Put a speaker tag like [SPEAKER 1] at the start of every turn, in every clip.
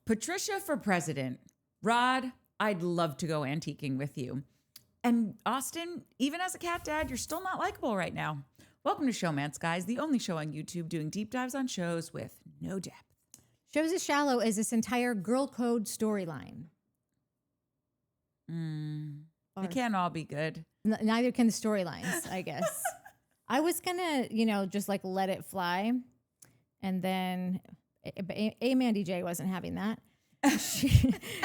[SPEAKER 1] Patricia for president. Rod, I'd love to go antiquing with you. And Austen, even as a cat dad, you're still not likable right now. Welcome to Showmance, guys, the only show on YouTube doing deep dives on shows with no depth.
[SPEAKER 2] Shows as shallow as this entire girl code storyline.
[SPEAKER 1] They can't all be good.
[SPEAKER 2] Neither can the storylines, I guess. I was gonna, just like let it fly. And then Mandy J wasn't having that.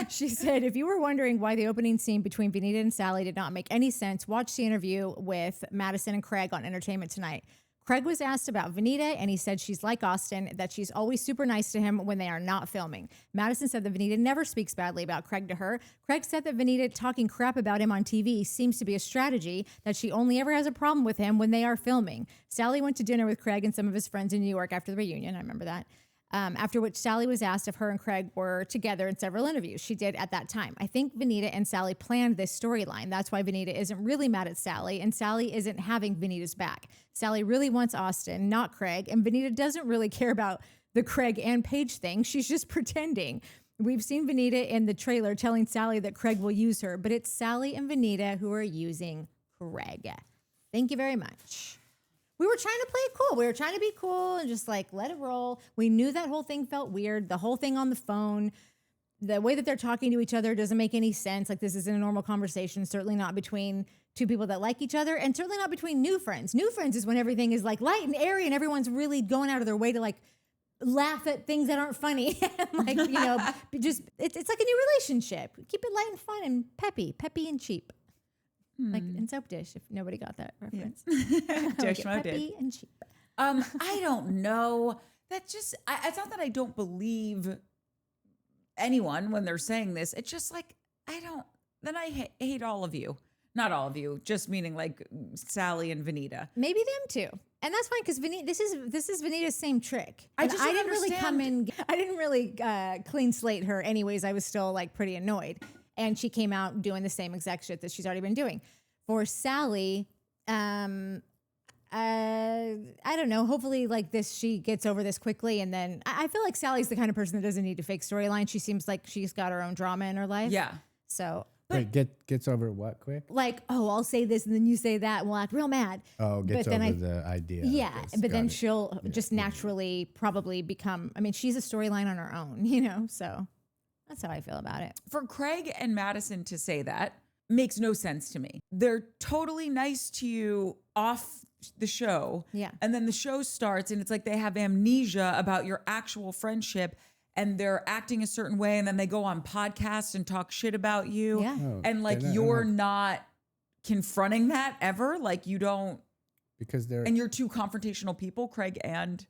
[SPEAKER 2] She said, if you were wondering why the opening scene between Vanita and Salley did not make any sense, watch the interview with Madison and Craig on Entertainment Tonight. Craig was asked about Vanita, and he said she's like Austen, that she's always super nice to him when they are not filming. Madison said that Vanita never speaks badly about Craig to her. Craig said that Vanita talking crap about him on TV seems to be a strategy, that she only ever has a problem with him when they are filming. Salley went to dinner with Craig and some of his friends in New York after the reunion. I remember that. After which Salley was asked if her and Craig were together in several interviews. She did at that time. I think Vanita and Salley planned this storyline. That's why Vanita isn't really mad at Salley, and Salley isn't having Vanita's back. Salley really wants Austen, not Craig, and Vanita doesn't really care about the Craig and Paige thing. She's just pretending. We've seen Vanita in the trailer telling Salley that Craig will use her, but it's Salley and Vanita who are using Craig. Thank you very much. We were trying to play it cool. We were trying to be cool and just like let it roll. We knew that whole thing felt weird. The whole thing on the phone, the way that they're talking to each other doesn't make any sense. Like this isn't a normal conversation, certainly not between two people that like each other, and certainly not between new friends. New friends is when everything is like light and airy and everyone's really going out of their way to like laugh at things that aren't funny. Like, just it's like a new relationship. Keep it light and fun and peppy and cheap. Like in Soap Dish, if nobody got that reference.
[SPEAKER 1] Dish Mo did.
[SPEAKER 2] Peppy and cheap.
[SPEAKER 1] I don't know. That just, it's not that I don't believe anyone when they're saying this. It's just like, then I hate all of you. Not all of you, just meaning like Salley and Vanita.
[SPEAKER 2] Maybe them too. And that's fine because this is Vanita's same trick.
[SPEAKER 1] I didn't
[SPEAKER 2] really come in. I didn't really clean slate her anyways. I was still like pretty annoyed. And she came out doing the same exact shit that she's already been doing. For Salley, I don't know. Hopefully, like this, she gets over this quickly. And then I feel like Sally's the kind of person that doesn't need to fake storyline. She seems like she's got her own drama in her life.
[SPEAKER 1] Yeah.
[SPEAKER 2] So.
[SPEAKER 3] Wait, gets over what quick?
[SPEAKER 2] Like, I'll say this and then you say that and we'll act real mad.
[SPEAKER 3] Oh, gets over the idea.
[SPEAKER 2] Yeah, but then she'll just naturally probably become, she's a storyline on her own, so that's how I feel about it.
[SPEAKER 1] For Craig and Madison to say that makes no sense to me. They're totally nice to you off the show.
[SPEAKER 2] Yeah.
[SPEAKER 1] And then the show starts and it's like they have amnesia about your actual friendship and they're acting a certain way. And then they go on podcasts and talk shit about you.
[SPEAKER 2] Yeah.
[SPEAKER 1] And like you're not confronting that ever. Like you don't.
[SPEAKER 3] Because they're.
[SPEAKER 1] And you're two confrontational people, Craig and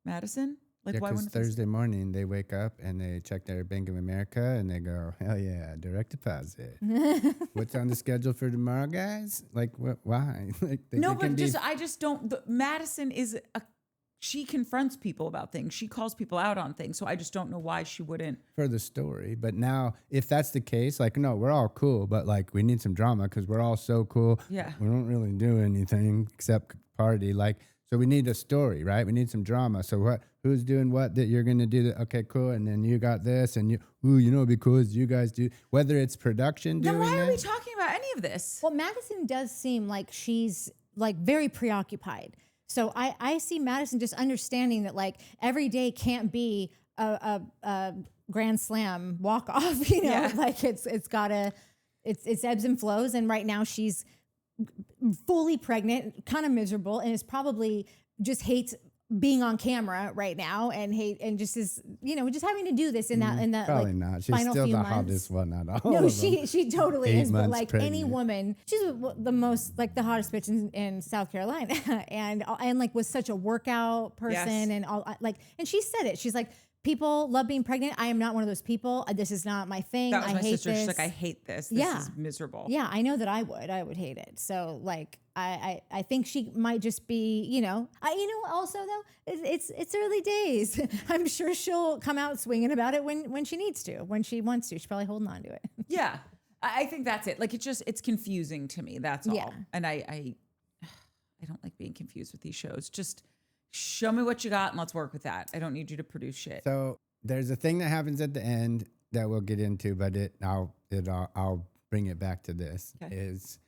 [SPEAKER 1] Madison. Like why
[SPEAKER 3] because
[SPEAKER 1] wouldn't
[SPEAKER 3] Thursday morning they wake up and they check their Bank of America and they go, hell yeah, direct deposit. What's on the schedule for tomorrow, guys? Like what? Why? Like
[SPEAKER 1] I just don't. Madison is she confronts people about things. She calls people out on things. So I just don't know why she wouldn't
[SPEAKER 3] for the story. But now, if that's the case, like no, we're all cool, but like we need some drama because we're all so cool.
[SPEAKER 1] Yeah,
[SPEAKER 3] we don't really do anything except party. Like. So we need a story, right? We need some drama. So what? Who's doing what that you're going to do? Okay, cool. And then you got this, and it'd be cool as you guys do. Whether it's production doing
[SPEAKER 1] then why are
[SPEAKER 3] it,
[SPEAKER 1] we talking about any of this?
[SPEAKER 2] Well, Madison does seem like she's like very preoccupied. So I see Madison just understanding that like every day can't be a grand slam walk off. Like it's ebbs and flows. And right now she's fully pregnant, kind of miserable, and is probably just hates being on camera right now and just is just having to do this in that
[SPEAKER 3] probably
[SPEAKER 2] like
[SPEAKER 3] not. She's
[SPEAKER 2] final
[SPEAKER 3] still
[SPEAKER 2] few
[SPEAKER 3] the
[SPEAKER 2] months.
[SPEAKER 3] hottest one out of all
[SPEAKER 2] No,
[SPEAKER 3] of them.
[SPEAKER 2] she totally
[SPEAKER 3] 8
[SPEAKER 2] is. But
[SPEAKER 3] months
[SPEAKER 2] like
[SPEAKER 3] pregnant.
[SPEAKER 2] any woman, she's the most like the hottest bitch in South Carolina, and like was such a workout person and all like. And she said it. She's like, people love being pregnant. I am not one of those people. This is not my thing.
[SPEAKER 1] That was
[SPEAKER 2] I
[SPEAKER 1] my
[SPEAKER 2] hate
[SPEAKER 1] sister.
[SPEAKER 2] this.
[SPEAKER 1] She's like, I hate this. This is miserable.
[SPEAKER 2] Yeah, I know that I would hate it. So like, I think she might just be, also though, it's early days. I'm sure she'll come out swinging about it when she needs to, when she wants to. She's probably holding on to it.
[SPEAKER 1] Yeah, I think that's it. Like it's confusing to me. That's all.
[SPEAKER 2] Yeah.
[SPEAKER 1] And I don't like being confused with these shows. Just show me what you got and let's work with that. I don't need you to produce shit.
[SPEAKER 3] So there's a thing that happens at the end that we'll get into, but I'll bring it back to this.
[SPEAKER 1] Okay.
[SPEAKER 3] Is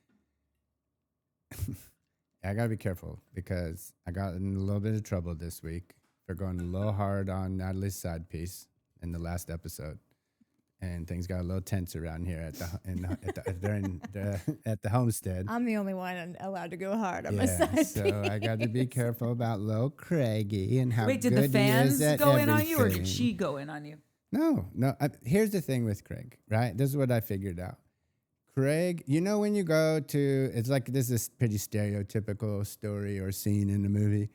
[SPEAKER 3] I gotta be careful because I got in a little bit of trouble this week for going a little hard on Natalie's side piece in the last episode, and things got a little tense around here at the homestead.
[SPEAKER 2] I'm the only one allowed to go hard on my
[SPEAKER 3] Yeah,
[SPEAKER 2] side.
[SPEAKER 3] so I got to be careful about little Craigie and how
[SPEAKER 1] Wait, did
[SPEAKER 3] good
[SPEAKER 1] the fans
[SPEAKER 3] he is at
[SPEAKER 1] go in on you, or
[SPEAKER 3] everything.
[SPEAKER 1] did she go in on you?
[SPEAKER 3] No. Here's the thing with Craig, right? This is what I figured out. Craig, you know when you go to, it's like this is a pretty stereotypical story or scene in a movie.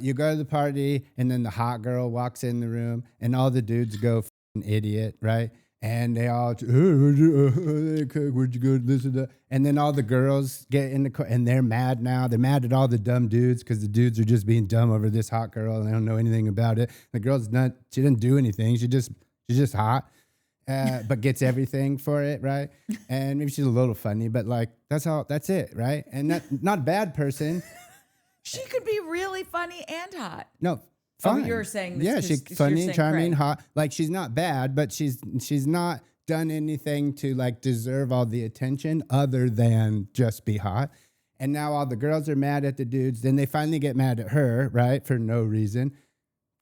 [SPEAKER 3] You go to the party, and then the hot girl walks in the room, and all the dudes go f***ing idiot, right? And they all, hey, where'd you go to this and that? And then all the girls get in the car, and they're mad now. They're mad at all the dumb dudes because the dudes are just being dumb over this hot girl, and they don't know anything about it. The girl's not, she didn't do anything. She's just hot. But gets everything for it, right? And maybe she's a little funny, but like that's it, right? And not a bad person.
[SPEAKER 1] She could be really funny and hot.
[SPEAKER 3] No,
[SPEAKER 1] Oh,
[SPEAKER 3] fine.
[SPEAKER 1] you're saying this
[SPEAKER 3] yeah,
[SPEAKER 1] 'cause
[SPEAKER 3] she's
[SPEAKER 1] you're
[SPEAKER 3] funny,
[SPEAKER 1] saying
[SPEAKER 3] charming,
[SPEAKER 1] Craig.
[SPEAKER 3] hot. Like she's not bad, but she's not done anything to like deserve all the attention other than just be hot. And now all the girls are mad at the dudes. Then they finally get mad at her, right? For no reason.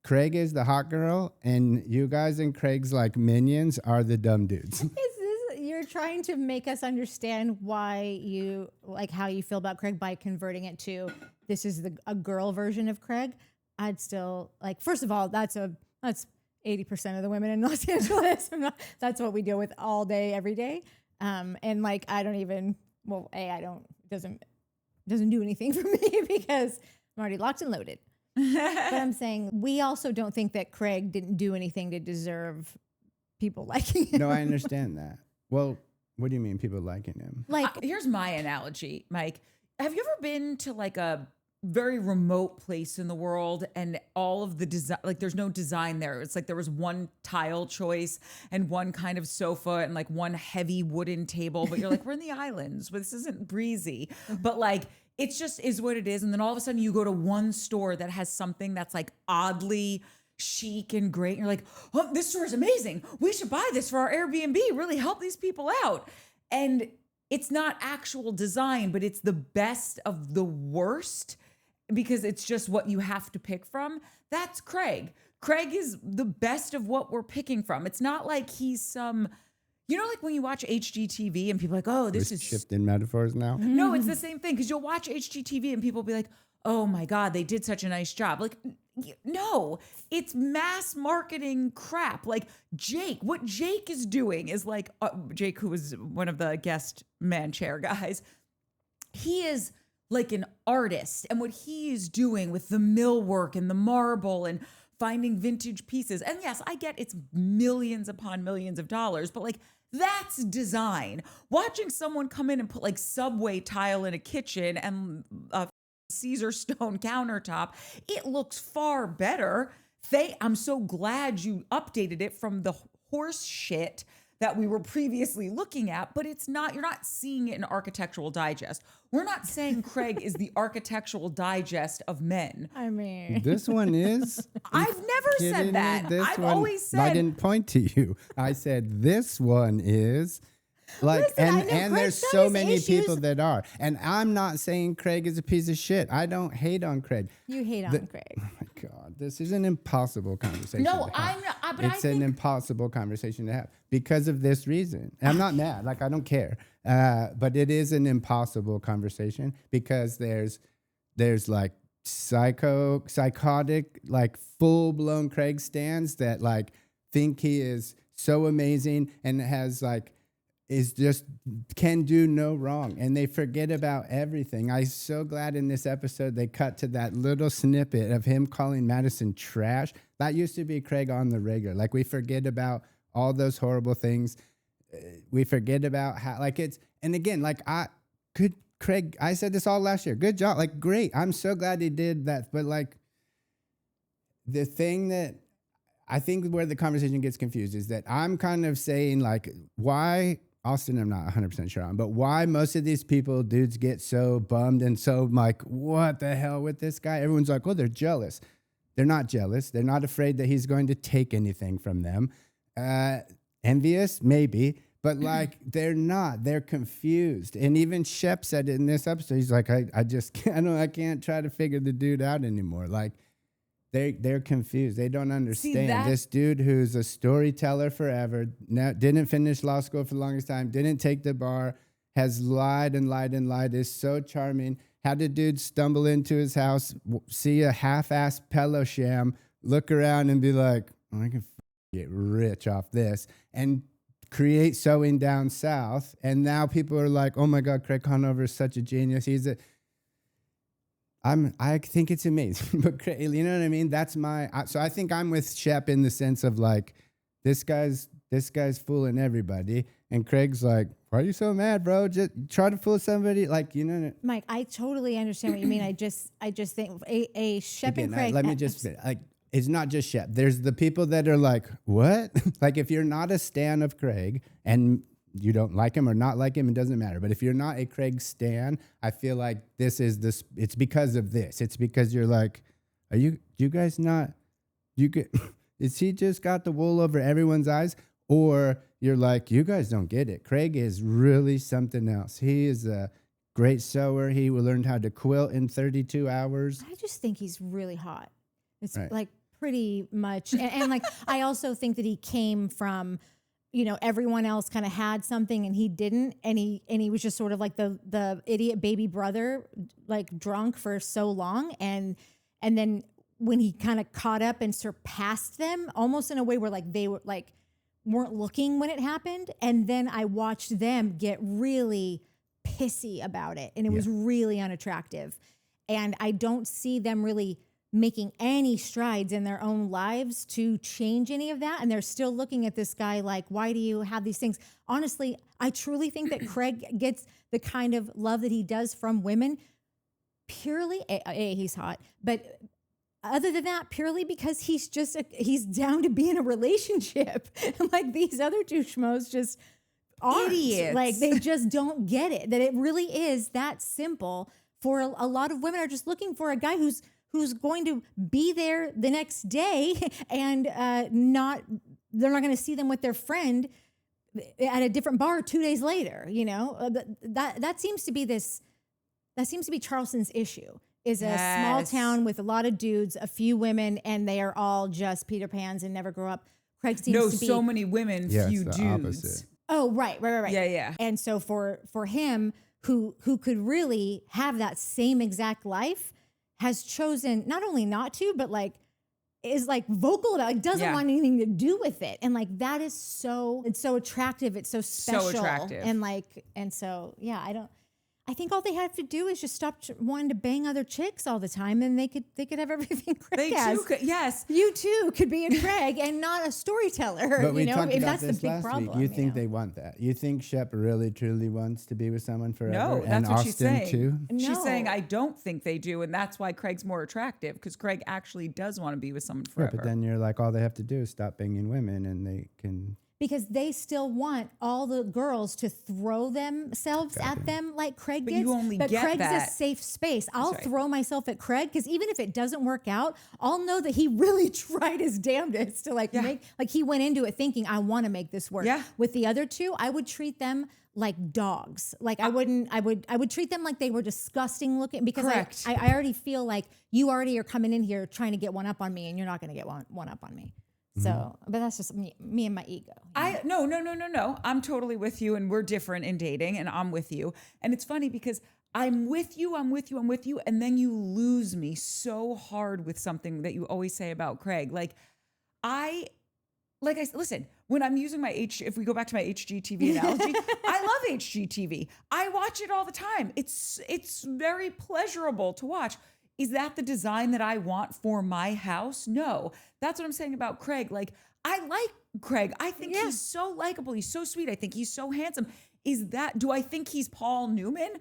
[SPEAKER 3] Craig is the hot girl, and you guys and Craig's like minions are the dumb dudes.
[SPEAKER 2] You're trying to make us understand why you like how you feel about Craig by converting it to this is a girl version of Craig. I'd still like. First of all, that's 80% of the women in Los Angeles. That's what we deal with all day, every day. And like I don't even. Well, doesn't do anything for me because I'm already locked and loaded. But I'm saying we also don't think that Craig didn't do anything to deserve people liking him.
[SPEAKER 3] No, I understand that. Well, what do you mean people liking him?
[SPEAKER 2] Like
[SPEAKER 1] Here's my analogy, Mike. Have you ever been to like a very remote place in the world and all of the design, like there's no design there. It's like there was one tile choice and one kind of sofa and like one heavy wooden table, but you're like, we're in the islands, but this isn't breezy. But like, it just is what it is. And then all of a sudden you go to one store that has something that's like oddly chic and great. And you're like, oh, this store is amazing. We should buy this for our Airbnb, really help these people out. And it's not actual design, but it's the best of the worst because it's just what you have to pick from. That's Craig. Craig is the best of what we're picking from. It's not like he's some, you know, like when you watch HGTV and people are like, oh, this is
[SPEAKER 3] shifting metaphors now.
[SPEAKER 1] no, it's the same thing because you'll watch HGTV and people will be like, oh my God, they did such a nice job. Like, no, it's mass marketing crap. Like what Jake is doing is like, Jake, who was one of the guest man chair guys, he is like an artist. And what he is doing with the millwork and the marble and finding vintage pieces. And yes, I get it's millions upon millions of dollars, but like, that's design. Watching someone come in and put like subway tile in a kitchen and a Caesar stone countertop, it looks far better. I'm so glad you updated it from the horse shit that we were previously looking at, but it's not, you're not seeing it in Architectural Digest. We're not saying Craig is the Architectural Digest of men.
[SPEAKER 2] I mean,
[SPEAKER 3] This one is.
[SPEAKER 1] I've never
[SPEAKER 3] Kidding
[SPEAKER 1] said
[SPEAKER 3] me?
[SPEAKER 1] that.
[SPEAKER 3] This
[SPEAKER 1] I've
[SPEAKER 3] one-
[SPEAKER 1] always said.
[SPEAKER 3] I didn't point to you. I said this one is. Like
[SPEAKER 2] Listen, I know
[SPEAKER 3] and
[SPEAKER 2] Craig's
[SPEAKER 3] there's
[SPEAKER 2] got
[SPEAKER 3] so
[SPEAKER 2] his
[SPEAKER 3] many
[SPEAKER 2] issues.
[SPEAKER 3] people that are. And I'm not saying Craig is a piece of shit. I don't hate on Craig.
[SPEAKER 2] you hate on Craig.
[SPEAKER 3] Oh my God, this is an impossible conversation.
[SPEAKER 1] No,
[SPEAKER 3] to have.
[SPEAKER 1] I'm not, but
[SPEAKER 3] It's
[SPEAKER 1] I
[SPEAKER 3] an
[SPEAKER 1] think
[SPEAKER 3] impossible conversation to have because of this reason. And I'm not mad. Like I don't care. But it is an impossible conversation because there's like psychotic, like full blown Craig stans that like think he is so amazing and has like is just can do no wrong, and they forget about everything. I'm so glad in this episode they cut to that little snippet of him calling Madison trash. That used to be Craig on the regular. Like we forget about all those horrible things. We forget about how like it's, and again, like Craig, I said this all last year. Good job. Like great. I'm so glad he did that. But like the thing that I think where the conversation gets confused is that I'm kind of saying like why Austen, I'm not 100% sure on, but why most of these people, dudes, get so bummed and so like, what the hell with this guy? Everyone's like, oh, they're jealous. They're not jealous. They're not afraid that he's going to take anything from them. Envious, maybe, but like they're not. They're confused. And even Shep said it in this episode. He's like, I just can't. I can't try to figure the dude out anymore. Like they're confused. They don't understand. This dude who's a storyteller forever, didn't finish law school for the longest time, didn't take the bar, has lied and lied and lied. Is so charming. Had a dude stumble into his house, see a half-assed pillow sham, look around and be like, I can get rich off this, and create Sewing Down South. And now people are like, oh my God, Craig Conover is such a genius. I think it's amazing, but you know what I mean? That's so I think I'm with Shep in the sense of like, this guy's fooling everybody. And Craig's like, why are you so mad, bro? Just try to fool somebody. Like, you know.
[SPEAKER 2] Mike, I totally understand what you mean. I just think a Shep and Craig.
[SPEAKER 3] Let me just like, it's not just Shep. There's the people that are like, what? Like, if you're not a stan of Craig and you don't like him or not like him, it doesn't matter. But if you're not a Craig stan, I feel like it's because of this. It's because you're like, you guys not, is he just got the wool over everyone's eyes? Or you're like, you guys don't get it. Craig is really something else. He is a great sewer. He learned how to quilt in 32 hours.
[SPEAKER 2] I just think he's really hot. It's
[SPEAKER 3] right.
[SPEAKER 2] Like pretty much. And like, I also think that he came from, everyone else kind of had something and he didn't. And he was just sort of like the idiot baby brother, like drunk for so long. And then when he kind of caught up and surpassed them almost in a way where like they were like, weren't looking when it happened. And then I watched them get really pissy about it. And it was really unattractive. And I don't see them really making any strides in their own lives to change any of that. And they're still looking at this guy like, why do you have these things? Honestly, I truly think that Craig gets the kind of love that he does from women purely, he's hot, but other than that, purely because he's down to be in a relationship. Like these other two schmoes just aren't.
[SPEAKER 1] Idiots.
[SPEAKER 2] Like they just don't get it, that it really is that simple. For a lot of women are just looking for a guy who's going to be there the next day and they're not going to see them with their friend at a different bar 2 days later. That seems to be Charleston's issue. Is a small town with a lot of dudes, a few women, and they are all just Peter Pans and never grow up. Craig seems to be
[SPEAKER 1] so many women, few dudes.
[SPEAKER 3] Opposite.
[SPEAKER 2] Oh, right.
[SPEAKER 1] Yeah.
[SPEAKER 2] And so for him, who could really have that same exact life, has chosen not only not to, but like is like vocal about it, doesn't want anything to do with it. And like that is it's so attractive. It's so special.
[SPEAKER 1] So attractive.
[SPEAKER 2] I think all they have to do is just stop wanting to bang other chicks all the time, and they could have everything Craig has.
[SPEAKER 1] Too could, yes.
[SPEAKER 2] You too could be a Craig and not a storyteller.
[SPEAKER 3] But we talked
[SPEAKER 2] if
[SPEAKER 3] about
[SPEAKER 2] that's
[SPEAKER 3] this
[SPEAKER 2] the big
[SPEAKER 3] last
[SPEAKER 2] problem.
[SPEAKER 3] week. You think they want that? You think Shep really truly wants to be with someone forever?
[SPEAKER 1] No, that's
[SPEAKER 3] and
[SPEAKER 1] what
[SPEAKER 3] Austen
[SPEAKER 1] she's saying.
[SPEAKER 3] Too?
[SPEAKER 1] She's saying I don't think they do, and that's why Craig's more attractive, because Craig actually does want to be with someone forever.
[SPEAKER 3] Yeah, but then you're like, all they have to do is stop banging women, and they can.
[SPEAKER 2] Because they still want all the girls to throw themselves at them like Craig
[SPEAKER 1] But
[SPEAKER 2] gets.
[SPEAKER 1] you only
[SPEAKER 2] but
[SPEAKER 1] get
[SPEAKER 2] Craig's
[SPEAKER 1] that.
[SPEAKER 2] a safe space. I'll
[SPEAKER 1] right.
[SPEAKER 2] throw myself at Craig because even if it doesn't work out, I'll know that he really tried his damnedest to make, like he went into it thinking, I want to make this work.
[SPEAKER 1] Yeah.
[SPEAKER 2] With the other two, I would treat them like dogs. Like I would treat them like they were disgusting looking, because
[SPEAKER 1] Correct.
[SPEAKER 2] I already feel like you already are coming in here trying to get one up on me, and you're not going to get one up on me. So, but that's just me and my ego.
[SPEAKER 1] No. I'm totally with you, and we're different in dating, and I'm with you. And it's funny because I'm with you, and then you lose me so hard with something that you always say about Craig. Listen, when I'm using if we go back to my HGTV analogy, I love HGTV. I watch it all the time. It's very pleasurable to watch. Is that the design that I want for my house? No. That's what I'm saying about Craig. Like, I like Craig. I think he's so likable. He's so sweet. I think he's so handsome. Do I think he's Paul Newman?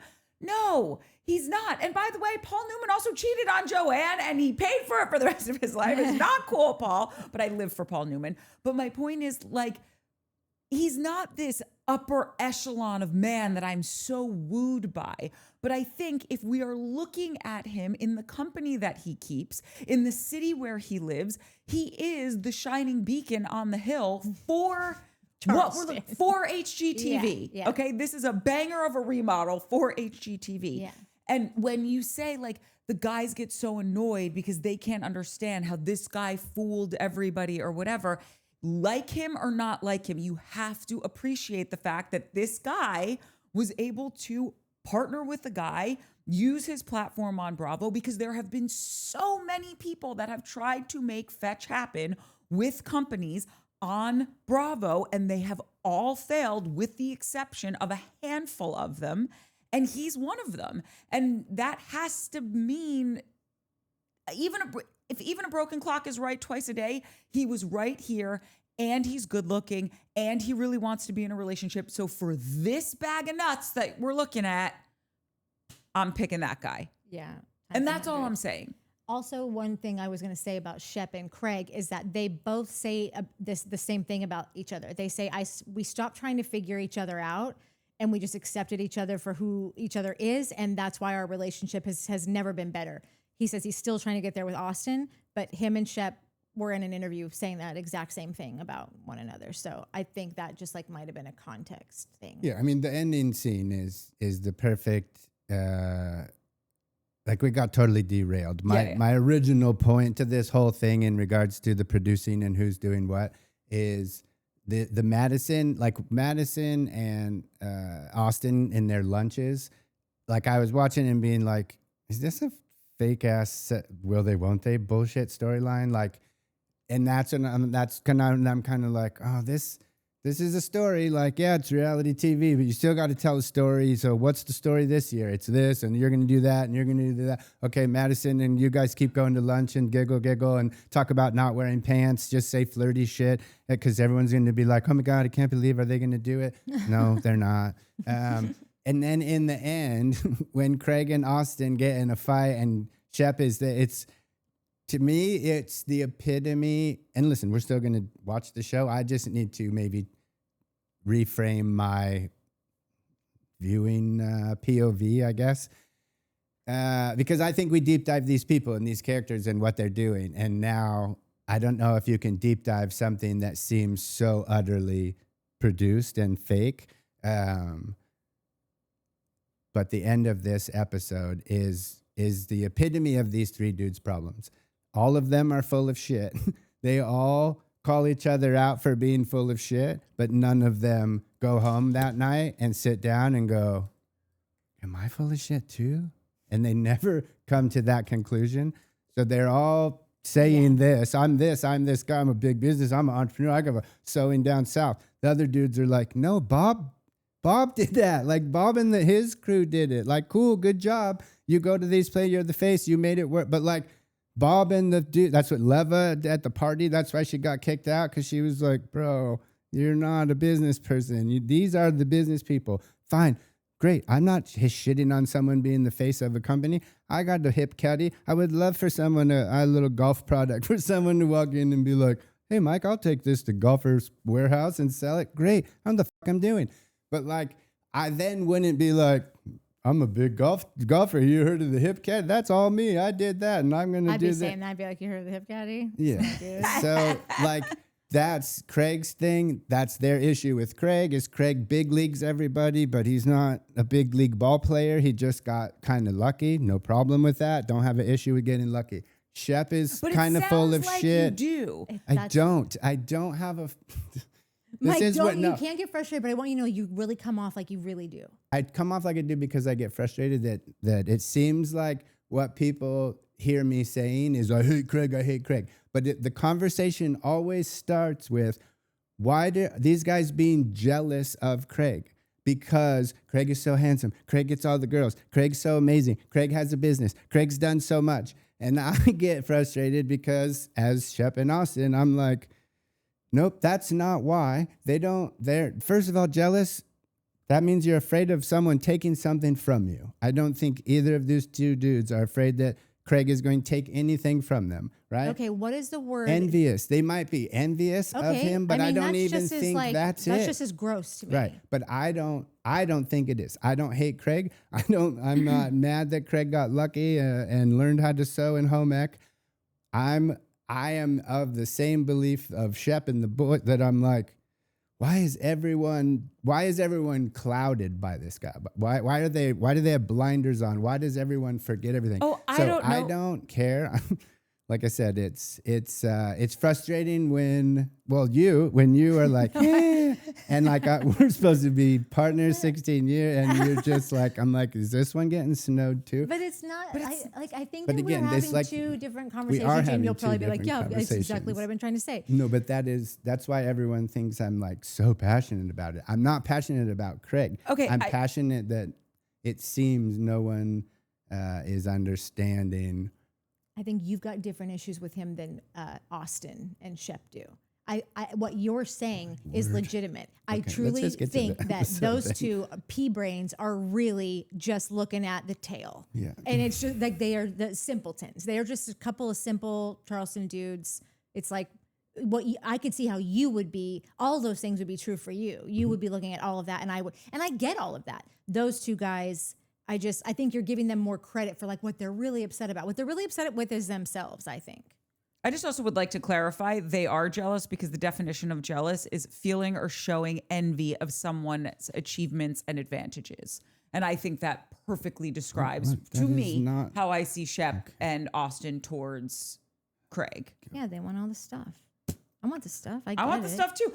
[SPEAKER 1] No, he's not. And by the way, Paul Newman also cheated on Joanne, and he paid for it for the rest of his life. It's not cool, Paul, but I live for Paul Newman. But my point is, like, he's not this upper echelon of man that I'm so wooed by. But I think if we are looking at him in the company that he keeps, in the city where he lives, he is the shining beacon on the hill for
[SPEAKER 2] Charleston.
[SPEAKER 1] for HGTV.
[SPEAKER 2] Yeah.
[SPEAKER 1] Okay, this is a banger of a remodel for HGTV.
[SPEAKER 2] Yeah.
[SPEAKER 1] And when you say like the guys get so annoyed because they can't understand how this guy fooled everybody or whatever, like him or not like him, you have to appreciate the fact that this guy was able to partner with the guy, use his platform on Bravo, because there have been so many people that have tried to make fetch happen with companies on Bravo, and they have all failed with the exception of a handful of them. And he's one of them. And that has to mean if even a broken clock is right twice a day, he was right here, and he's good looking, and he really wants to be in a relationship. So for this bag of nuts that we're looking at, I'm picking that guy.
[SPEAKER 2] Yeah.
[SPEAKER 1] And that's all I'm saying.
[SPEAKER 2] Also, one thing I was going to say about Shep and Craig is that they both say the same thing about each other. They say, we stopped trying to figure each other out, and we just accepted each other for who each other is, and that's why our relationship has never been better. He says he's still trying to get there with Austen, but him and Shep were in an interview saying that exact same thing about one another. So I think that just like might have been a context thing.
[SPEAKER 3] Yeah, I mean, the ending scene is the perfect. Like we got totally derailed. My original point to this whole thing in regards to the producing and who's doing what is the Madison and Austen in their lunches. Like I was watching and being like, is this a fake ass will they won't they bullshit storyline? Like, and that's kind of I'm kind of like, oh, this is a story. Like, yeah, it's reality TV, but you still got to tell a story. So what's the story this year? It's this, and you're going to do that, and you're going to do that. Okay, Madison, and you guys keep going to lunch and giggle, and talk about not wearing pants. Just say flirty shit, because everyone's going to be like, oh my God, I can't believe, are they going to do it? No, they're not. And then in the end, when Craig and Austen get in a fight, and Shep to me, it's the epitome. And listen, we're still going to watch the show. I just need to maybe reframe my viewing POV, I guess. Because I think we deep dive these people and these characters and what they're doing. And now I don't know if you can deep dive something that seems so utterly produced and fake. But the end of this episode is the epitome of these three dudes' problems. All of them are full of shit. They all call each other out for being full of shit, but none of them go home that night and sit down and go, am I full of shit too? And they never come to that conclusion. So they're all saying I'm this guy, I'm a big business, I'm an entrepreneur, I got a sewing down south. The other dudes are like, no, Bob did that. Like Bob and his crew did it. Like, cool, good job. You go to these places, you're the face, you made it work. But like, Bob and the dude, that's what Leva at the party, that's why she got kicked out, because she was like, bro, you're not a business person. These are the business people. Fine, great. I'm not shitting on someone being the face of a company. I got the hip caddy. I would love for someone, a little golf product, for someone to walk in and be like, hey, Mike, I'll take this to Golfer's Warehouse and sell it. Great. I'm the fuck I'm doing. But like, I then wouldn't be like, I'm a big golfer. You heard of the hip caddy? That's all me. I did that, and I'm going to do that.
[SPEAKER 2] I'd be saying that. I'd be like, you heard of the hip caddy?
[SPEAKER 3] Yeah. So, like, that's Craig's thing. That's their issue with Craig. Is Craig big leagues everybody, but he's not a big league ball player. He just got kind of lucky. No problem with that. Don't have an issue with getting lucky. Shep is kind of full of shit.
[SPEAKER 1] You do.
[SPEAKER 3] I don't have a...
[SPEAKER 2] Mike, you can't get frustrated, but I want you to know you really come off like you really do.
[SPEAKER 3] I come off like I do because I get frustrated that it seems like what people hear me saying is, I hate Craig. But the conversation always starts with, why do these guys being jealous of Craig? Because Craig is so handsome. Craig gets all the girls. Craig's so amazing. Craig has a business. Craig's done so much. And I get frustrated as Shep and Austen, I'm like, nope, that's not why. They're first of all jealous. That means you're afraid of someone taking something from you. I don't think either of these two dudes are afraid that Craig is going to take anything from them, right?
[SPEAKER 2] Okay, what is the word?
[SPEAKER 3] Envious. They might be envious of him, but I don't even think that's it.
[SPEAKER 2] That's just as gross to me.
[SPEAKER 3] Right. But I don't think it is. I don't hate Craig. I'm not mad that Craig got lucky and learned how to sew in home ec. I am of the same belief of Shep and the boy that I'm like, why is everyone clouded by this guy? Why do they have blinders on? Why does everyone forget everything?
[SPEAKER 1] Oh, I don't know.
[SPEAKER 3] I don't care. Like I said, it's frustrating when you are like, eh, and like we're supposed to be partners 16 years, and you're just like, I'm like, is this one getting snowed too?
[SPEAKER 2] But it's not. I think
[SPEAKER 3] but
[SPEAKER 2] that
[SPEAKER 3] again,
[SPEAKER 2] we're having
[SPEAKER 3] like,
[SPEAKER 2] two different
[SPEAKER 3] we are
[SPEAKER 2] conversations, and
[SPEAKER 3] having
[SPEAKER 2] you'll
[SPEAKER 3] two
[SPEAKER 2] probably be like,
[SPEAKER 3] different
[SPEAKER 2] yeah, that's exactly what I've been trying to say.
[SPEAKER 3] No, but that's why everyone thinks I'm like so passionate about it. I'm not passionate about Craig.
[SPEAKER 1] Okay,
[SPEAKER 3] I'm passionate that it seems no one is understanding.
[SPEAKER 2] I think you've got different issues with him than Austen and Shep do. What you're saying is legitimate.
[SPEAKER 3] Okay,
[SPEAKER 2] I truly think that those
[SPEAKER 3] then.
[SPEAKER 2] two pea brains are really just looking at the tail.
[SPEAKER 3] Yeah.
[SPEAKER 2] And it's just like they are the simpletons. They are just a couple of simple Charleston dudes. It's like I could see how you would be. All those things would be true for you. You would be looking at all of that, and I get all of that. Those two guys. I think you're giving them more credit for like what they're really upset about. What they're really upset with is themselves, I think.
[SPEAKER 1] I just also would like to clarify they are jealous because the definition of jealous is feeling or showing envy of someone's achievements and advantages. And I think that perfectly describes to me how I see Shep and Austen towards Craig.
[SPEAKER 2] Yeah, they want all the stuff. I want the stuff.
[SPEAKER 1] I want the stuff too.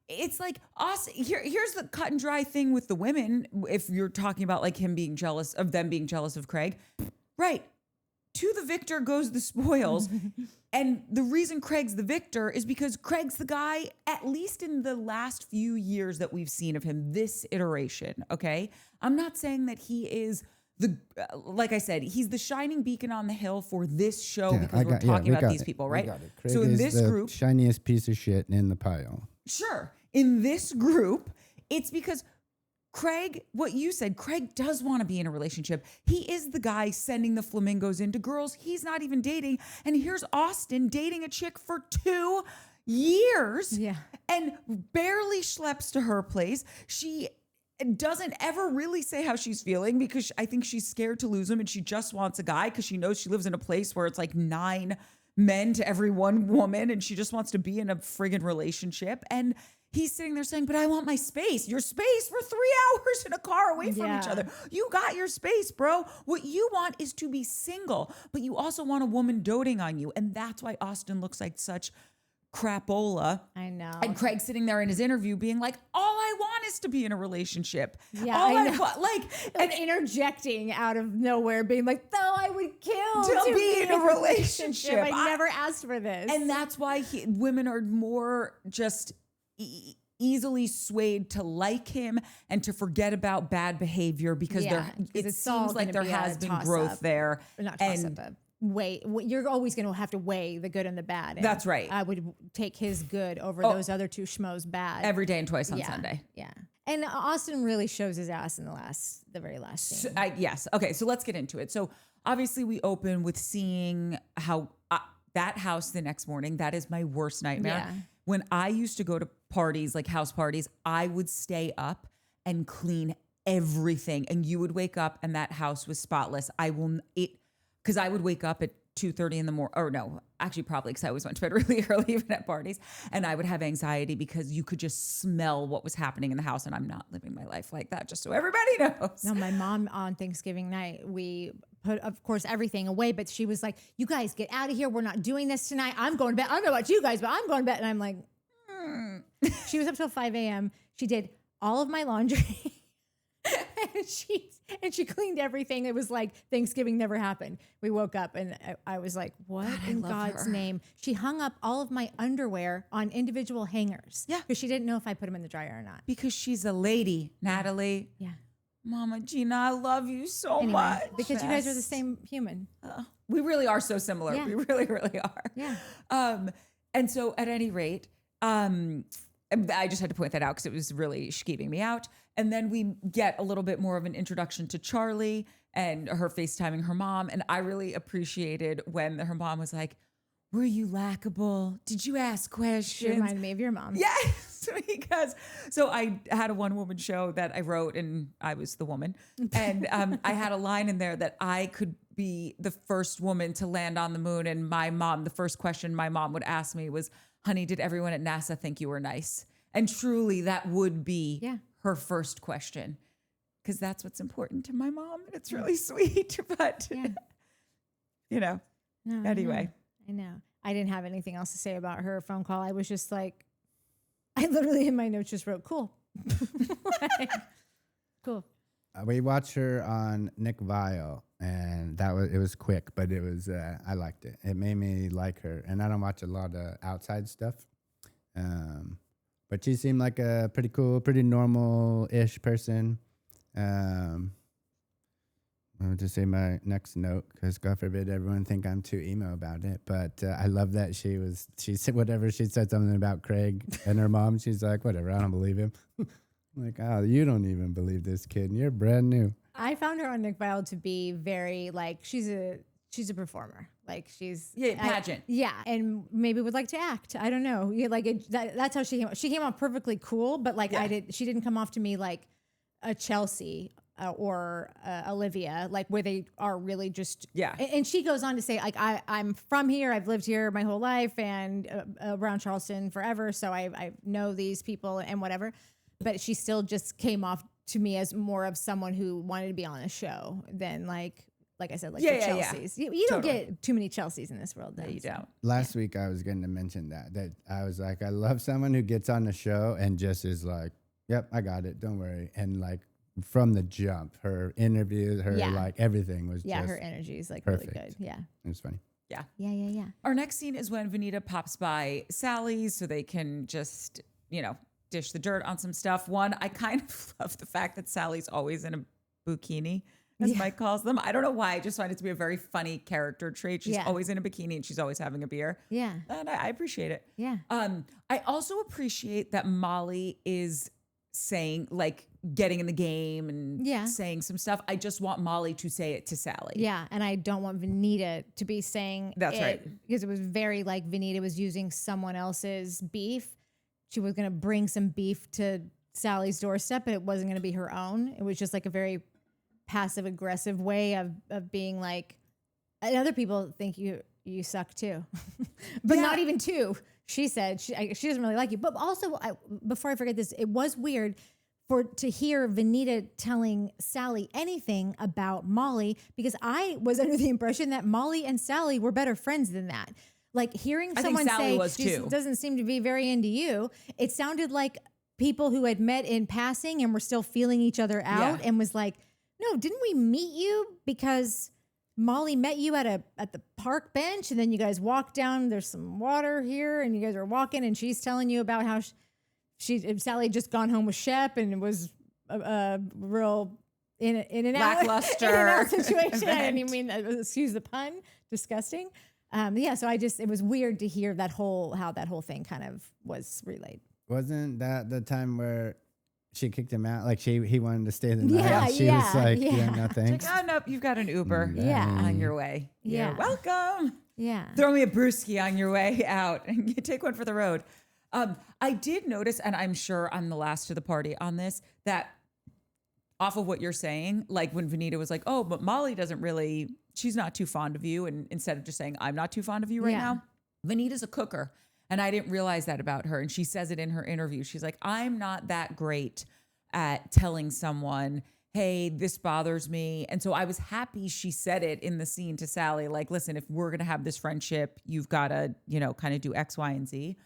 [SPEAKER 1] It's like Austin. Here's the cut and dry thing with the women. If you're talking about like him being jealous of them being jealous of Craig, right? To the victor goes the spoils. And the reason Craig's the victor is because Craig's the guy, at least in the last few years that we've seen of him, this iteration. Okay, I'm not saying that he is like I said, he's the shining beacon on the hill for this show because we're talking about these people, right?
[SPEAKER 3] Craig
[SPEAKER 1] so in
[SPEAKER 3] is
[SPEAKER 1] this
[SPEAKER 3] the
[SPEAKER 1] group,
[SPEAKER 3] shiniest piece of shit in the pile.
[SPEAKER 1] Sure. In this group, it's because Craig, what you said, Craig does want to be in a relationship. He is the guy sending the flamingos into girls he's not even dating. And here's Austen dating a chick for 2 years and barely schleps to her place. She doesn't ever really say how she's feeling because I think she's scared to lose him and she just wants a guy because she knows she lives in a place where it's like 9 men to every 1 woman and she just wants to be in a friggin' relationship. And he's sitting there saying, but I want my space. Your space? We're 3 hours in a car away from each other. You got your space, bro. What you want is to be single, but you also want a woman doting on you. And that's why Austen looks like such crapola.
[SPEAKER 2] I know.
[SPEAKER 1] And Craig sitting there in his interview being like, all I want is to be in a relationship.
[SPEAKER 2] Yeah,
[SPEAKER 1] all
[SPEAKER 2] I know.
[SPEAKER 1] want,
[SPEAKER 2] and interjecting out of nowhere, being like, "No, I would kill
[SPEAKER 1] to be in a relationship.
[SPEAKER 2] I never asked for this."
[SPEAKER 1] And that's why women are more just easily swayed to like him and to forget about bad behavior because it seems like there has been growth there.
[SPEAKER 2] Not toss up, you're always going to have to weigh the good and the bad. And
[SPEAKER 1] that's right.
[SPEAKER 2] I would take his good over those other 2 schmoes bad.
[SPEAKER 1] Every day and twice on Sunday.
[SPEAKER 2] Yeah. And Austen really shows his ass in the very last scene.
[SPEAKER 1] Yes. Okay, so let's get into it. So obviously we open with seeing how that house the next morning, that is my worst nightmare.
[SPEAKER 2] Yeah.
[SPEAKER 1] When I used to go to parties, like house parties, I would stay up and clean everything. And you would wake up and that house was spotless. Because I would wake up at 2:30 in the morning, or no, actually probably because I always went to bed really early even at parties. And I would have anxiety because you could just smell what was happening in the house. And I'm not living my life like that, just so everybody knows.
[SPEAKER 2] No, my mom on Thanksgiving night, we put, of course, everything away. But she was like, you guys get out of here. We're not doing this tonight. I'm going to bed. I don't know about you guys, but I'm going to bed. And I'm like, She was up till 5 a.m. She did all of my laundry. and she cleaned everything. It was like Thanksgiving never happened. We woke up and I was like, what in God's name? She hung up all of my underwear on individual hangers.
[SPEAKER 1] Yeah.
[SPEAKER 2] Because she didn't know if I put them in the dryer or not.
[SPEAKER 1] Because she's a lady, Natalie.
[SPEAKER 2] Yeah.
[SPEAKER 1] Mama Gina, I love you so much.
[SPEAKER 2] Because you guys are the same human.
[SPEAKER 1] We really are so similar.
[SPEAKER 2] Yeah.
[SPEAKER 1] We really, really are.
[SPEAKER 2] Yeah.
[SPEAKER 1] And so at any rate, I just had to point that out because it was really skeeving me out. And then we get a little bit more of an introduction to Charlie and her FaceTiming her mom. And I really appreciated when her mom was like, were you likable? Did you ask
[SPEAKER 2] She
[SPEAKER 1] questions?
[SPEAKER 2] reminded me of your mom.
[SPEAKER 1] Yes, because so I had a one-woman show that I wrote, and I was the woman. And I had a line in there that I could be the first woman to land on the moon. And my mom, the first question my mom would ask me was, honey, did everyone at NASA think you were nice? And truly, that would be her first question, because that's what's important to my mom. And it's really sweet, but, you know, anyway.
[SPEAKER 2] I know. I didn't have anything else to say about her phone call. I was just like, I literally in my notes just wrote, cool. Like, cool.
[SPEAKER 3] We watched her on Nick Vile, and it was quick, but it was I liked it. It made me like her, and I don't watch a lot of outside stuff, but she seemed like a pretty cool, pretty normal-ish person. I'll just say my next note, because God forbid everyone think I'm too emo about it. But I love that she said whatever. She said something about Craig and her mom. She's like, whatever, I don't believe him. I'm like, oh, you don't even believe this kid. And you're brand new.
[SPEAKER 2] I found her on Nick Vile to be very like, she's a performer. Like she's
[SPEAKER 1] pageant.
[SPEAKER 2] And maybe would like to act. I don't know. That's how she came. She came off perfectly cool, but like she didn't come off to me like a Chelsea. Or Olivia, like where they are really just And she goes on to say, like, I'm from here, I've lived here my whole life, and around Charleston forever, so I know these people and whatever. But she still just came off to me as more of someone who wanted to be on a show than like I said, like the Chelseas. You don't get too many Chelseas in this world.
[SPEAKER 1] No, you don't.
[SPEAKER 3] Last week I was going to mention that I was like, I love someone who gets on the show and just is like, yep, I got it, don't worry, and like. From the jump, her interviews, like everything was just
[SPEAKER 2] her energy is like
[SPEAKER 3] perfect.
[SPEAKER 2] really good. Yeah.
[SPEAKER 3] It was funny.
[SPEAKER 2] Yeah.
[SPEAKER 1] Our next scene is when Vanita pops by Sally's so they can just, dish the dirt on some stuff. One, I kind of love the fact that Sally's always in a bikini, as Mike calls them. I don't know why. I just find it to be a very funny character trait. She's always in a bikini and she's always having a beer.
[SPEAKER 2] Yeah.
[SPEAKER 1] And I appreciate it.
[SPEAKER 2] Yeah.
[SPEAKER 1] I also appreciate that Molly is saying, like, getting in the game and saying some stuff. I just want Molly to say it to Salley.
[SPEAKER 2] Yeah, and I don't want Vanita to be saying
[SPEAKER 1] that's right,
[SPEAKER 2] because it was very like Vanita was using someone else's beef. She was going to bring some beef to Sally's doorstep, but it wasn't going to be her own. It was just like a very passive aggressive way of being like, and other people think you suck too, but not even two. She said she doesn't really like you. But also, before I forget this, it was weird to hear Vanita telling Salley anything about Molly, because I was under the impression that Molly and Salley were better friends than that. Like hearing someone say she doesn't seem to be very into you, it sounded like people who had met in passing and were still feeling each other out and was like, no, didn't we meet you because Molly met you at the park bench, and then you guys walked down, there's some water here, and you guys are walking, and she's telling you about how Salley had just gone home with Shep, and it was a real in and out situation. I didn't even mean that, excuse the pun, disgusting. So it was weird to hear how that whole thing kind of was relayed.
[SPEAKER 3] Wasn't that the time where she kicked him out? Like he wanted to stay the night. She was like, no thanks.
[SPEAKER 1] Like, oh, nope, you've got an Uber on your way.
[SPEAKER 2] Yeah.
[SPEAKER 1] You're welcome.
[SPEAKER 2] Yeah.
[SPEAKER 1] Throw me a brewski on your way out and you take one for the road. I did notice, and I'm sure I'm the last to the party on this, that off of what you're saying, like when Vanita was like, oh, but Molly she's not too fond of you. And instead of just saying, I'm not too fond of you right now, Vanita's a cooker. And I didn't realize that about her. And she says it in her interview. She's like, I'm not that great at telling someone, hey, this bothers me. And so I was happy she said it in the scene to Salley, like, listen, if we're going to have this friendship, you've got to, kind of do X, Y, and Z.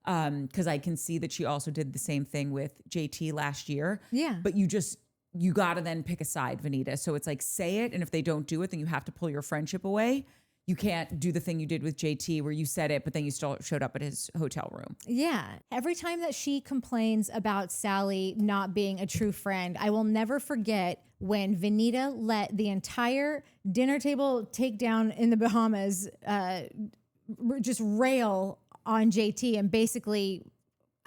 [SPEAKER 1] Because I can see that she also did the same thing with JT last year.
[SPEAKER 2] Yeah.
[SPEAKER 1] But you got to then pick a side, Vanita. So it's like, say it. And if they don't do it, then you have to pull your friendship away. You can't do the thing you did with JT where you said it, but then you still showed up at his hotel room.
[SPEAKER 2] Yeah. Every time that she complains about Salley not being a true friend, I will never forget when Vanita let the entire dinner table takedown in the Bahamas just rail on JT and basically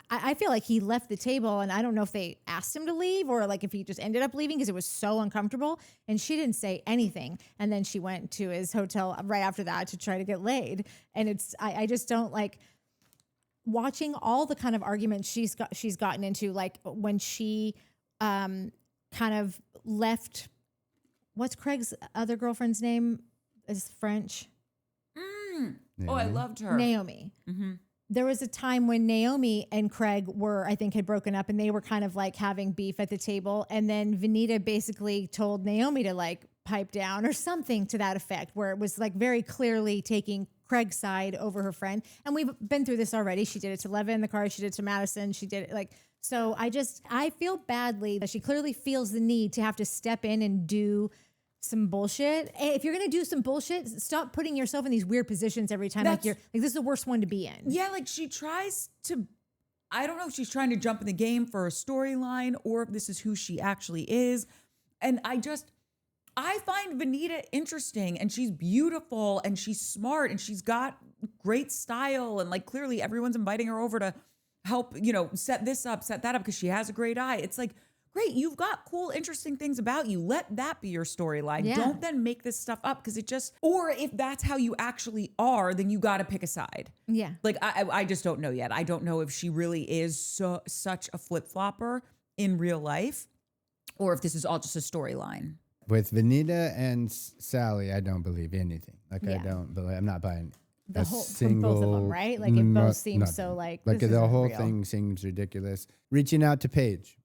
[SPEAKER 2] I feel like he left the table, and I don't know if they asked him to leave or like if he just ended up leaving because it was so uncomfortable. And she didn't say anything. And then she went to his hotel right after that to try to get laid. And I just don't like watching all the kind of arguments she's gotten into, like when she kind of left. What's Craig's other girlfriend's name? Is French.
[SPEAKER 1] Oh, I loved her.
[SPEAKER 2] Naomi. There was a time when Naomi and Craig had broken up, and they were kind of like having beef at the table. And then Vanita basically told Naomi to like pipe down or something to that effect, where it was like very clearly taking Craig's side over her friend. And we've been through this already. She did it to Leva in the car. She did it to Madison. She did it like, so I feel badly that she clearly feels the need to have to step in and do some bullshit. If you're gonna do some bullshit, stop putting yourself in these weird positions every time. Like this is the worst one to be in.
[SPEAKER 1] Yeah, like she tries to. I don't know if she's trying to jump in the game for a storyline or if this is who she actually is. And I find Vanita interesting, and she's beautiful, and she's smart, and she's got great style, and like clearly everyone's inviting her over to help, set this up, set that up because she has a great eye. It's like, great, you've got cool, interesting things about you. Let that be your storyline.
[SPEAKER 2] Yeah.
[SPEAKER 1] Don't then make this stuff up because or if that's how you actually are, then you got to pick a side.
[SPEAKER 2] Yeah.
[SPEAKER 1] Like, I just don't know yet. I don't know if she really is such a flip-flopper in real life or if this is all just a storyline.
[SPEAKER 3] With Vanita and Salley, I don't believe anything. Like, I'm not buying
[SPEAKER 2] the whole from both of them, right? Like it both seems so like
[SPEAKER 3] the
[SPEAKER 2] this
[SPEAKER 3] whole
[SPEAKER 2] real.
[SPEAKER 3] thing seems ridiculous. Reaching out to Paige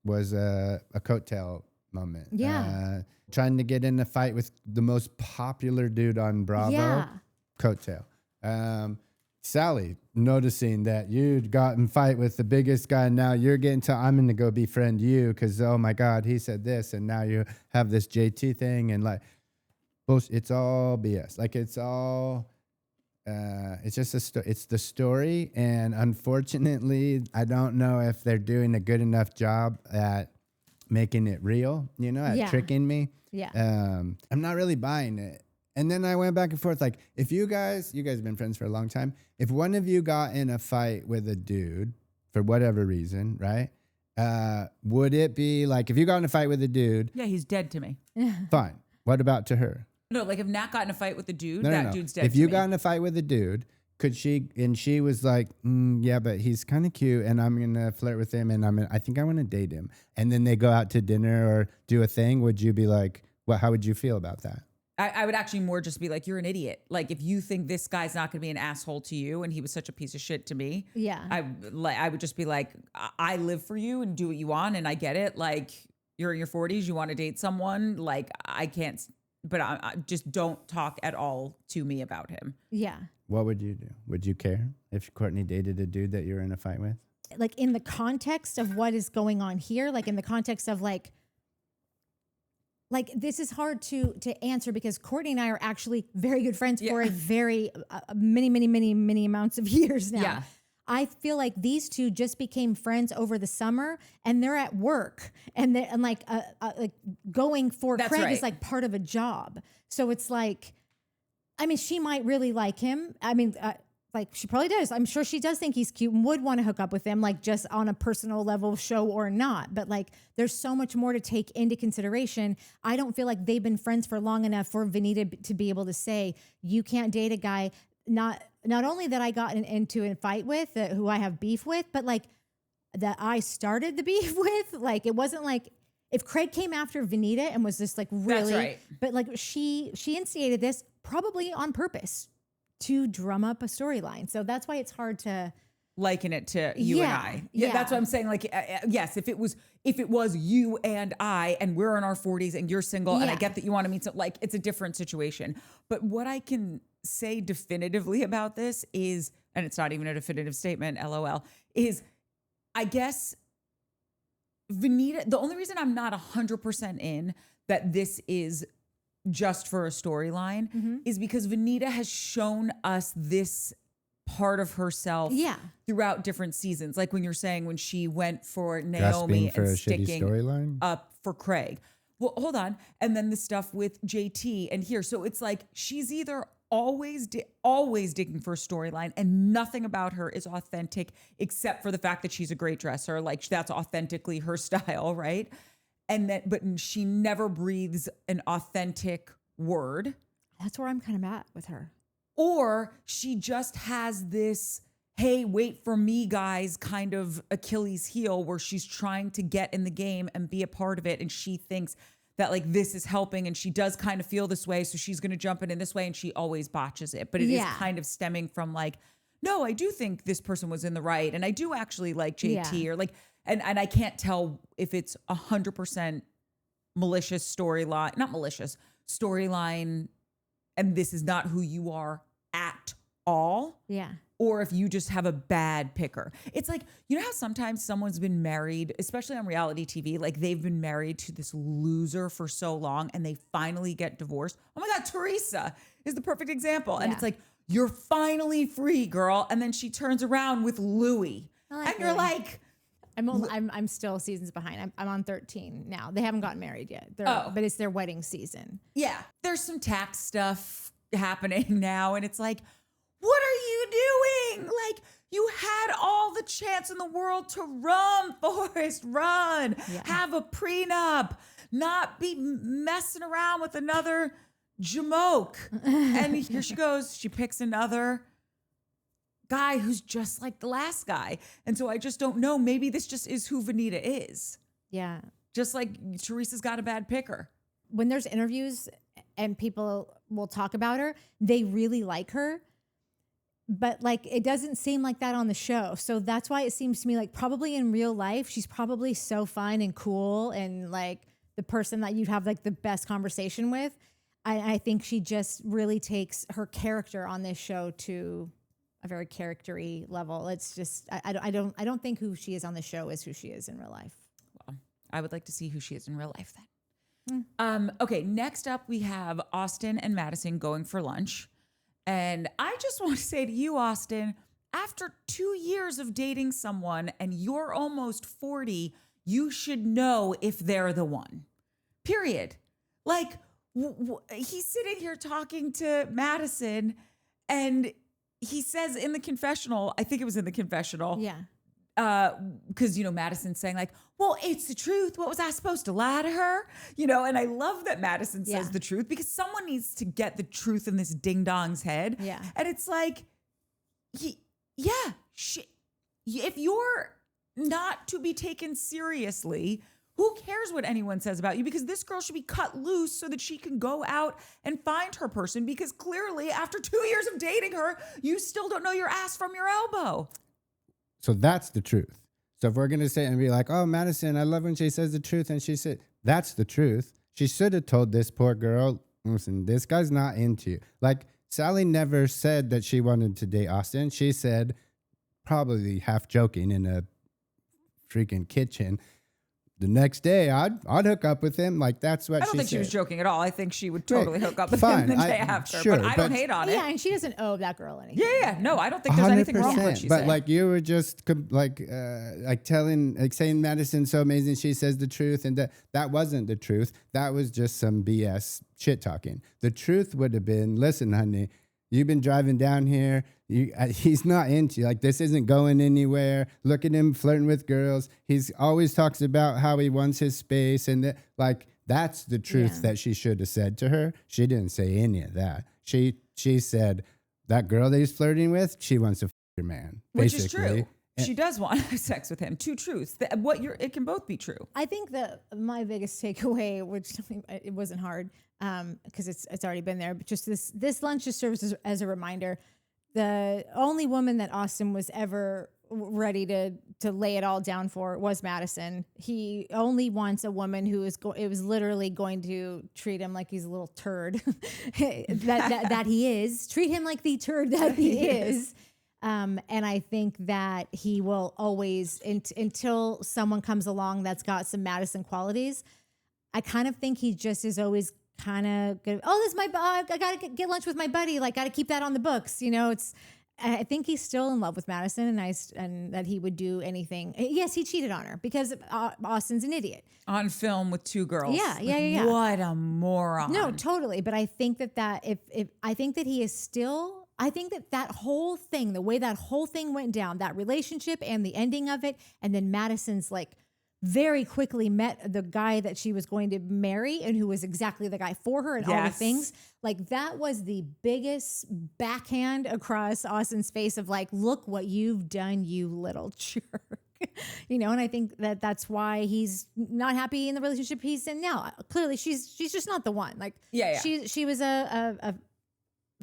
[SPEAKER 3] was a coattail moment.
[SPEAKER 2] Yeah.
[SPEAKER 3] Trying to get in a fight with the most popular dude on Bravo.
[SPEAKER 2] Yeah.
[SPEAKER 3] Coattail. Salley, noticing that you'd got in fight with the biggest guy, and now you're getting to, I'm going to go befriend you because, oh my God, he said this, and now you have this JT thing, and like, it's all BS. Like, it's all... it's just it's the story, and unfortunately, I don't know if they're doing a good enough job at making it real. At tricking me.
[SPEAKER 2] Yeah.
[SPEAKER 3] I'm not really buying it. And then I went back and forth. Like, if you guys have been friends for a long time. If one of you got in a fight with a dude for whatever reason, right? Would it be like if you got in a fight with a dude?
[SPEAKER 1] Yeah, he's dead to me.
[SPEAKER 3] Fine. What about to her?
[SPEAKER 1] No, like if Nat got in a fight with the dude,
[SPEAKER 3] No.
[SPEAKER 1] dude's dead.
[SPEAKER 3] If you got in a fight with a dude, could she? And she was like, "Yeah, but he's kind of cute, and I'm gonna flirt with him, and I think I want to date him." And then they go out to dinner or do a thing. Would you be like, "Well, how would you feel about that?"
[SPEAKER 1] I would actually more just be like, "You're an idiot." Like if you think this guy's not gonna be an asshole to you, and he was such a piece of shit to me,
[SPEAKER 2] yeah,
[SPEAKER 1] I would just be like, "I live for you and do what you want, and I get it. Like you're in your 40s, you want to date someone, like I can't." But I just don't talk at all to me about him.
[SPEAKER 2] Yeah.
[SPEAKER 3] What would you do? Would you care if Courtney dated a dude that you were in a fight with?
[SPEAKER 2] Like in the context of what is going on here, like in the context of like this is hard to answer because Courtney and I are actually very good friends for a very many amounts of years now.
[SPEAKER 1] Yeah.
[SPEAKER 2] I feel like these two just became friends over the summer, and they're at work, and like going for
[SPEAKER 1] That's
[SPEAKER 2] Craig
[SPEAKER 1] right.
[SPEAKER 2] is like part of a job. So it's like, I mean, she might really like him. I mean, like she probably does. I'm sure she does think he's cute and would want to hook up with him, like just on a personal level, show or not. But like, there's so much more to take into consideration. I don't feel like they've been friends for long enough for Vanita to be able to say, you can't date a guy not only that I got into a fight with, who I have beef with, but like that I started the beef with. Like it wasn't like if Craig came after Vanita and was just like really,
[SPEAKER 1] That's right.
[SPEAKER 2] But like she instigated this probably on purpose to drum up a storyline. So that's why it's hard to
[SPEAKER 1] liken it to you and I.
[SPEAKER 2] Yeah.
[SPEAKER 1] That's what I'm saying. Like, yes, if it was you and I, and we're in our 40s and you're single, and I get that you want to meet, like it's a different situation. But what I can say definitively about this is, and it's not even a definitive statement, LOL, is I guess Vanita, the only reason I'm not 100% in that this is just for a storyline is because Vanita has shown us this part of herself throughout different seasons. Like when you're saying when she went for Naomi
[SPEAKER 3] for
[SPEAKER 1] and
[SPEAKER 3] a shitty
[SPEAKER 1] sticking
[SPEAKER 3] storyline
[SPEAKER 1] up for Craig. Well, hold on. And then the stuff with JT and here. So it's like she's either always digging for a storyline, and nothing about her is authentic except for the fact that she's a great dresser. Like that's authentically her style, right? But she never breathes an authentic word.
[SPEAKER 2] That's where I'm kind of at with her.
[SPEAKER 1] Or she just has this, hey, wait for me, guys, kind of Achilles heel where she's trying to get in the game and be a part of it. And she thinks that like this is helping, and she does kind of feel this way. So she's going to jump in this way, and she always botches it. But it is kind of stemming from like, no, I do think this person was in the right. And I do actually like JT or like, and I can't tell if it's 100% malicious storyline, not malicious storyline. And this is not who you are at all.
[SPEAKER 2] Yeah.
[SPEAKER 1] Or if you just have a bad picker. It's like, you know how sometimes someone's been married, especially on reality TV, like they've been married to this loser for so long and they finally get divorced. Oh my God, Teresa is the perfect example. And it's like, you're finally free, girl. And then she turns around with Louis. And you're like...
[SPEAKER 2] I'm still seasons behind. I'm on 13 now. They haven't gotten married yet. But it's their wedding season.
[SPEAKER 1] Yeah. There's some tax stuff happening now. And it's like, what are you doing? Like, you had all the chance in the world to run, Forrest, run. Yeah. Have a prenup. Not be messing around with another jamoke. And here she goes. She picks another guy who's just like the last guy. And so I just don't know. Maybe this just is who Vanita is.
[SPEAKER 2] Yeah.
[SPEAKER 1] Just like Teresa's got a bad picker.
[SPEAKER 2] When there's interviews and people will talk about her, they really like her. But like, it doesn't seem like that on the show. So that's why it seems to me like probably in real life, she's probably so fine and cool and like the person that you'd have like the best conversation with. I think she just really takes her character on this show to a very character-y level. It's just, I don't think who she is on the show is who she is in real life.
[SPEAKER 1] Well, I would like to see who she is in real life then. Okay, next up we have Austen and Madison going for lunch. And I just want to say to you, Austen, after 2 years of dating someone and you're almost 40, you should know if they're the one. Period. Like, he's sitting here talking to Madison and he says in the confessional, I think it was in the confessional.
[SPEAKER 2] Yeah.
[SPEAKER 1] Because, you know, Madison's saying like, well, it's the truth. What was I supposed to lie to her? You know, and I love that Madison says the truth because someone needs to get the truth in this ding dong's head.
[SPEAKER 2] Yeah.
[SPEAKER 1] And it's like, if you're not to be taken seriously, who cares what anyone says about you? Because this girl should be cut loose so that she can go out and find her person. Because clearly after 2 years of dating her, you still don't know your ass from your elbow.
[SPEAKER 3] So that's the truth. So if we're going to say and be like, oh, Madison, I love when she says the truth. And she said, that's the truth. She should have told this poor girl, listen, this guy's not into you. Like Salley never said that she wanted to date Austen. She said, probably half joking in a freaking kitchen, the next day I'd hook up with him. Like that's what she said.
[SPEAKER 1] I don't think she was joking at all. I think she would totally hook up with
[SPEAKER 3] Fine.
[SPEAKER 1] him the day after.
[SPEAKER 3] Sure,
[SPEAKER 1] but I don't hate on it.
[SPEAKER 2] Yeah, and she doesn't owe that girl anything.
[SPEAKER 1] Yeah. No, I don't think there's anything wrong with what she
[SPEAKER 3] But
[SPEAKER 1] said.
[SPEAKER 3] like you were just like saying Madison's so amazing. She says the truth, and that wasn't the truth. That was just some BS shit talking. The truth would have been, listen, honey, you've been driving down here. He's not into you. Like, this isn't going anywhere. Look at him flirting with girls. He's always talks about how he wants his space. And that's the truth that she should have said to her. She didn't say any of that. She said, that girl that he's flirting with, she wants to f your man.
[SPEAKER 1] Which
[SPEAKER 3] basically.
[SPEAKER 1] is true. She does want to have sex with him. Two truths. It can both be true.
[SPEAKER 2] I think that my biggest takeaway, which it wasn't hard because it's already been there, but just this lunch just serves as a reminder. The only woman that Austen was ever ready to lay it all down for was Madison. He only wants a woman who is it was literally going to treat him like he's a little turd that he is. Treat him like the turd that he is. And I think that he will always, until someone comes along that's got some Madison qualities, I kind of think he just is always kind of good. Oh, this is I got to get lunch with my buddy. Like, got to keep that on the books. You know, I think he's still in love with Madison, and that he would do anything. Yes, he cheated on her because Austen's an idiot.
[SPEAKER 1] On film with 2 girls.
[SPEAKER 2] Yeah.
[SPEAKER 1] What a moron.
[SPEAKER 2] No, totally. But I think that if I think that he is still, I think that whole thing, the way that whole thing went down, that relationship and the ending of it, and then Madison's like very quickly met the guy that she was going to marry and who was exactly the guy for her and all the things. Like that was the biggest backhand across Austen's face of like, look what you've done, you little jerk. And I think that's why he's not happy in the relationship he's in now. Clearly she's just not the one. Like she was a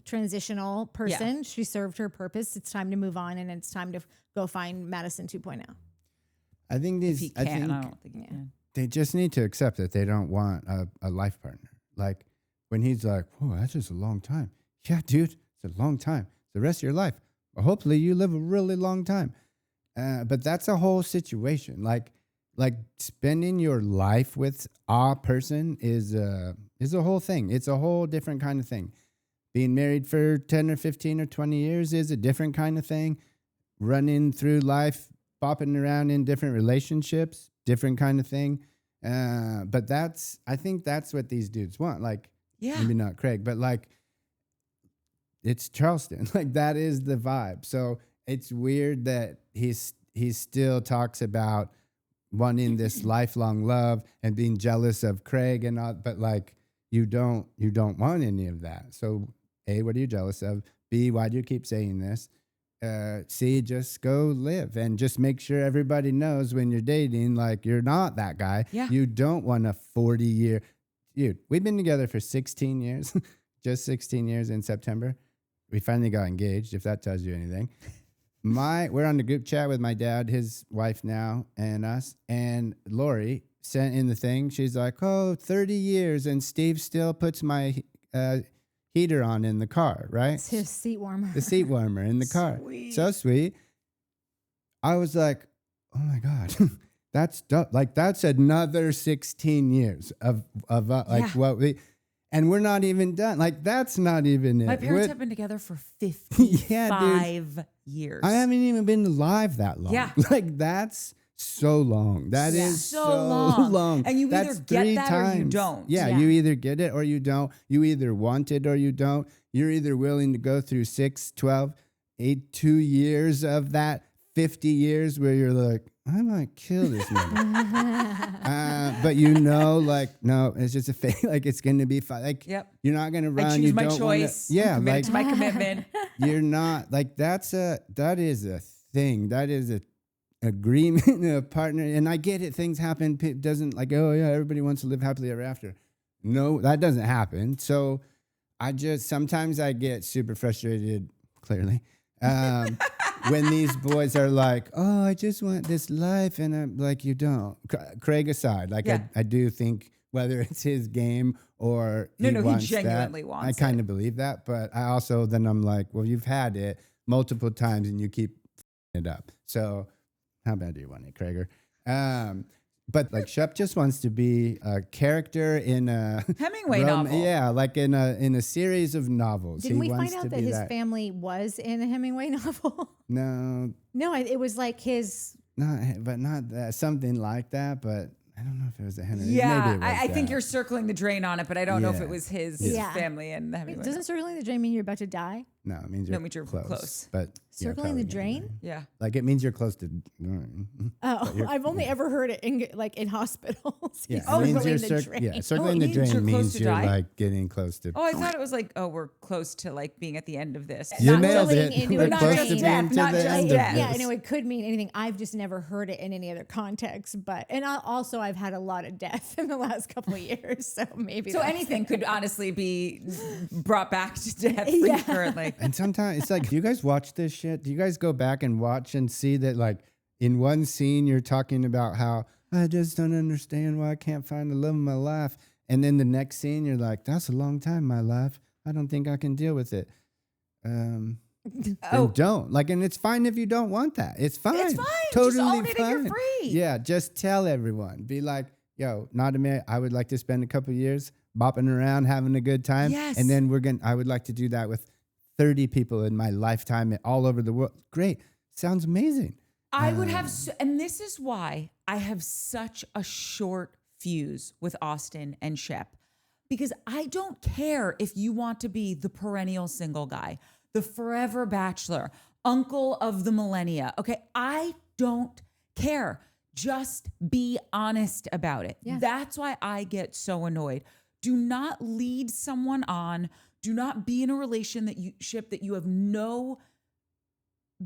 [SPEAKER 2] transitional person. Yeah. She served her purpose. It's time to move on, and it's time to go find Madison 2.0.
[SPEAKER 3] I think these.
[SPEAKER 1] I don't think he can.
[SPEAKER 3] They just need to accept that they don't want a life partner. Like when he's like, "Whoa, that's just a long time." Yeah, dude, it's a long time. It's the rest of your life. Well, hopefully, you live a really long time. But that's a whole situation. Like spending your life with a person is a whole thing. It's a whole different kind of thing. Being married for 10 or 15 or 20 years is a different kind of thing. Running through life, bopping around in different relationships, different kind of thing. But I think that's what these dudes want. Like, maybe not Craig, but like, it's Charleston. Like that is the vibe. So it's weird that he still talks about wanting this lifelong love and being jealous of Craig and all, but like you don't want any of that. So A, what are you jealous of? B, why do you keep saying this? C, just go live and just make sure everybody knows when you're dating, like you're not that guy.
[SPEAKER 1] Yeah.
[SPEAKER 3] You don't want a 40-year. Dude, we've been together for 16 years, just 16 years in September. We finally got engaged, if that tells you anything. We're on the group chat with my dad, his wife now, and us. And Lori sent in the thing. She's like, 30 years, and Steve still puts my heater on in the car, right?
[SPEAKER 2] It's his seat warmer.
[SPEAKER 3] The seat warmer in the car.
[SPEAKER 1] Sweet.
[SPEAKER 3] So sweet. I was like, oh my God, that's dope. Like that's another 16 years of what we. And we're not even done. Like, that's not even it.
[SPEAKER 1] My parents have been together for 55 years.
[SPEAKER 3] I haven't even been alive that long.
[SPEAKER 1] Yeah.
[SPEAKER 3] Like, that's so long. That is so long.
[SPEAKER 1] And you
[SPEAKER 3] that's
[SPEAKER 1] either get that
[SPEAKER 3] times.
[SPEAKER 1] or you don't.
[SPEAKER 3] Yeah, you either get it or you don't. You either want it or you don't. You're either willing to go through 6, 12, 8, 2 years of that 50 years where you're like, I might kill this man. But like, no, it's just a fake. Like, it's going to be fun. Like, you're not going to run.
[SPEAKER 1] I choose my choice.
[SPEAKER 3] Yeah.
[SPEAKER 1] Like, to my commitment.
[SPEAKER 3] You're not like, that is a thing. That is a agreement, a partner. And I get it. Things happen. It doesn't like, oh yeah, everybody wants to live happily ever after. No, that doesn't happen. So sometimes I get super frustrated, clearly. When these boys are like, oh, I just want this life. And I'm like, you don't. Craig aside, like I do think whether it's his game or he
[SPEAKER 1] genuinely wants
[SPEAKER 3] I kind of believe that. But I also, then I'm like, well, you've had it multiple times and you keep it up. So how bad do you want it, Craiger? But like Shep just wants to be a character in a
[SPEAKER 1] Hemingway novel.
[SPEAKER 3] Yeah, like in a series of novels.
[SPEAKER 2] Didn't we find out that his family was in a Hemingway novel?
[SPEAKER 3] No.
[SPEAKER 2] No, it was like his.
[SPEAKER 3] Not that, something like that. But I don't know if it was a Hemingway.
[SPEAKER 1] Yeah,
[SPEAKER 3] maybe it was
[SPEAKER 1] I think you're circling the drain on it, but I don't know if it was his family and the Hemingway.
[SPEAKER 2] Doesn't circling the drain mean you're about to die?
[SPEAKER 3] No, it means you're close. But
[SPEAKER 2] circling the drain?
[SPEAKER 1] Yeah.
[SPEAKER 3] Like it means you're close to.
[SPEAKER 2] Oh, I've only ever heard it in hospitals.
[SPEAKER 3] Yeah,
[SPEAKER 2] circling the drain.
[SPEAKER 3] Yeah, circling the drain means you're like getting close to.
[SPEAKER 1] Oh, I thought it was like, we're close to like being at the end of this.
[SPEAKER 3] You nailed it.
[SPEAKER 2] We're
[SPEAKER 3] close to being to the end of this.
[SPEAKER 2] Yeah, I know it could mean anything. I've just never heard it in any other context. I've had a lot of death in the last couple of years, so maybe.
[SPEAKER 1] So anything could honestly be brought back to death for you currently.
[SPEAKER 3] And sometimes it's like, do you guys watch this shit? Do you guys go back and watch and see that like in one scene you're talking about how I just don't understand why I can't find the love of my life, and then the next scene you're like, that's a long time, my life. I don't think I can deal with it. Then don't like, and it's fine if you don't want that. It's fine.
[SPEAKER 1] It's fine.
[SPEAKER 3] Totally
[SPEAKER 1] just own
[SPEAKER 3] fine.
[SPEAKER 1] it and you're free.
[SPEAKER 3] Yeah, just tell everyone. Be like, yo, not a minute. I would like to spend a couple years bopping around, having a good time.
[SPEAKER 1] Yes.
[SPEAKER 3] And then I would like to do that with 30 people in my lifetime all over the world. Great. Sounds amazing.
[SPEAKER 1] I would have, and this is why I have such a short fuse with Austen and Shep, because I don't care if you want to be the perennial single guy, the forever bachelor, uncle of the millennia. Okay. I don't care. Just be honest about it.
[SPEAKER 2] Yeah.
[SPEAKER 1] That's why I get so annoyed. Do not lead someone on. Do not be in a relationship that you have no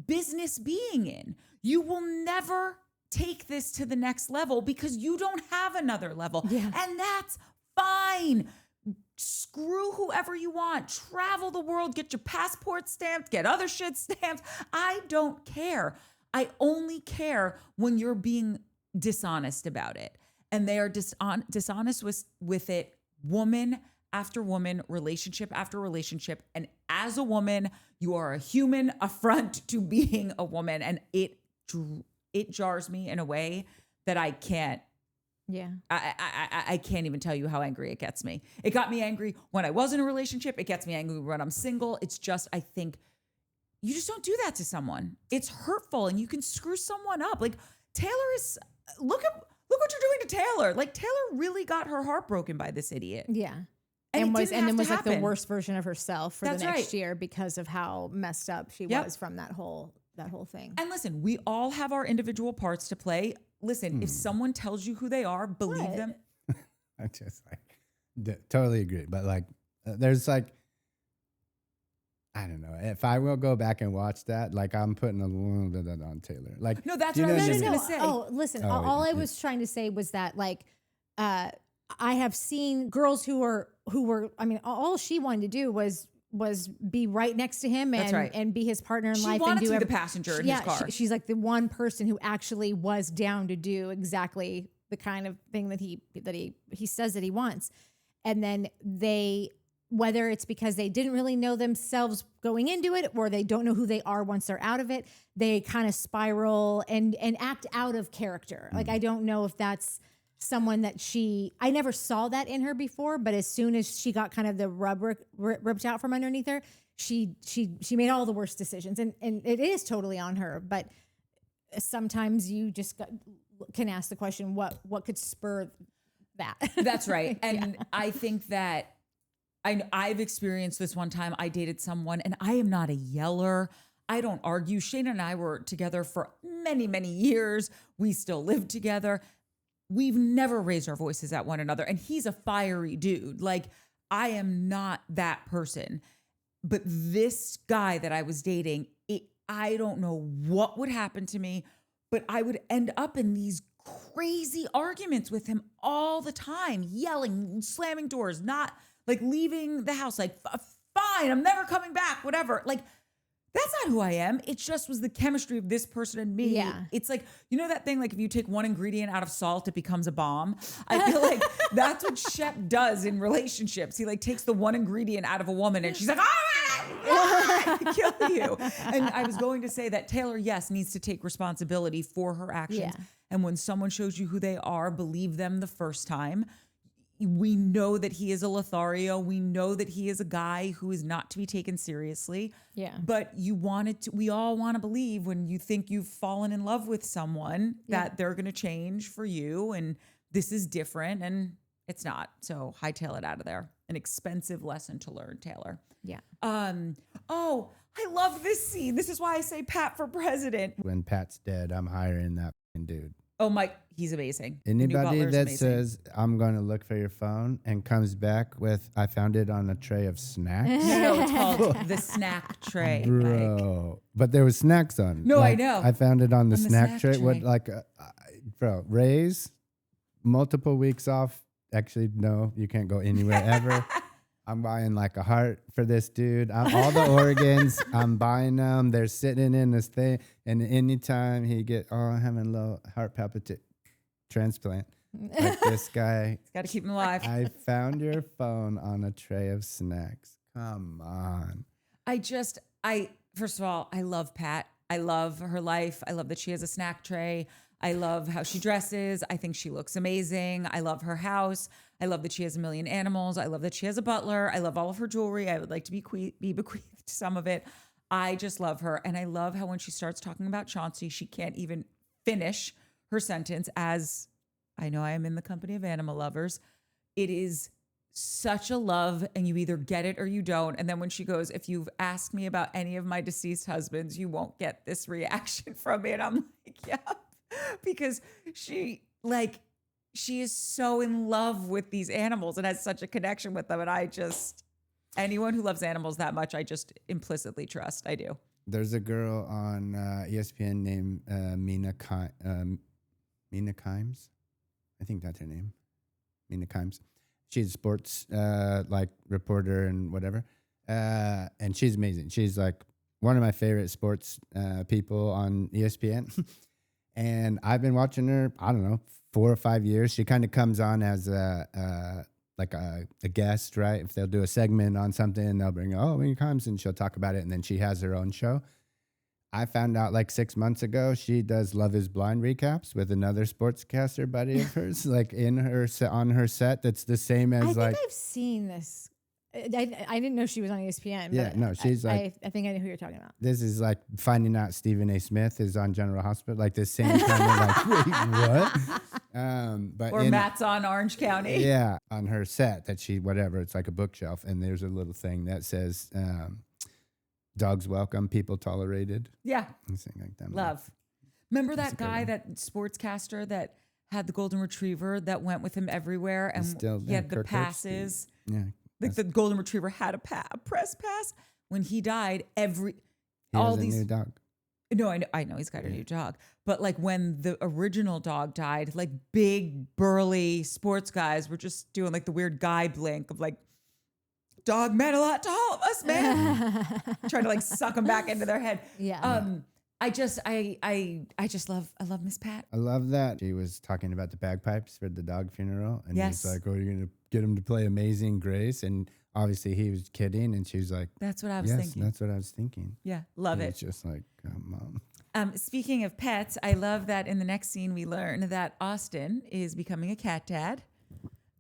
[SPEAKER 1] business being in. You will never take this to the next level because you don't have another level.
[SPEAKER 2] Yeah.
[SPEAKER 1] And that's fine. Screw whoever you want. Travel the world, get your passport stamped, get other shit stamped. I don't care. I only care when you're being dishonest about it. And they are dishonest with it, woman after woman, relationship after relationship. And as a woman, you are a human affront to being a woman. And it jars me in a way that I can't.
[SPEAKER 2] Yeah.
[SPEAKER 1] I can't even tell you how angry it gets me. It got me angry when I was in a relationship. It gets me angry when I'm single. It's just, I think you just don't do that to someone. It's hurtful and you can screw someone up. Like Taylor is, look what you're doing to Taylor. Like Taylor really got her heart broken by this idiot.
[SPEAKER 2] Yeah.
[SPEAKER 1] And
[SPEAKER 2] then was like the
[SPEAKER 1] happen.
[SPEAKER 2] worst version of herself for
[SPEAKER 1] That's
[SPEAKER 2] the next
[SPEAKER 1] right.
[SPEAKER 2] year because of how messed up she
[SPEAKER 1] Yep.
[SPEAKER 2] was from that whole thing.
[SPEAKER 1] And listen, we all have our individual parts to play. Listen, if someone tells you who they are, believe
[SPEAKER 2] Right.
[SPEAKER 1] them.
[SPEAKER 3] I just totally agree. But like, there's like, I don't know. If I will go back and watch that, like I'm putting a little bit of that on Taylor. Like,
[SPEAKER 1] No, that's
[SPEAKER 3] do you
[SPEAKER 1] what I
[SPEAKER 3] know
[SPEAKER 1] was
[SPEAKER 3] what
[SPEAKER 1] just
[SPEAKER 3] I mean?
[SPEAKER 1] gonna say.
[SPEAKER 2] Oh, listen.
[SPEAKER 3] Oh,
[SPEAKER 2] all I
[SPEAKER 3] yeah.
[SPEAKER 2] was trying to say was that like, I have seen girls who were. I mean, all she wanted to do was be right next to him
[SPEAKER 1] That's
[SPEAKER 2] and
[SPEAKER 1] right.
[SPEAKER 2] and be his partner in
[SPEAKER 1] She
[SPEAKER 2] life.
[SPEAKER 1] wanted
[SPEAKER 2] and do
[SPEAKER 1] to be the
[SPEAKER 2] every-
[SPEAKER 1] passenger in
[SPEAKER 2] yeah,
[SPEAKER 1] his car.
[SPEAKER 2] she's like the one person who actually was down to do exactly the kind of thing that he says that he wants. And then whether it's because they didn't really know themselves going into it or they don't know who they are once they're out of it, they kind of spiral and act out of character. Like, I don't know if that's someone that I never saw that in her before, but as soon as she got kind of the rub ripped out from underneath her, she made all the worst decisions. And it is totally on her, but sometimes you just can ask the question, what could spur that?
[SPEAKER 1] That's right. And I think that I've experienced this one time. I dated someone and I am not a yeller. I don't argue. Shane and I were together for many, many years. We still live together. We've never raised our voices at one another. And he's a fiery dude. Like, I am not that person. But this guy that I was dating, I don't know what would happen to me, but I would end up in these crazy arguments with him all the time, yelling, slamming doors, not like leaving the house, like, fine, I'm never coming back, whatever. Like, that's not who I am. It just was the chemistry of this person and me.
[SPEAKER 2] Yeah.
[SPEAKER 1] It's like, you know that thing, like if you take one ingredient out of salt, it becomes a bomb. I feel like that's what Shep does in relationships. He like takes the one ingredient out of a woman and she's like, I kill you. And I was going to say that Taylor, yes, needs to take responsibility for her actions.
[SPEAKER 2] Yeah.
[SPEAKER 1] And when someone shows you who they are, believe them the first time. We know that he is a Lothario. We know that he is a guy who is not to be taken seriously.
[SPEAKER 2] Yeah.
[SPEAKER 1] But we all want to believe when you think you've fallen in love with someone that they're going to change for you and this is different, and it's not. So hightail it out of there. An expensive lesson to learn, Taylor.
[SPEAKER 2] Yeah.
[SPEAKER 1] Oh, I love this scene. This is why I say Pat for president.
[SPEAKER 3] When Pat's dead, I'm hiring that f***ing dude.
[SPEAKER 1] Oh, Mike, he's amazing. The new
[SPEAKER 3] Anybody
[SPEAKER 1] butler is
[SPEAKER 3] that
[SPEAKER 1] amazing.
[SPEAKER 3] says, I'm going to look for your phone and comes back with, I found it on a tray of snacks.
[SPEAKER 1] No, it's called the snack tray. Mike.
[SPEAKER 3] Bro. But there was snacks on.
[SPEAKER 1] No, I
[SPEAKER 3] Like,
[SPEAKER 1] know.
[SPEAKER 3] I found it on the
[SPEAKER 1] On the
[SPEAKER 3] snack
[SPEAKER 1] snack
[SPEAKER 3] tray. What,
[SPEAKER 1] tray.
[SPEAKER 3] like, bro, Ray's, multiple weeks off. Actually, no, you can't go anywhere ever. I'm buying like a heart for this dude. All the organs, I'm buying them. They're sitting in this thing. And anytime he I'm having a little heart palpitation transplant. Like this guy,
[SPEAKER 1] Got to keep him alive.
[SPEAKER 3] I found your phone on a tray of snacks. Come on.
[SPEAKER 1] First of all, I love Pat. I love her life. I love that she has a snack tray. I love how she dresses. I think she looks amazing. I love her house. I love that she has a million animals. I love that she has a butler. I love all of her jewelry. I would like to be bequeathed some of it. I just love her. And I love how when she starts talking about Chauncey, she can't even finish her sentence as I know I am in the company of animal lovers. It is such a love, and you either get it or you don't. And then when she goes, if you've asked me about any of my deceased husbands, you won't get this reaction from me. And I'm like, yeah, because she is so in love with these animals and has such a connection with them. And anyone who loves animals that much, I just implicitly trust. I do.
[SPEAKER 3] There's a girl on ESPN named Mina Kimes. I think that's her name. Mina Kimes. She's a sports reporter and whatever. And she's amazing. She's like one of my favorite sports people on ESPN. And I've been watching her, I don't know, 4 or 5 years. She kind of comes on as a guest, right? If they'll do a segment on something, they'll bring, Mina Kimes, and she'll talk about it. And then she has her own show. I found out like 6 months ago, she does Love is Blind recaps with another sportscaster buddy of hers, like on her set. That's the same as
[SPEAKER 2] I think I've seen this. I didn't know she was on ESPN.
[SPEAKER 3] Yeah,
[SPEAKER 2] but
[SPEAKER 3] no, she's
[SPEAKER 2] I think I know who you're talking about.
[SPEAKER 3] This is like finding out Stephen A. Smith is on General Hospital, like the same kind of like, wait, what?
[SPEAKER 1] Or Matt's on Orange County.
[SPEAKER 3] Yeah, on her set it's like a bookshelf, and there's a little thing that says, dogs welcome, people tolerated.
[SPEAKER 1] Yeah.
[SPEAKER 3] Something like that.
[SPEAKER 1] Love. Remember that guy, that sportscaster that had the golden retriever that went with him everywhere, and he had the passes.
[SPEAKER 3] Yeah.
[SPEAKER 1] Like the golden retriever had a press pass. When he died,
[SPEAKER 3] He has a new dog.
[SPEAKER 1] No, I know he's got a new dog. But like when the original dog died, like big burly sports guys were just doing like the weird guy blink of like, dog meant a lot to all of us, man. Trying to like suck them back into their head.
[SPEAKER 2] Yeah.
[SPEAKER 1] I love Miss Pat.
[SPEAKER 3] I love that. She was talking about the bagpipes for the dog funeral. And
[SPEAKER 1] Yes.
[SPEAKER 3] he's like, you're going to get him to play Amazing Grace. And obviously he was kidding. And she was like,
[SPEAKER 1] That's what I was
[SPEAKER 3] yes,
[SPEAKER 1] thinking.
[SPEAKER 3] that's what I was thinking.
[SPEAKER 1] Yeah, love
[SPEAKER 3] And
[SPEAKER 1] it.
[SPEAKER 3] It's just like, come on.
[SPEAKER 1] Speaking of pets, I love that in the next scene we learn that Austen is becoming a cat dad.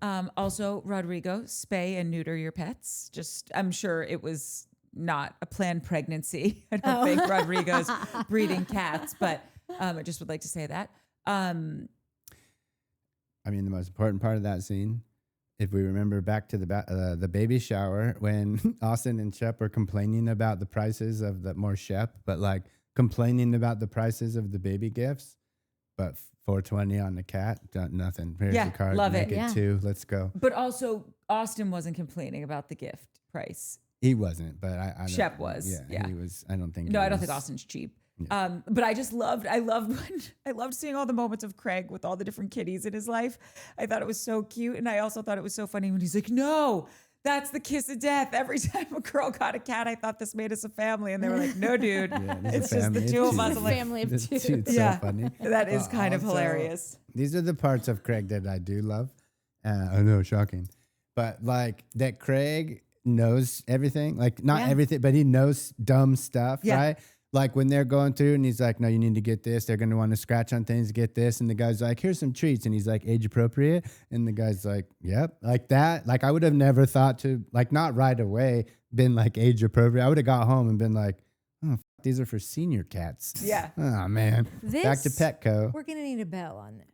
[SPEAKER 1] Also, Rodrigo, spay and neuter your pets. I'm sure it was not a planned pregnancy. I don't think Rodrigo's breeding cats, but I just would like to say that.
[SPEAKER 3] I mean, the most important part of that scene, if we remember back to the baby shower when Austen and Shep were complaining about the prices of more Shep, but like complaining about the prices of the baby gifts, but $420 on the cat, nothing. Here's the card.
[SPEAKER 1] Love
[SPEAKER 3] Make
[SPEAKER 1] it.
[SPEAKER 3] it 2. Let's go.
[SPEAKER 1] But also, Austen wasn't complaining about the gift price.
[SPEAKER 3] He wasn't, but I
[SPEAKER 1] Shep was. Yeah.
[SPEAKER 3] He was. I don't think.
[SPEAKER 1] No, I don't think Austen's cheap.
[SPEAKER 3] Yeah.
[SPEAKER 1] But I loved seeing all the moments of Craig with all the different kitties in his life. I thought it was so cute. And I also thought it was so funny when he's like, no, that's the kiss of death. Every time a girl got a cat, I thought this made us a family. And they were like, no, dude, it's just the two of us. I'm like,
[SPEAKER 2] family of two.
[SPEAKER 3] It's so funny.
[SPEAKER 1] That is kind of
[SPEAKER 3] Also,
[SPEAKER 1] hilarious.
[SPEAKER 3] These are the parts of Craig that I do love. I know, shocking. But like that Craig knows everything. Like not everything, but he knows dumb stuff, right? Like when they're going through and he's like, no, you need to get this. They're going to want to scratch on things, get this. And the guy's like, here's some treats. And he's like, age appropriate. And the guy's like, yep, like that. Like I would have never thought to, like not right away, been like age appropriate. I would have got home and been like, oh, these are for senior cats.
[SPEAKER 1] Yeah.
[SPEAKER 3] Oh, man. Back to Petco.
[SPEAKER 2] We're going to need a bell on this.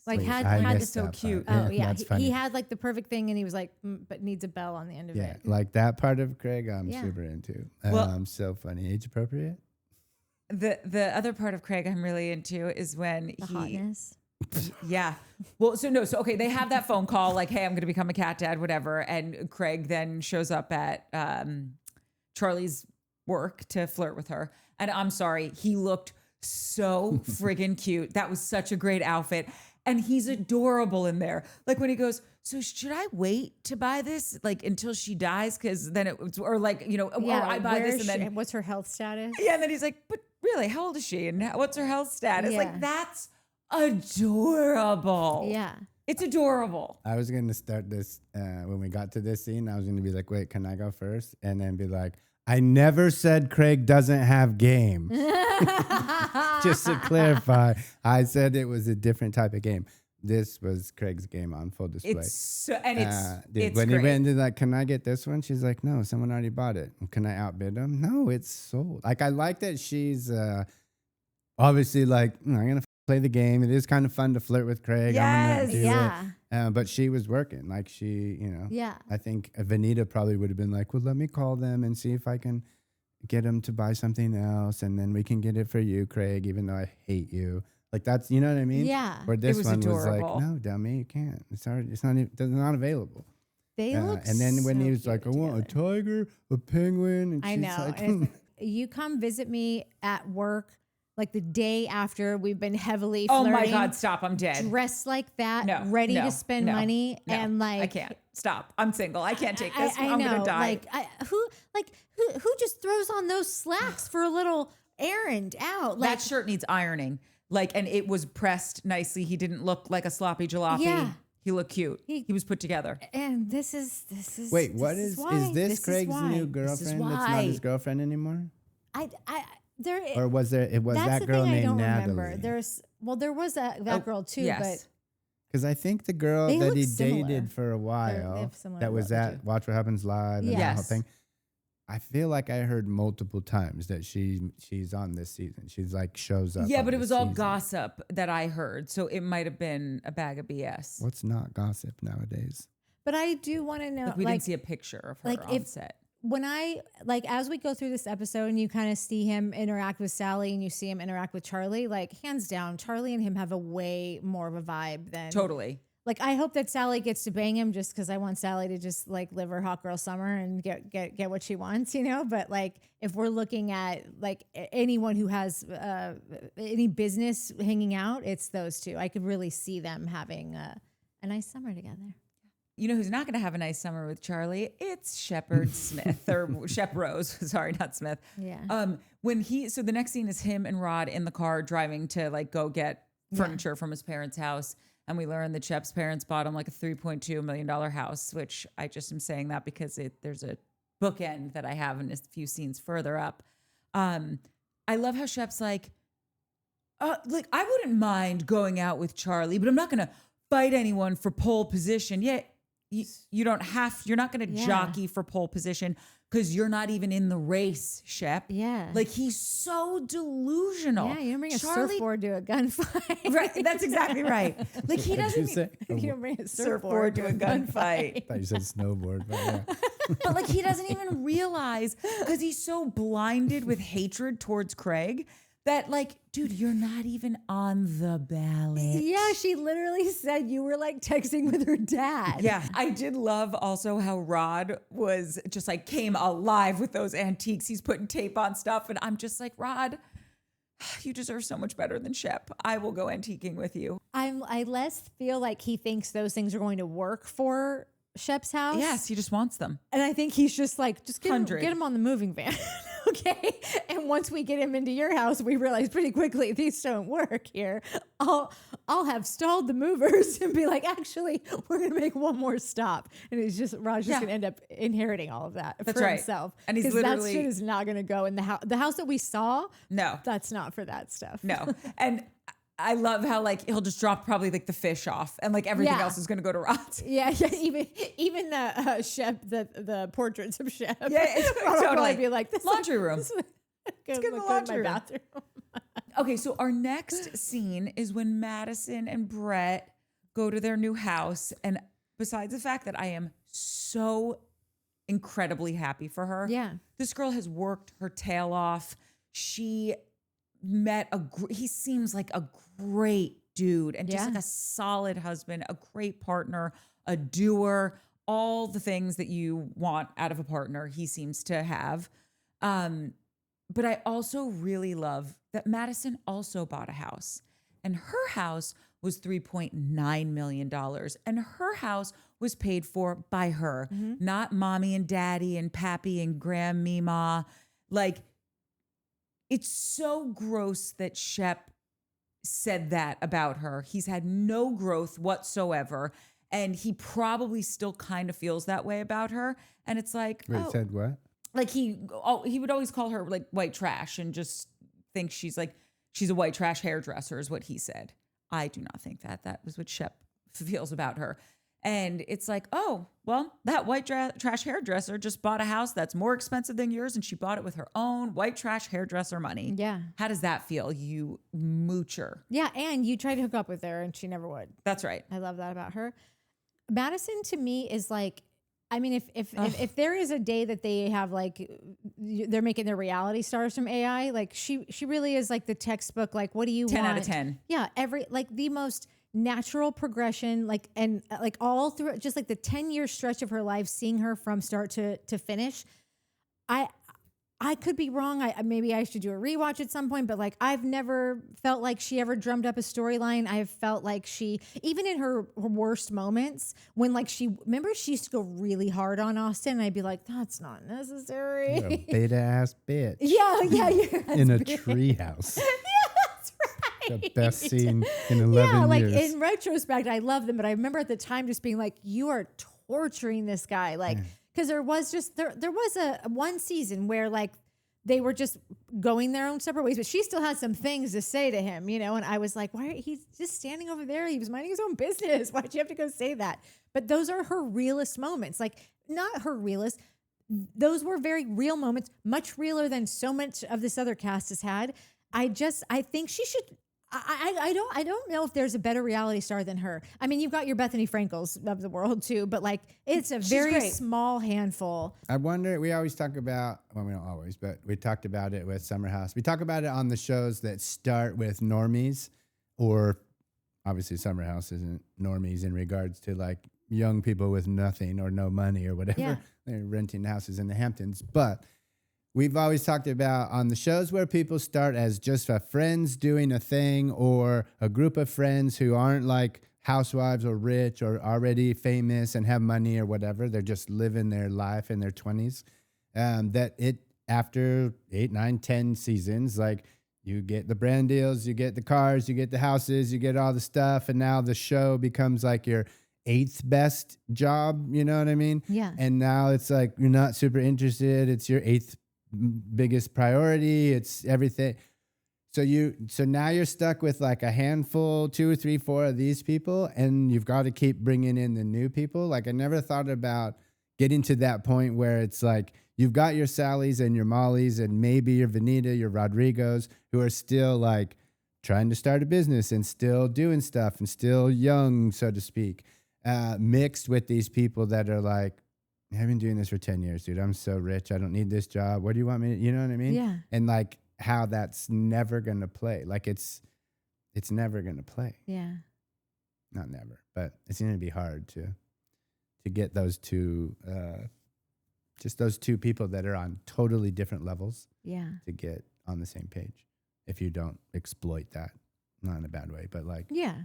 [SPEAKER 1] Like
[SPEAKER 3] Wait,
[SPEAKER 1] had
[SPEAKER 3] I
[SPEAKER 1] it
[SPEAKER 3] missed
[SPEAKER 1] so
[SPEAKER 3] that
[SPEAKER 1] cute.
[SPEAKER 3] part.
[SPEAKER 2] Oh, yeah.
[SPEAKER 3] That's funny.
[SPEAKER 2] He had like the perfect thing and he was like, but needs a bell on the end of
[SPEAKER 3] Yeah,
[SPEAKER 2] it.
[SPEAKER 3] like that part of Craig, I'm
[SPEAKER 2] Yeah.
[SPEAKER 3] super into.
[SPEAKER 1] Well-
[SPEAKER 3] So funny. Age appropriate?
[SPEAKER 1] The other part of Craig I'm really into is when
[SPEAKER 2] The hotness.
[SPEAKER 1] Yeah. Well, so okay, they have that phone call like, hey, I'm going to become a cat dad, whatever. And Craig then shows up at Charlie's work to flirt with her. And I'm sorry, he looked so friggin' cute. That was such a great outfit. And he's adorable in there. Like when he goes, so should I wait to buy this like until she dies? Because then or like, or I buy this and then.
[SPEAKER 2] What's her health status?
[SPEAKER 1] Yeah, and then he's like, but really, how old is she? And what's her health status?
[SPEAKER 2] Yeah.
[SPEAKER 1] Like, that's adorable.
[SPEAKER 2] Yeah.
[SPEAKER 1] It's adorable.
[SPEAKER 3] I was going to start this when we got to this scene. I was going to be like, wait, can I go first? And then be like, I never said Craig doesn't have game. Just to clarify, I said it was a different type of game. this was Craig's game on full display.
[SPEAKER 1] It's so, and it's
[SPEAKER 3] when
[SPEAKER 1] great.
[SPEAKER 3] he went into like, can I get this one? She's like, no, someone already bought it. Can I outbid them? No, it's sold. Like, I like that she's obviously like, I'm gonna play the game. It is kind of fun to flirt with Craig. I'm gonna do it. But she was working. Like, she, I think Vanita probably would have been like, well, let me call them and see if I can get them to buy something else, and then we can get it for you, Craig, even though I hate you. Like, that's, you know what I mean?
[SPEAKER 2] Yeah.
[SPEAKER 3] Where this
[SPEAKER 1] was
[SPEAKER 3] one
[SPEAKER 1] adorable.
[SPEAKER 3] was like, no, dummy, you can't. It's not available.
[SPEAKER 2] They look
[SPEAKER 3] and then when
[SPEAKER 2] so
[SPEAKER 3] he was like, I
[SPEAKER 2] cute
[SPEAKER 3] want a
[SPEAKER 2] together.
[SPEAKER 3] tiger, a penguin, and
[SPEAKER 2] I
[SPEAKER 3] she's
[SPEAKER 2] know.
[SPEAKER 3] like,
[SPEAKER 2] And it's like, you come visit me at work like the day after we've been heavily
[SPEAKER 1] Oh
[SPEAKER 2] flirting.
[SPEAKER 1] my God, stop. I'm dead.
[SPEAKER 2] Dressed like that,
[SPEAKER 1] No,
[SPEAKER 2] ready
[SPEAKER 1] no,
[SPEAKER 2] to spend
[SPEAKER 1] no,
[SPEAKER 2] money,
[SPEAKER 1] no,
[SPEAKER 2] and like
[SPEAKER 1] I can't. Stop. I'm single. I can't take this.
[SPEAKER 2] I
[SPEAKER 1] I'm
[SPEAKER 2] know,
[SPEAKER 1] gonna die.
[SPEAKER 2] Who just throws on those slacks for a little errand out? Like,
[SPEAKER 1] that shirt needs ironing. Like, and it was pressed nicely. He didn't look like a sloppy jalopy.
[SPEAKER 2] Yeah.
[SPEAKER 1] He looked cute. He was put together.
[SPEAKER 2] and this is
[SPEAKER 3] wait,
[SPEAKER 2] this
[SPEAKER 3] what
[SPEAKER 2] is
[SPEAKER 3] is
[SPEAKER 2] why.
[SPEAKER 3] this Craig's
[SPEAKER 2] why.
[SPEAKER 3] new girlfriend that's not
[SPEAKER 1] why.
[SPEAKER 3] his girlfriend anymore?
[SPEAKER 2] There
[SPEAKER 3] Or was there, it was
[SPEAKER 2] that's
[SPEAKER 3] that
[SPEAKER 2] the
[SPEAKER 3] girl
[SPEAKER 2] thing I
[SPEAKER 3] named
[SPEAKER 2] don't
[SPEAKER 3] Natalie?
[SPEAKER 2] remember. There was that girl too,
[SPEAKER 1] yes.
[SPEAKER 3] Because I think the girl
[SPEAKER 2] They
[SPEAKER 3] that
[SPEAKER 2] look
[SPEAKER 3] he
[SPEAKER 2] similar.
[SPEAKER 3] dated for a
[SPEAKER 2] they
[SPEAKER 3] while,
[SPEAKER 2] have similar
[SPEAKER 3] that was
[SPEAKER 2] look,
[SPEAKER 3] at
[SPEAKER 2] too.
[SPEAKER 3] Watch What Happens Live and that whole
[SPEAKER 1] Yes.
[SPEAKER 3] thing. I feel like I heard multiple times that she's on this season. She's like shows up.
[SPEAKER 1] Yeah,
[SPEAKER 3] on
[SPEAKER 1] but it
[SPEAKER 3] this
[SPEAKER 1] was all
[SPEAKER 3] season.
[SPEAKER 1] gossip that I heard. So it might have been a bag of BS.
[SPEAKER 3] What's not gossip nowadays?
[SPEAKER 2] But I do want to know,
[SPEAKER 1] Like, we didn't see a picture of her
[SPEAKER 2] like,
[SPEAKER 1] on
[SPEAKER 2] if-
[SPEAKER 1] set.
[SPEAKER 2] when I as we go through this episode and you kind of see him interact with Salley and you see him interact with Charlie, like, hands down, Charlie and him have a way more of a vibe than
[SPEAKER 1] Totally.
[SPEAKER 2] Like, I hope that Salley gets to bang him just because I want Salley to just like live her hot girl summer and get what she wants, But like, if we're looking at like anyone who has any business hanging out, it's those two. I could really see them having a nice summer together.
[SPEAKER 1] You know who's not going to have a nice summer with Charlie? It's Shepard Smith or Shep Rose. Sorry, not Smith.
[SPEAKER 2] Yeah.
[SPEAKER 1] So the next scene is him and Rod in the car driving to like go get furniture from his parents' house. And we learn that Shep's parents bought him like a $3.2 million house, which I just am saying that because there's a bookend that I have in a few scenes further up. I love how Shep's like I wouldn't mind going out with Charlie, but I'm not going to fight anyone for pole position. Yeah, you don't have, you're not going to jockey for pole position because you're not even in the race, Shep.
[SPEAKER 2] Yeah.
[SPEAKER 1] Like, he's so delusional.
[SPEAKER 2] Yeah, you don't bring a
[SPEAKER 1] Charlie-
[SPEAKER 2] surfboard to a gunfight.
[SPEAKER 1] Right, that's exactly right. Like, he
[SPEAKER 3] What'd you
[SPEAKER 1] doesn't
[SPEAKER 3] say?
[SPEAKER 2] You don't bring a
[SPEAKER 1] surfboard to a gunfight.
[SPEAKER 3] I thought you said snowboard, but yeah.
[SPEAKER 1] But like, he doesn't even realize because he's so blinded with hatred towards Craig that like, dude, you're not even on the ballot.
[SPEAKER 2] Yeah, she literally said you were like texting with her dad.
[SPEAKER 1] Yeah, I did love also how Rod was just like came alive with those antiques. He's putting tape on stuff, and I'm just like, Rod, you deserve so much better than Shep. I will go antiquing with you.
[SPEAKER 2] I less feel like he thinks those things are going to work for Shep's house.
[SPEAKER 1] Yes, he just wants them.
[SPEAKER 2] And I think he's just like, just get
[SPEAKER 1] 100.
[SPEAKER 2] him on the moving van. Okay. And once we get him into your house, we realize pretty quickly these don't work here. I'll have stalled the movers and be like, actually, we're gonna make one more stop. And it's just Rod's just gonna end up inheriting all of that for
[SPEAKER 1] right.
[SPEAKER 2] himself.
[SPEAKER 1] And he's
[SPEAKER 2] 'Cause
[SPEAKER 1] literally-
[SPEAKER 2] that shit is not gonna go in the house. The house that we saw,
[SPEAKER 1] No.
[SPEAKER 2] that's not for that stuff.
[SPEAKER 1] No. And I love how like he'll just drop probably like the fish off and like everything
[SPEAKER 2] Yeah.
[SPEAKER 1] else is going to go to Rod.
[SPEAKER 2] Yeah, even the Shep, the portraits of Shep.
[SPEAKER 1] Yeah, it's
[SPEAKER 2] Rod will probably
[SPEAKER 1] totally.
[SPEAKER 2] be like, this
[SPEAKER 1] Laundry room.
[SPEAKER 2] Let's
[SPEAKER 1] get in the laundry room. Okay, so our next scene is when Madison and Brett go to their new house. And besides the fact that I am so incredibly happy for her.
[SPEAKER 2] Yeah.
[SPEAKER 1] This girl has worked her tail off. She met he seems like a great dude and just
[SPEAKER 2] Yeah.
[SPEAKER 1] like a solid husband, a great partner, a doer, all the things that you want out of a partner he seems to have. But I also really love that Madison also bought a house, and her house was $3.9 million, and her house was paid for by her, not mommy and daddy and pappy and grandmama. Like, it's so gross that Shep said that about her. He's had no growth whatsoever, and he probably still kind of feels that way about her. And it's like,
[SPEAKER 3] Wait, said what?
[SPEAKER 1] like he would always call her like white trash and just think she's a white trash hairdresser is what he said. I do not think that. That was what Shep feels about her. And it's like, oh, well, that white trash hairdresser just bought a house that's more expensive than yours, and she bought it with her own white trash hairdresser money.
[SPEAKER 2] Yeah.
[SPEAKER 1] How does that feel, you moocher?
[SPEAKER 2] Yeah, and you tried to hook up with her, and she never would.
[SPEAKER 1] That's right.
[SPEAKER 2] I love that about her. Madison to me is like, I mean, if there is a day that they have like, they're making their reality stars from AI, like she really is like the textbook. Like, what do you
[SPEAKER 1] 10
[SPEAKER 2] want?
[SPEAKER 1] out of 10.
[SPEAKER 2] Yeah, like the most natural progression, like, and like all through just like the 10-year stretch of her life, seeing her from start to finish. I could be wrong. Maybe I should do a rewatch at some point, but like I've never felt like she ever drummed up a storyline. I've felt like she, even in her worst moments, when like remember she used to go really hard on Austen, and I'd be like, that's not necessary.
[SPEAKER 3] You're a beta ass bitch.
[SPEAKER 2] Yeah,
[SPEAKER 3] In a treehouse.
[SPEAKER 2] That's right.
[SPEAKER 3] The best scene in 11
[SPEAKER 2] like
[SPEAKER 3] years.
[SPEAKER 2] in retrospect, I love them, but I remember at the time just being like, you are torturing this guy. Like, because there was a one season where like they were just going their own separate ways, but she still had some things to say to him, and I was like, why? He's just standing over there. He was minding his own business. Why'd you have to go say that? But those are her realest moments. Like, not her realest. Those were very real moments, much realer than so much of this other cast has had. I think she should. I don't know if there's a better reality star than her. I mean, you've got your Bethany Frankels of the world too, but like it's a very
[SPEAKER 1] great.
[SPEAKER 2] small handful.
[SPEAKER 3] I wonder, we always talk about, well, we don't always, but we talked about it with Summer House. We talk about it on the shows that start with normies, or obviously Summer House isn't normies in regards to like young people with nothing or no money or whatever.
[SPEAKER 2] Yeah.
[SPEAKER 3] They're renting houses in the Hamptons. But we've always talked about on the shows where people start as just a friends doing a thing, or a group of friends who aren't like housewives or rich or already famous and have money or whatever. They're just living their life in their 20s. That it, after 8, 9, 10 seasons, like you get the brand deals, you get the cars, you get the houses, you get all the stuff. And now the show becomes like your 8th best job. You know what I mean?
[SPEAKER 2] Yeah.
[SPEAKER 3] And now it's like, you're not super interested. It's your 8th biggest priority. It's everything. So now you're stuck with like a handful, 2 or 3, 4 of these people, and you've got to keep bringing in the new people. Like, I never thought about getting to that point where it's like you've got your Sallies and your Mollys and maybe your Vanita, your Rodrigos, who are still like trying to start a business and still doing stuff and still young, so to speak, mixed with these people that are like, I've been doing this for 10 years, dude. I'm so rich. I don't need this job. What do you want me to, you know what I mean?
[SPEAKER 2] Yeah.
[SPEAKER 3] And like how that's never going to play. Like it's never going to play.
[SPEAKER 2] Yeah.
[SPEAKER 3] Not never, but it's going to be hard to get those two, just those two people that are on totally different levels.
[SPEAKER 2] Yeah.
[SPEAKER 3] To get on the same page if you don't exploit that. Not in a bad way, but like.
[SPEAKER 2] Yeah.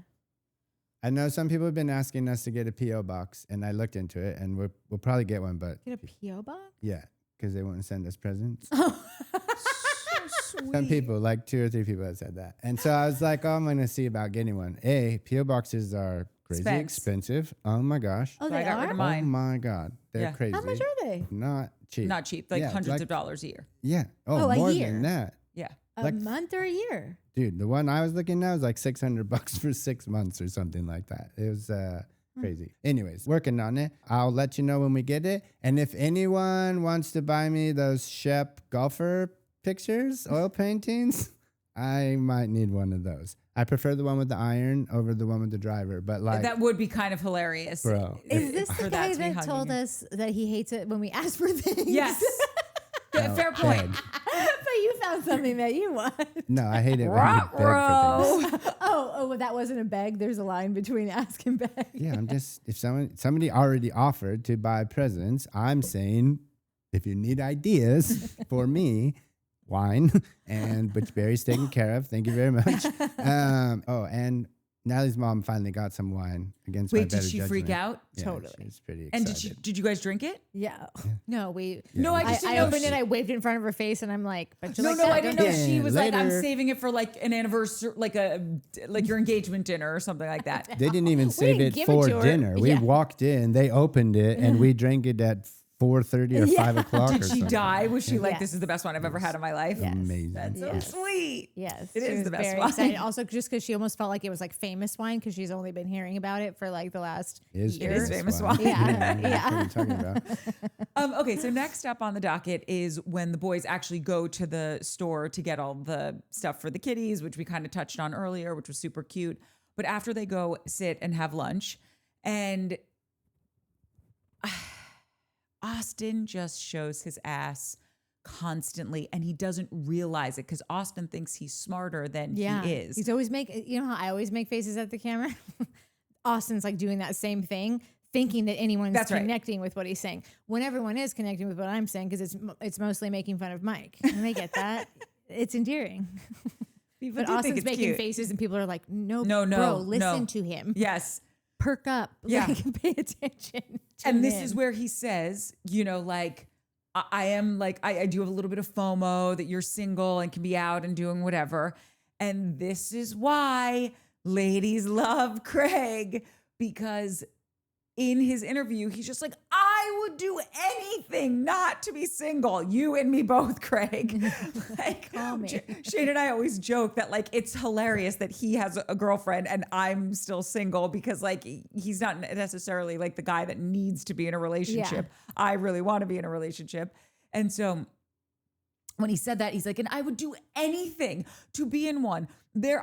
[SPEAKER 3] I know some people have been asking us to get a P.O. box, and I looked into it, and we'll probably get one, but.
[SPEAKER 2] Get a P.O. box?
[SPEAKER 3] Yeah, because they won't send us presents.
[SPEAKER 2] Oh.
[SPEAKER 1] So sweet.
[SPEAKER 3] Some people, like 2 or 3 people have said that. And so I was like, oh, I'm going to see about getting one. P.O. boxes are crazy
[SPEAKER 1] Specs.
[SPEAKER 3] expensive. Oh, my gosh.
[SPEAKER 2] Oh,
[SPEAKER 1] So I
[SPEAKER 2] they
[SPEAKER 1] got rid
[SPEAKER 2] are?
[SPEAKER 1] of
[SPEAKER 3] Oh,
[SPEAKER 1] mine.
[SPEAKER 3] my God. They're
[SPEAKER 1] Yeah.
[SPEAKER 3] crazy.
[SPEAKER 2] How much are they?
[SPEAKER 3] Not cheap.
[SPEAKER 1] Not cheap, like
[SPEAKER 3] Yeah,
[SPEAKER 1] hundreds
[SPEAKER 3] like-
[SPEAKER 1] of dollars a year.
[SPEAKER 3] Yeah.
[SPEAKER 2] Oh,
[SPEAKER 3] Oh,
[SPEAKER 2] a
[SPEAKER 3] more
[SPEAKER 2] year.
[SPEAKER 3] than that.
[SPEAKER 1] Yeah.
[SPEAKER 2] A
[SPEAKER 3] Like-
[SPEAKER 2] month or a year?
[SPEAKER 3] Dude, the one I was looking at was like $600 for 6 months or something like that. It was crazy. Anyways, working on it. I'll let you know when we get it. And if anyone wants to buy me those Shep golfer pictures, oil paintings, I might need one of those. I prefer the one with the iron over the one with the driver, but like,
[SPEAKER 1] That would be kind of hilarious.
[SPEAKER 3] bro,
[SPEAKER 2] Is this
[SPEAKER 1] for
[SPEAKER 2] the
[SPEAKER 1] that
[SPEAKER 2] guy
[SPEAKER 1] to be
[SPEAKER 2] that
[SPEAKER 1] hugging
[SPEAKER 2] told
[SPEAKER 1] you.
[SPEAKER 2] us that he hates it when we ask for things?
[SPEAKER 1] Yes. Yeah,
[SPEAKER 3] no,
[SPEAKER 1] fair point.
[SPEAKER 3] beg.
[SPEAKER 2] But you found something that you want.
[SPEAKER 3] No, I hate it when you beg for things.
[SPEAKER 2] Oh, that wasn't a beg. There's a line between ask and beg.
[SPEAKER 3] Yeah, I'm just, if somebody already offered to buy presents, I'm saying, if you need ideas for me, wine and Butchberry's taken care of. Thank you very much. And Natalie's mom finally got some wine against my
[SPEAKER 1] Wait,
[SPEAKER 3] better
[SPEAKER 1] did she freak
[SPEAKER 3] judgment.
[SPEAKER 1] out?
[SPEAKER 3] Yeah,
[SPEAKER 2] Totally.
[SPEAKER 3] She's pretty
[SPEAKER 1] And
[SPEAKER 3] excited.
[SPEAKER 1] did you guys drink it?
[SPEAKER 2] Yeah. No, we.
[SPEAKER 3] Yeah,
[SPEAKER 1] No,
[SPEAKER 3] we
[SPEAKER 1] I
[SPEAKER 3] did.
[SPEAKER 1] just didn't
[SPEAKER 2] I
[SPEAKER 1] know
[SPEAKER 2] opened
[SPEAKER 1] she-
[SPEAKER 2] it. I waved it in front of her face, and I'm like, "But you
[SPEAKER 1] No,
[SPEAKER 2] like
[SPEAKER 1] no,
[SPEAKER 2] that,
[SPEAKER 1] I didn't
[SPEAKER 2] don't
[SPEAKER 1] know.
[SPEAKER 2] you?"
[SPEAKER 1] She was like, I'm
[SPEAKER 3] Later.
[SPEAKER 1] saving it for like an anniversary, like your engagement dinner or something like that.
[SPEAKER 3] They didn't even save
[SPEAKER 2] didn't
[SPEAKER 3] it
[SPEAKER 2] give it
[SPEAKER 3] for
[SPEAKER 2] to her.
[SPEAKER 3] dinner. We
[SPEAKER 2] Yeah.
[SPEAKER 3] walked in, they opened it, and we drank it at 4:30 or 5 o'clock.
[SPEAKER 1] Did
[SPEAKER 3] or
[SPEAKER 1] she
[SPEAKER 3] something.
[SPEAKER 1] die? Was she like,
[SPEAKER 2] Yes.
[SPEAKER 1] this is the best one I've ever had in my life?
[SPEAKER 2] Yes.
[SPEAKER 3] Amazing.
[SPEAKER 1] That's so
[SPEAKER 2] Yes.
[SPEAKER 1] sweet.
[SPEAKER 2] Yes,
[SPEAKER 1] It
[SPEAKER 2] she
[SPEAKER 1] is
[SPEAKER 2] was
[SPEAKER 1] the best
[SPEAKER 2] very
[SPEAKER 1] wine.
[SPEAKER 2] excited. Also, just because she almost felt like it was like famous wine because she's only been hearing about it for like the last
[SPEAKER 3] Is
[SPEAKER 2] year.
[SPEAKER 1] It is famous wine.
[SPEAKER 2] Yeah.
[SPEAKER 3] What are you talking about?
[SPEAKER 1] Okay, so next up on the docket is when the boys actually go to the store to get all the stuff for the kitties, which we kind of touched on earlier, which was super cute. But after they go sit and have lunch, and Austen just shows his ass constantly, and he doesn't realize it because Austen thinks he's smarter than he is.
[SPEAKER 2] He's always you know how I always make faces at the camera? Austin's like doing that same thing, thinking that anyone's
[SPEAKER 1] That's right.
[SPEAKER 2] connecting with what he's saying. When everyone is connecting with what I'm saying, because it's mostly making fun of Mike. And they get that. It's endearing.
[SPEAKER 1] People
[SPEAKER 2] But
[SPEAKER 1] do think
[SPEAKER 2] Austin's
[SPEAKER 1] it's
[SPEAKER 2] making
[SPEAKER 1] cute.
[SPEAKER 2] faces and people are like, no,
[SPEAKER 1] No,
[SPEAKER 2] bro, listen
[SPEAKER 1] no.
[SPEAKER 2] to him.
[SPEAKER 1] Yes.
[SPEAKER 2] Perk up.
[SPEAKER 1] Yeah.
[SPEAKER 2] Like, pay attention to
[SPEAKER 1] And this
[SPEAKER 2] him.
[SPEAKER 1] is where he says, you know, like, I am like, I do have a little bit of FOMO that you're single and can be out and doing whatever. And this is why ladies love Craig, because in his interview, he's just like, I would do anything not to be single. You and me both, Craig. Like,
[SPEAKER 2] Call me.
[SPEAKER 1] Shane and I always joke that like it's hilarious that he has a girlfriend and I'm still single because like he's not necessarily like the guy that needs to be in a relationship. I really want to be in a relationship. And so when he said that, he's like, and I would do anything to be in one.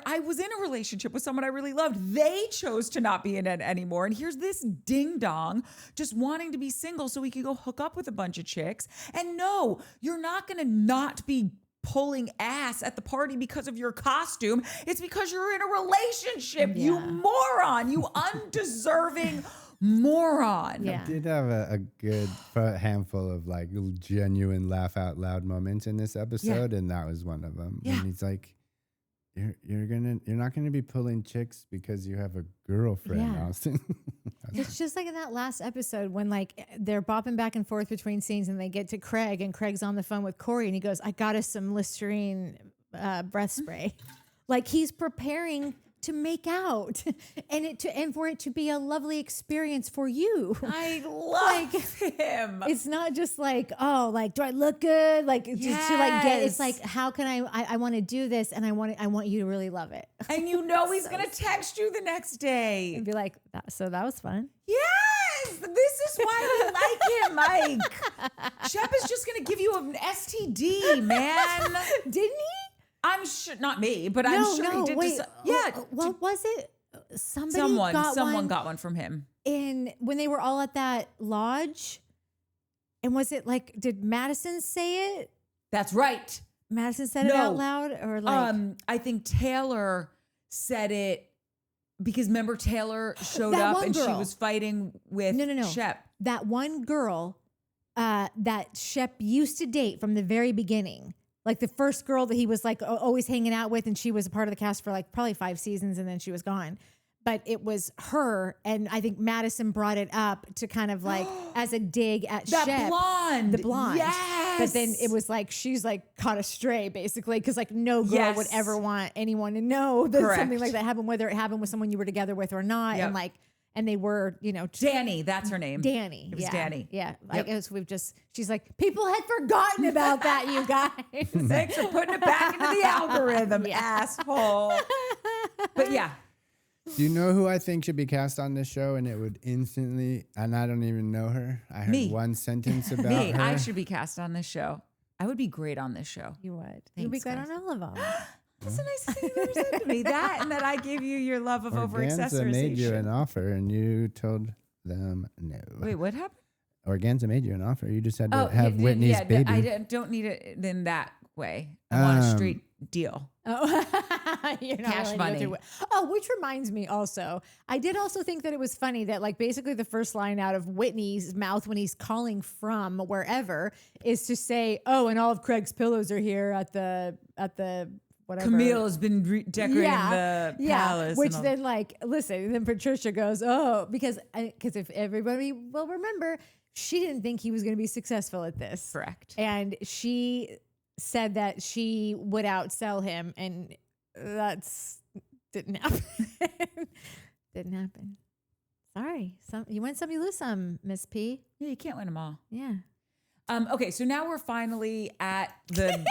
[SPEAKER 1] I was in a relationship with someone I really loved. They chose to not be in it anymore. And here's this ding dong just wanting to be single so he could go hook up with a bunch of chicks. And no, you're not going to not be pulling ass at the party because of your costume. It's because you're in a relationship, you moron, you undeserving moron.
[SPEAKER 2] Yeah.
[SPEAKER 3] I did have a good handful of like genuine laugh out loud moments in this episode, and that was one of them.
[SPEAKER 1] Yeah.
[SPEAKER 3] And he's like, you're not gonna be pulling chicks because you have a girlfriend,
[SPEAKER 2] Yeah.
[SPEAKER 3] Austen.
[SPEAKER 2] It's just like in that last episode when like they're bopping back and forth between scenes and they get to Craig and Craig's on the phone with Corey and he goes, I got us some Listerine breath spray. Like he's preparing to make out and for it to be a lovely experience for you.
[SPEAKER 1] I love him.
[SPEAKER 2] It's not just like, oh, like, do I look good? Like to like get, it's
[SPEAKER 1] Yes.
[SPEAKER 2] like, how can I want to do this? And I want you to really love it.
[SPEAKER 1] And you know he's going to text you the next day.
[SPEAKER 2] And be like, so that was fun.
[SPEAKER 1] Yes, this is why we like him, Mike. Shep is just going to give you an STD, man.
[SPEAKER 2] Didn't he?
[SPEAKER 1] I'm sure, not me, but I'm sure he did.
[SPEAKER 2] Wait,
[SPEAKER 1] Yeah.
[SPEAKER 2] what was it? Somebody
[SPEAKER 1] Someone
[SPEAKER 2] got
[SPEAKER 1] got one from him.
[SPEAKER 2] when they were all at that lodge. And was it like, did Madison say it?
[SPEAKER 1] That's right.
[SPEAKER 2] Madison said it out loud, or like
[SPEAKER 1] I think Taylor said it because remember Taylor showed
[SPEAKER 2] That
[SPEAKER 1] up
[SPEAKER 2] one
[SPEAKER 1] and she
[SPEAKER 2] girl.
[SPEAKER 1] was fighting with
[SPEAKER 2] No.
[SPEAKER 1] Shep.
[SPEAKER 2] that one girl that Shep used to date from the very beginning. Like the first girl that he was like always hanging out with, and she was a part of the cast for like probably 5 seasons, and then she was gone. But it was her, and I think Madison brought it up to kind of like as a dig at
[SPEAKER 1] That
[SPEAKER 2] Shep,
[SPEAKER 1] blonde.
[SPEAKER 2] the blonde.
[SPEAKER 1] Yes.
[SPEAKER 2] But then it was like she's like caught astray basically, because like no girl
[SPEAKER 1] Yes.
[SPEAKER 2] would ever want anyone to know that something
[SPEAKER 1] Correct.
[SPEAKER 2] like that happened, whether it happened with someone you were together with or not,
[SPEAKER 1] Yep.
[SPEAKER 2] and like. And they were,
[SPEAKER 1] Danny, that's her name.
[SPEAKER 2] Danny.
[SPEAKER 1] It was
[SPEAKER 2] yeah.
[SPEAKER 1] Danny.
[SPEAKER 2] Yeah. I
[SPEAKER 1] Yep.
[SPEAKER 2] guess she's like, people had forgotten about that, you guys.
[SPEAKER 1] Thanks for putting it back into the algorithm, asshole. But yeah.
[SPEAKER 3] Do you know who I think should be cast on this show? And it would instantly, and I don't even know her. I heard
[SPEAKER 1] Me.
[SPEAKER 3] one sentence about
[SPEAKER 1] Me,
[SPEAKER 3] her.
[SPEAKER 1] I should be cast on this show. I would be great on this show.
[SPEAKER 2] You would. You'd be
[SPEAKER 1] Thanks,
[SPEAKER 2] good
[SPEAKER 1] guys.
[SPEAKER 2] on all of them.
[SPEAKER 1] That's the nicest thing you've ever said to me. That and that I gave you your love of over
[SPEAKER 3] Organza made you an
[SPEAKER 1] accessorization.
[SPEAKER 3] offer, and you told them no.
[SPEAKER 1] Wait, what happened?
[SPEAKER 3] Organza made you an offer. You just had to have Whitney's
[SPEAKER 1] yeah,
[SPEAKER 3] baby.
[SPEAKER 1] I don't need it in that way. I want a straight deal.
[SPEAKER 2] Oh, you're not
[SPEAKER 1] Cash
[SPEAKER 2] willing to go
[SPEAKER 1] money.
[SPEAKER 2] through it. Oh, which reminds me also, I did also think that it was funny that like basically the first line out of Whitney's mouth when he's calling from wherever is to say, oh, and all of Craig's pillows are here at the whatever.
[SPEAKER 1] Camille has been decorating the palace.
[SPEAKER 2] Which
[SPEAKER 1] and all-
[SPEAKER 2] then like, listen, and then Patricia goes, oh, because if everybody will remember, she didn't think he was going to be successful at this.
[SPEAKER 1] correct.
[SPEAKER 2] And she said that she would outsell him, and didn't happen. Didn't happen. Sorry. You win some, you lose some, Miss P.
[SPEAKER 1] Yeah, you can't win them all.
[SPEAKER 2] Yeah.
[SPEAKER 1] Okay, so now we're finally at the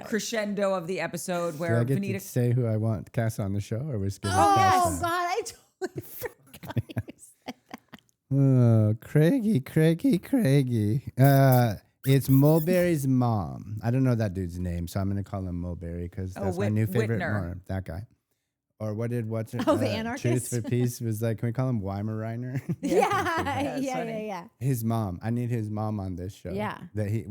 [SPEAKER 1] crescendo of the episode
[SPEAKER 3] Do
[SPEAKER 1] where
[SPEAKER 3] I get to
[SPEAKER 1] Vanita.
[SPEAKER 3] say who I want to cast on the show, or we're just gonna
[SPEAKER 2] Oh
[SPEAKER 3] cast
[SPEAKER 2] God,
[SPEAKER 3] that?
[SPEAKER 2] I totally forgot you said that.
[SPEAKER 3] Oh, Craigie. It's Mulberry's mom. I don't know that dude's name, so I'm gonna call him Mulberry because that's my new favorite.
[SPEAKER 1] Whitner.
[SPEAKER 3] That guy. Or what's it?
[SPEAKER 2] Oh, the
[SPEAKER 3] Truth
[SPEAKER 2] anarchist?
[SPEAKER 3] for Peace was like, can we call him Weimaraner?
[SPEAKER 2] Yeah.
[SPEAKER 3] His mom. I need his mom on this show.
[SPEAKER 2] Yeah.
[SPEAKER 3] That he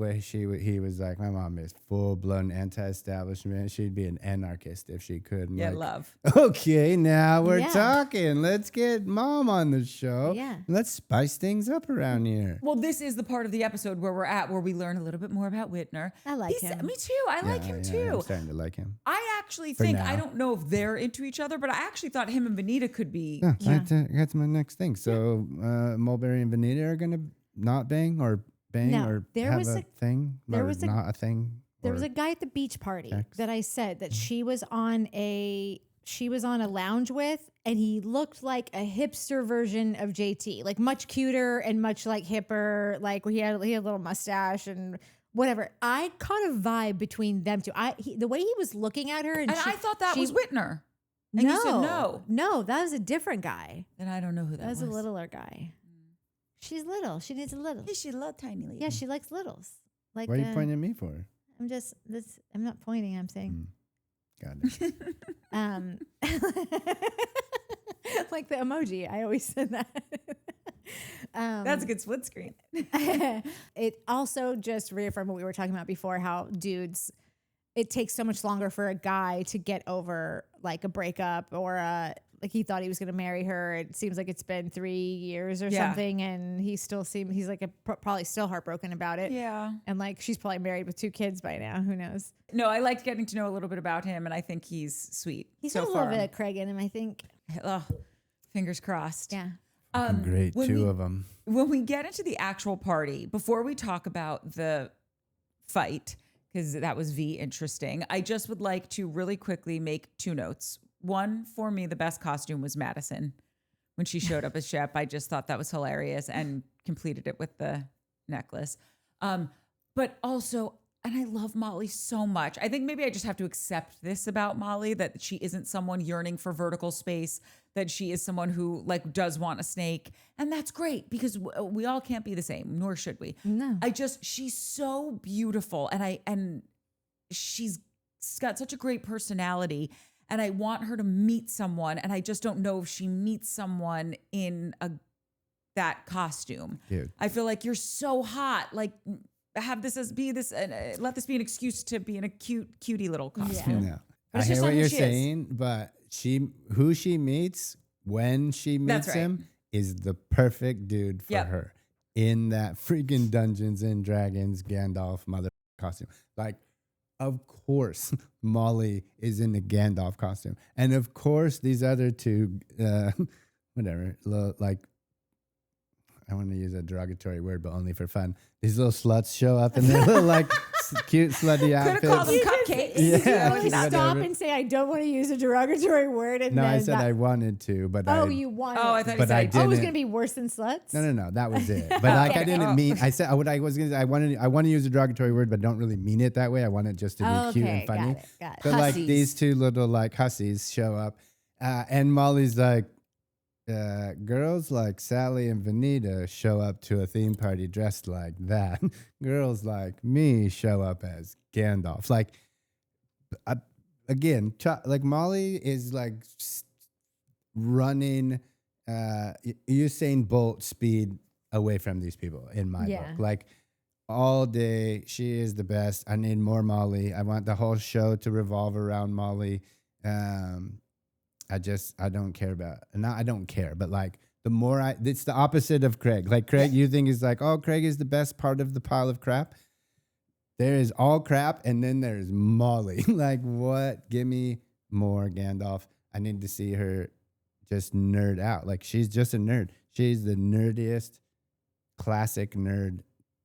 [SPEAKER 3] was like, my mom is full blown anti-establishment. She'd be an anarchist if she could. I'm
[SPEAKER 1] Yeah,
[SPEAKER 3] like,
[SPEAKER 1] love.
[SPEAKER 3] okay, now we're
[SPEAKER 2] Yeah.
[SPEAKER 3] talking. Let's get mom on the show.
[SPEAKER 2] Yeah.
[SPEAKER 3] Let's spice things up around here.
[SPEAKER 1] Well, this is the part of the episode where we're at, where we learn a little bit more about Whitner.
[SPEAKER 2] I like him.
[SPEAKER 1] Me too. I like him too.
[SPEAKER 3] I'm starting to like him.
[SPEAKER 1] I actually think,
[SPEAKER 3] now.
[SPEAKER 1] I don't know if they're into each other, but I actually thought him and Vanita could be.
[SPEAKER 3] Yeah, that's my next thing. So Mulberry and Vanita are gonna not bang or bang
[SPEAKER 2] No,
[SPEAKER 3] or
[SPEAKER 2] there
[SPEAKER 3] have
[SPEAKER 2] was
[SPEAKER 3] a
[SPEAKER 2] a-
[SPEAKER 3] thing
[SPEAKER 2] there
[SPEAKER 3] or
[SPEAKER 2] was a-
[SPEAKER 3] not a thing.
[SPEAKER 2] There
[SPEAKER 3] or-
[SPEAKER 2] was a guy at the beach party
[SPEAKER 3] Sex.
[SPEAKER 2] that I said that she was on a lounge with, and he looked like a hipster version of JT, like much cuter and much like hipper. Like he had a little mustache and whatever. I caught a vibe between them two. The way he was looking at her, and
[SPEAKER 1] I thought that was Whitner. And
[SPEAKER 2] no,
[SPEAKER 1] you said no.
[SPEAKER 2] no, that was a different guy.
[SPEAKER 1] Then I don't know who that
[SPEAKER 2] That was a littler guy. She's little. She needs a little.
[SPEAKER 1] She's a little tiny lady.
[SPEAKER 2] Yeah, she likes littles. Like
[SPEAKER 3] What are you pointing at me for?
[SPEAKER 2] I'm just this. I'm not pointing. I'm saying.
[SPEAKER 3] Got it.
[SPEAKER 2] Like the emoji. I always said that.
[SPEAKER 1] That's a good split screen.
[SPEAKER 2] It also just reaffirmed what we were talking about before, how dudes, it takes so much longer for a guy to get over like a breakup or like he thought he was going to marry her. It seems like it's been 3 years or something. And he's like probably still heartbroken about it.
[SPEAKER 1] Yeah.
[SPEAKER 2] And like, she's probably married with 2 kids by now. Who knows?
[SPEAKER 1] No, I liked getting to know a little bit about him, and I think he's sweet.
[SPEAKER 2] He's
[SPEAKER 1] so
[SPEAKER 2] got a
[SPEAKER 1] far.
[SPEAKER 2] little bit of Craig in him, I think.
[SPEAKER 1] Ugh, fingers crossed.
[SPEAKER 2] Yeah.
[SPEAKER 3] Great,
[SPEAKER 1] when
[SPEAKER 3] two
[SPEAKER 1] we-
[SPEAKER 3] of them.
[SPEAKER 1] When we get into the actual party, before we talk about the fight, because that was interesting, I just would like to really quickly make 2 notes. One, for me, the best costume was Madison. When she showed up as Shep, I just thought that was hilarious and completed it with the necklace. But also, and I love Molly so much. I think maybe I just have to accept this about Molly, that she isn't someone yearning for vertical space, that she is someone who like does want a snake. And that's great because we all can't be the same, nor should we.
[SPEAKER 2] No.
[SPEAKER 1] She's so beautiful, and she's got such a great personality, and I want her to meet someone, and I just don't know if she meets someone in that costume.
[SPEAKER 3] Dude.
[SPEAKER 1] I feel like you're so hot. Like, have this let this be an excuse to be in a cutie little costume.
[SPEAKER 3] No.
[SPEAKER 1] But
[SPEAKER 3] I
[SPEAKER 1] it's
[SPEAKER 3] hear
[SPEAKER 1] just
[SPEAKER 3] what
[SPEAKER 1] not who
[SPEAKER 3] you're
[SPEAKER 1] she is.
[SPEAKER 3] saying, but who she meets when she
[SPEAKER 1] That's
[SPEAKER 3] meets
[SPEAKER 1] right.
[SPEAKER 3] him is the perfect dude for
[SPEAKER 1] Yep.
[SPEAKER 3] her in that freaking Dungeons and Dragons Gandalf mother costume. Like, of course, Molly is in the Gandalf costume, and of course, these other 2, whatever, like. I want to use a derogatory word, but only for fun. These little sluts show up in their little like cute slutty
[SPEAKER 1] Could have called them
[SPEAKER 3] outfits.
[SPEAKER 1] cupcakes.
[SPEAKER 3] Yeah.
[SPEAKER 2] You always
[SPEAKER 3] whatever.
[SPEAKER 2] stop and say, I don't want to use a derogatory word. And
[SPEAKER 3] No,
[SPEAKER 2] then
[SPEAKER 3] I said I wanted to, but
[SPEAKER 2] you wanted.
[SPEAKER 1] Oh, I thought you
[SPEAKER 3] But
[SPEAKER 1] said
[SPEAKER 3] I
[SPEAKER 1] I
[SPEAKER 3] did.
[SPEAKER 2] Oh, it was
[SPEAKER 3] didn't.
[SPEAKER 2] going to be worse than sluts?
[SPEAKER 3] No, that was it. But like I didn't mean. I said what I was gonna say. I want to use a derogatory word, but don't really mean it that way. I want it just to be cute and funny.
[SPEAKER 2] Got it.
[SPEAKER 3] So like
[SPEAKER 1] Hussies.
[SPEAKER 3] these 2 little like hussies show up, and Molly's like, girls like Salley and Vanita show up to a theme party dressed like that. Girls like me show up as Gandalf. Like, again, like Molly is like running Usain Bolt speed away from these people in my
[SPEAKER 2] Yeah.
[SPEAKER 3] book. Like all day, she is the best. I need more Molly. I want the whole show to revolve around Molly. I don't care about, not I don't care, but like the more it's the opposite of Craig. Like Craig, you think is like, oh, Craig is the best part of the pile of crap. There is all crap, and then there's Molly. Like what? Give me more Gandalf. I need to see her just nerd out. Like she's just a nerd. She's the nerdiest classic nerd.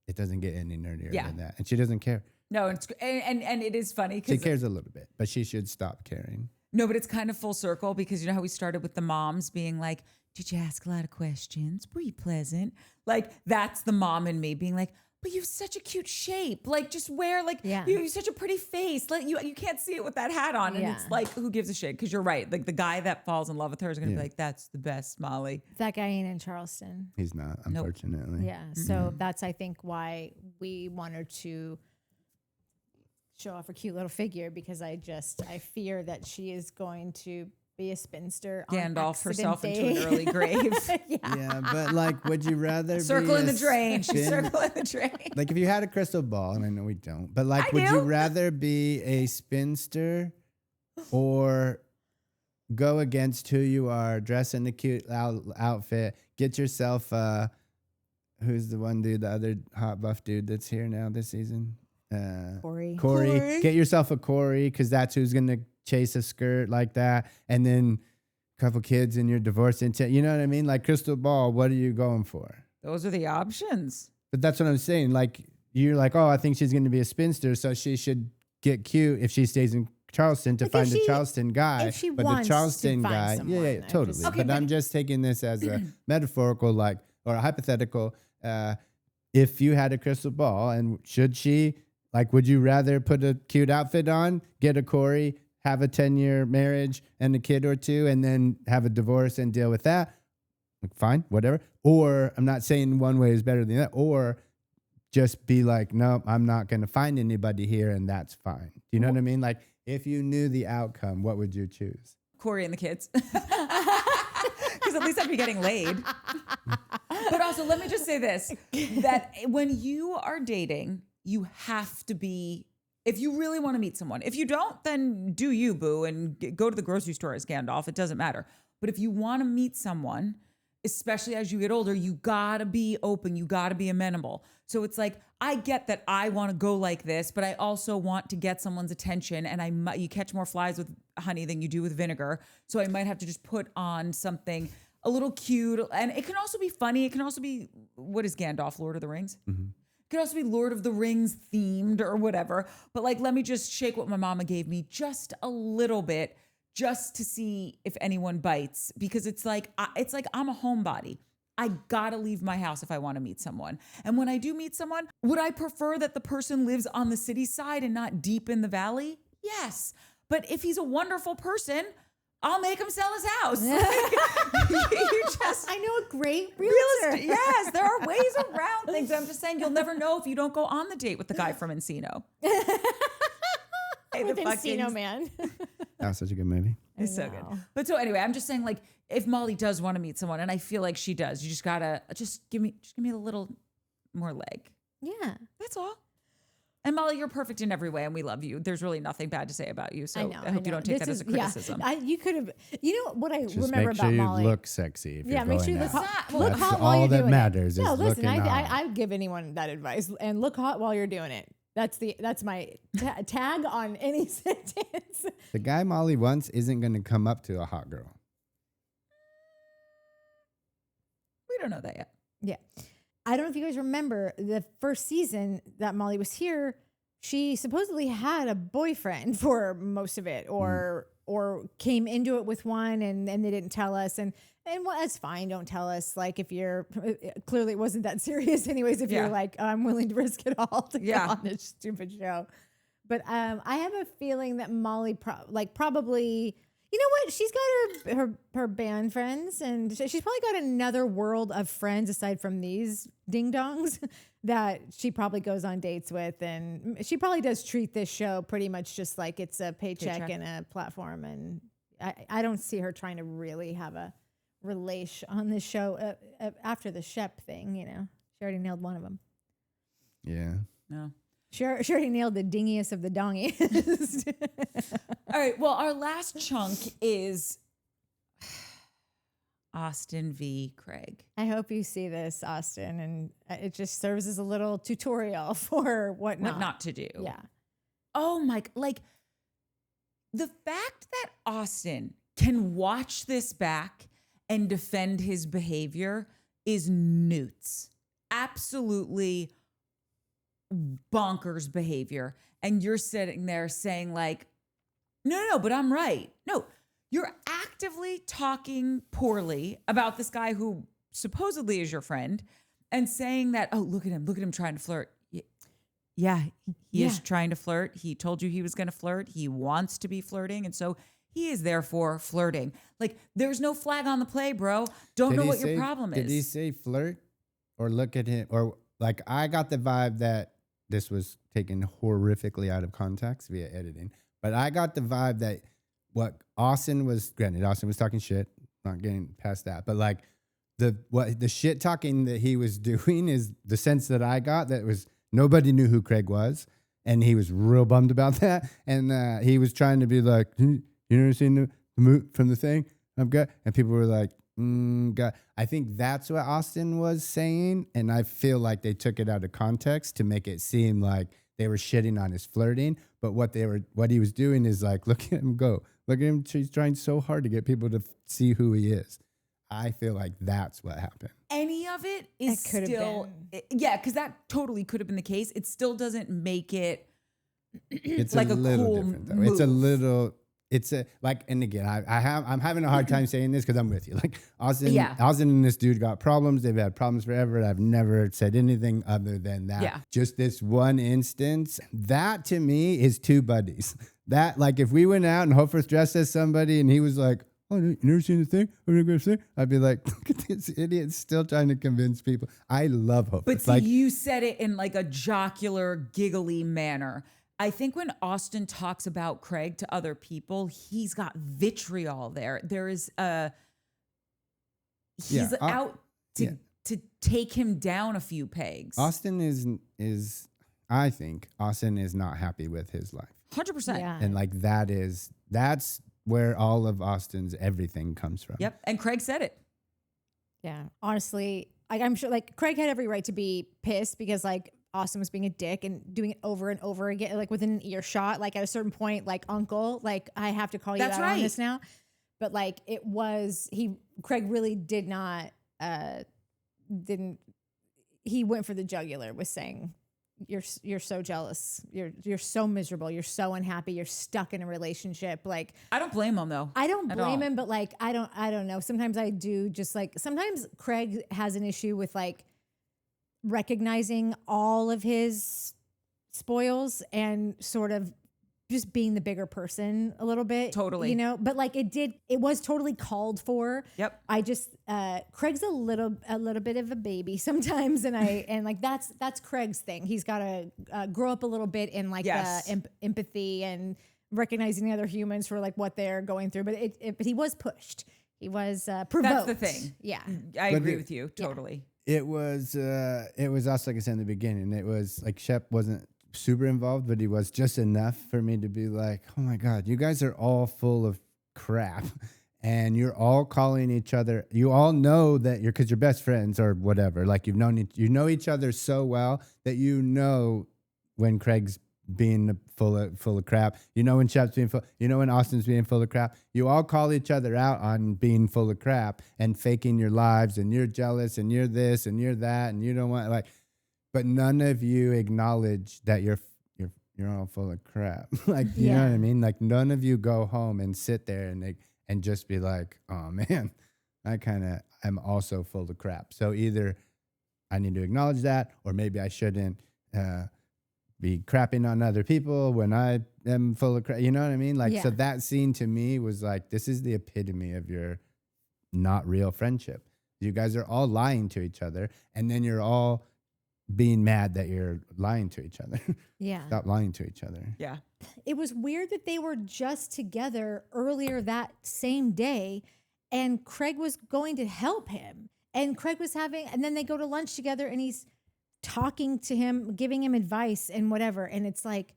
[SPEAKER 3] It doesn't get any nerdier than that, and she doesn't care.
[SPEAKER 1] No, and it is funny
[SPEAKER 3] She
[SPEAKER 1] because
[SPEAKER 3] cares a little bit, but she should stop caring.
[SPEAKER 1] no, but it's kind of full circle because you know how we started with the moms being like, "Did you ask a lot of questions? Were you pleasant?" Like that's the mom in me being like, but you have such a cute shape. Like, just wear, like,
[SPEAKER 2] Yeah.
[SPEAKER 1] you have such a pretty face. Like, you can't see it with that hat on. And
[SPEAKER 2] Yeah.
[SPEAKER 1] it's like, who gives a shit? Because you're right. Like, the guy that falls in love with her is going to be like, that's the best, Molly.
[SPEAKER 2] That guy ain't in Charleston.
[SPEAKER 3] He's not, unfortunately.
[SPEAKER 2] Yeah. So that's, I think, why we want her to show off her cute little figure, because I fear that she is going to be a spinster.
[SPEAKER 1] Gandalf herself into an early grave.
[SPEAKER 3] Yeah, but like, would you rather
[SPEAKER 1] Circle
[SPEAKER 3] be
[SPEAKER 1] in
[SPEAKER 3] a
[SPEAKER 1] the drain. She's
[SPEAKER 3] spin-
[SPEAKER 1] circle in the drain.
[SPEAKER 3] Like, if you had a crystal ball, and I know we don't, but like, would you
[SPEAKER 1] do.
[SPEAKER 3] rather be a spinster or go against who you are, dress in a cute outfit, get yourself, who's the one dude, the other hot buff dude that's here now this season?
[SPEAKER 2] Corey.
[SPEAKER 3] Corey. Get yourself a Corey, because that's who's going to chase a skirt like that. And then a couple kids and you're divorced into, you know what I mean? Like, crystal ball, what are you going for?
[SPEAKER 1] Those are the options.
[SPEAKER 3] But that's what I'm saying. Like, you're like, oh, I think she's going to be a spinster, so she should get cute if she stays in Charleston to
[SPEAKER 2] Like,
[SPEAKER 3] find
[SPEAKER 2] if
[SPEAKER 3] a
[SPEAKER 2] she-
[SPEAKER 3] Charleston guy.
[SPEAKER 2] if she
[SPEAKER 3] But the
[SPEAKER 2] wants
[SPEAKER 3] Charleston
[SPEAKER 2] to find
[SPEAKER 3] guy,
[SPEAKER 2] someone,
[SPEAKER 3] yeah,
[SPEAKER 2] I'm just-
[SPEAKER 3] totally.
[SPEAKER 1] Okay,
[SPEAKER 3] but
[SPEAKER 1] but-
[SPEAKER 3] I'm just taking this as a metaphorical, like, or a hypothetical. If you had a crystal ball, and should she, like, would you rather put a cute outfit on, get a Corey, have a 10-year marriage and a kid or two, and then have a divorce and deal with that? Like, fine, whatever. Or I'm not saying one way is better than that. Or just be like, no, I'm not going to find anybody here, and that's fine. Do you know what I mean? Like, if you knew the outcome, what would you choose?
[SPEAKER 1] Corey and the kids. Because at least I'd be getting laid. But also, let me just say this, that when you are dating, you have to be, if you really want to meet someone, if you don't, then do you, boo, and go to the grocery store as Gandalf. It doesn't matter. But if you want to meet someone, especially as you get older, you gotta be open. You gotta be amenable. So it's like, I get that I want to go like this, but I also want to get someone's attention, and you catch more flies with honey than you do with vinegar. So I might have to just put on something a little cute, and it can also be funny. It can also be, what is Gandalf, Lord of the Rings?
[SPEAKER 3] Mm-hmm.
[SPEAKER 1] It could also be Lord of the Rings themed or whatever. But like, let me just shake what my mama gave me just a little bit, just to see if anyone bites, because it's like I'm a homebody. I gotta leave my house if I want to meet someone. And when I do meet someone, would I prefer that the person lives on the city side and not deep in the valley? Yes. But if he's a wonderful person, I'll make him sell his house. You just,
[SPEAKER 2] I know a great
[SPEAKER 1] real
[SPEAKER 2] realtor.
[SPEAKER 1] estate. Yes, there are ways around things. I'm just saying, you'll never know if you don't go on the date with the guy from Encino. Hey,
[SPEAKER 2] With
[SPEAKER 1] the fucking-
[SPEAKER 2] Encino Man.
[SPEAKER 3] That was such a good movie.
[SPEAKER 1] It's so good. But so anyway, I'm just saying, like, if Molly does want to meet someone, and I feel like she does, you just gotta give me a little more leg.
[SPEAKER 2] Yeah.
[SPEAKER 1] That's all. And Molly, you're perfect in every way, and we love you. There's really nothing bad to say about you. So I hope you don't take that as a criticism.
[SPEAKER 2] Yeah, you could have. You know what I
[SPEAKER 3] Just
[SPEAKER 2] remember
[SPEAKER 3] make sure
[SPEAKER 2] about
[SPEAKER 3] you
[SPEAKER 2] Molly?
[SPEAKER 3] look sexy. If
[SPEAKER 2] Yeah,
[SPEAKER 3] you're
[SPEAKER 2] make
[SPEAKER 3] going
[SPEAKER 2] sure you look
[SPEAKER 3] out.
[SPEAKER 2] hot.
[SPEAKER 1] That's
[SPEAKER 2] Look
[SPEAKER 3] That's
[SPEAKER 2] hot while
[SPEAKER 3] all
[SPEAKER 2] you're
[SPEAKER 3] that
[SPEAKER 2] doing
[SPEAKER 3] matters
[SPEAKER 2] it.
[SPEAKER 3] is
[SPEAKER 2] No, listen,
[SPEAKER 3] looking hot.
[SPEAKER 2] I give anyone that advice, and look hot while you're doing it. That's my tag on any sentence.
[SPEAKER 3] The guy Molly wants isn't going to come up to a hot girl.
[SPEAKER 1] We don't know that yet.
[SPEAKER 2] Yeah. I don't know if you guys remember the first season that Molly was here, she supposedly had a boyfriend for most of it, or came into it with one and they didn't tell us. And well, that's fine. Don't tell us. Like, if you're clearly it wasn't that serious anyways, if you're like, I'm willing to risk it all to go on this stupid show. But I have a feeling that Molly probably, you know what? She's got her band friends, and she's probably got another world of friends aside from these ding dongs that she probably goes on dates with, and she probably does treat this show pretty much just like it's a paycheck and a platform. And I don't see her trying to really have a relation on this show after the Shep thing. You know, she already nailed one of them.
[SPEAKER 3] Yeah.
[SPEAKER 1] No.
[SPEAKER 2] She already nailed the dingiest of the dongiest.
[SPEAKER 1] All right. Well, our last chunk is Austen v. Craig.
[SPEAKER 2] I hope you see this, Austen, and it just serves as a little tutorial for what
[SPEAKER 1] not to do.
[SPEAKER 2] Yeah.
[SPEAKER 1] Oh my, like, the fact that Austen can watch this back and defend his behavior is newts. Absolutely bonkers behavior. And you're sitting there saying, like, no, but I'm right. No, you're actively talking poorly about this guy who supposedly is your friend. And saying that, oh, look at him trying to flirt. Yeah, he is trying to flirt. He told you he was going to flirt. He wants to be flirting. And so he is therefore flirting. Like, there's no flag on the play, bro. Don't know what your problem is.
[SPEAKER 3] Did he say flirt or look at him? Or like, I got the vibe that this was taken horrifically out of context via editing. But I got the vibe that what Austen was talking shit, not getting past that. But like the shit talking that he was doing is the sense that I got that was nobody knew who Craig was. And he was real bummed about that. And he was trying to be like, you never seen the move from the thing I've got? And people were like, God. I think that's what Austen was saying. And I feel like they took it out of context to make it seem like they were shitting on his flirting. But what he was doing is like, look at him go. Look at him. He's trying so hard to get people to see who he is. I feel like that's what happened.
[SPEAKER 1] Any of it is still, because that totally could have been the case. It still doesn't make it
[SPEAKER 3] it's
[SPEAKER 1] like
[SPEAKER 3] a little
[SPEAKER 1] cool
[SPEAKER 3] different though.
[SPEAKER 1] move.
[SPEAKER 3] It's a like, and again, I'm having a hard time saying this because I'm with you. Like Austen and this dude got problems. They've had problems forever. I've never said anything other than that. Yeah. Just this one instance, that to me is two buddies. That like if we went out and Hofer's dressed as somebody and he was like, oh, you never seen the thing? I'd be like, look at this idiot still trying to convince people. I love Hofer.
[SPEAKER 1] But see, like, you said it in like a jocular, giggly manner. I think when Austen talks about Craig to other people, he's got vitriol there. There is he's out to take him down a few pegs.
[SPEAKER 3] Austen is I think Austen is not happy with his life.
[SPEAKER 1] 100%. Yeah.
[SPEAKER 3] And like that's where all of Austen's everything comes from.
[SPEAKER 1] Yep. And Craig said it.
[SPEAKER 2] Yeah. Honestly, I'm sure like Craig had every right to be pissed because like Austen was being a dick and doing it over and over again, like within an earshot. Like at a certain point, like uncle, like I have to call you out on this now. But like Craig really did not, he went for the jugular with saying, you're so jealous. You're so miserable. You're so unhappy. You're stuck in a relationship. Like
[SPEAKER 1] I don't blame him though.
[SPEAKER 2] I don't blame him, but like I don't know. Sometimes I do just like sometimes Craig has an issue with like recognizing all of his spoils and sort of just being the bigger person a little bit.
[SPEAKER 1] Totally.
[SPEAKER 2] You know, but like it was totally called for.
[SPEAKER 1] Yep.
[SPEAKER 2] I just Craig's a little bit of a baby sometimes and like that's Craig's thing. He's got to grow up a little bit in like the empathy and recognizing the other humans for like what they're going through, but but he was pushed. He was provoked.
[SPEAKER 1] That's the thing.
[SPEAKER 2] Yeah.
[SPEAKER 1] I agree with you totally.
[SPEAKER 3] Yeah. It was us, like I said in the beginning. It was like Shep wasn't super involved, but he was just enough for me to be like, oh my God, you guys are all full of crap. And you're all calling each other. You all know that because you're best friends or whatever. Like you know each other so well that you know when Craig's being full of crap. You know when Shep's being full. You know when Austen's being full of crap. You all call each other out on being full of crap and faking your lives. And you're jealous and you're this and you're that and you don't want like. But none of you acknowledge that you're all full of crap. Like you know what I mean? Like none of you go home and sit there and just be like, oh man, I kind of am also full of crap. So either I need to acknowledge that, or maybe I shouldn't be crapping on other people when I am full of crap. You know what I mean? Like so that scene to me was like, this is the epitome of your not real friendship. You guys are all lying to each other, and then you're all being mad that you're lying to each other.
[SPEAKER 2] Yeah.
[SPEAKER 3] Stop lying to each other.
[SPEAKER 1] Yeah.
[SPEAKER 2] It was weird that they were just together earlier that same day and Craig was going to help him. And Craig was and then they go to lunch together and he's talking to him, giving him advice and whatever. And it's like,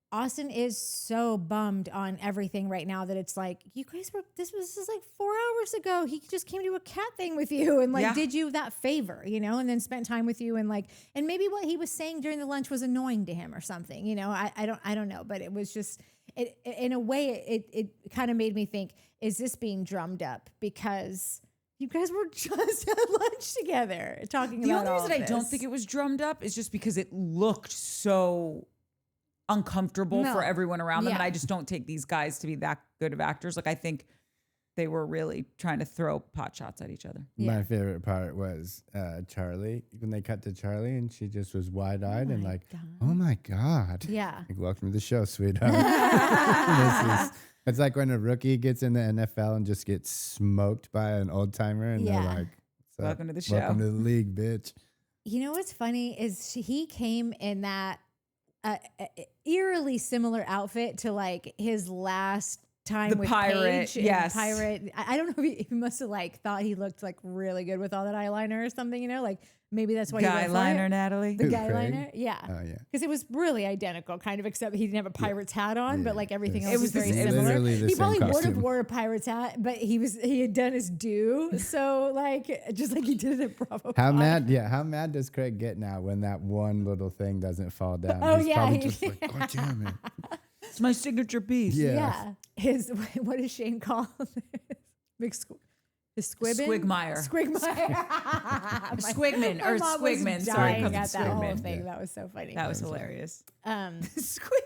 [SPEAKER 2] Austen is so bummed on everything right now that it's like, you guys this was like 4 hours ago. He just came to a cat thing with you and like did you that favor, you know, and then spent time with you and like, and maybe what he was saying during the lunch was annoying to him or something, you know, I don't know, but it was just, in a way it kind of made me think, is this being drummed up because you guys were just at lunch together talking about all
[SPEAKER 1] The only reason
[SPEAKER 2] I
[SPEAKER 1] don't think it was drummed up is just because it looked so uncomfortable for everyone around them. And I just don't take these guys to be that good of actors. Like I think they were really trying to throw pot shots at each other.
[SPEAKER 3] My favorite part was Charlie, when they cut to Charlie and she just was wide-eyed and like, oh my God.
[SPEAKER 2] Yeah.
[SPEAKER 3] Like, welcome to the show, sweetheart. It's like when a rookie gets in the NFL and just gets smoked by an old timer and they're like,
[SPEAKER 1] welcome to the show.
[SPEAKER 3] Welcome to the league, bitch.
[SPEAKER 2] You know what's funny is he came in that eerily similar outfit to like his last time
[SPEAKER 1] The
[SPEAKER 2] with
[SPEAKER 1] pirate,
[SPEAKER 2] Paige
[SPEAKER 1] yes.
[SPEAKER 2] Pirate. I don't know if he must have like thought he looked like really good with all that eyeliner or something, you know, like maybe that's why he went for
[SPEAKER 1] Guy-liner,
[SPEAKER 2] it.
[SPEAKER 1] Natalie.
[SPEAKER 2] The
[SPEAKER 3] Who,
[SPEAKER 2] guy
[SPEAKER 3] Craig?
[SPEAKER 2] liner, yeah.
[SPEAKER 3] Oh, yeah.
[SPEAKER 2] Because it was really identical, kind of, except he didn't have a pirate's hat on, but like everything else
[SPEAKER 1] It
[SPEAKER 2] was
[SPEAKER 1] was
[SPEAKER 2] very
[SPEAKER 1] the-
[SPEAKER 2] similar.
[SPEAKER 3] literally the
[SPEAKER 2] He
[SPEAKER 3] same
[SPEAKER 2] probably would have
[SPEAKER 3] costume.
[SPEAKER 2] wore a pirate's hat, but he had done his due, so like just like he did it at Bravo.
[SPEAKER 3] How
[SPEAKER 2] 5.
[SPEAKER 3] mad? Yeah, how mad does Craig get now when that one little thing doesn't fall down?
[SPEAKER 2] Oh,
[SPEAKER 3] He's
[SPEAKER 2] yeah,
[SPEAKER 3] probably
[SPEAKER 2] he-
[SPEAKER 3] just like, God damn it.
[SPEAKER 1] It's my signature piece.
[SPEAKER 3] Yeah.
[SPEAKER 2] Yeah. His what does Shane call Big his squibbin?
[SPEAKER 1] Squigmire.
[SPEAKER 2] Squigmire.
[SPEAKER 1] Squigman
[SPEAKER 2] My
[SPEAKER 1] or
[SPEAKER 2] mom was
[SPEAKER 1] Squigman. Sorry,
[SPEAKER 2] dying
[SPEAKER 1] comes
[SPEAKER 2] at that whole
[SPEAKER 3] Squigman,
[SPEAKER 2] thing.
[SPEAKER 3] yeah.
[SPEAKER 2] That was so funny.
[SPEAKER 1] that was hilarious.
[SPEAKER 2] Squig.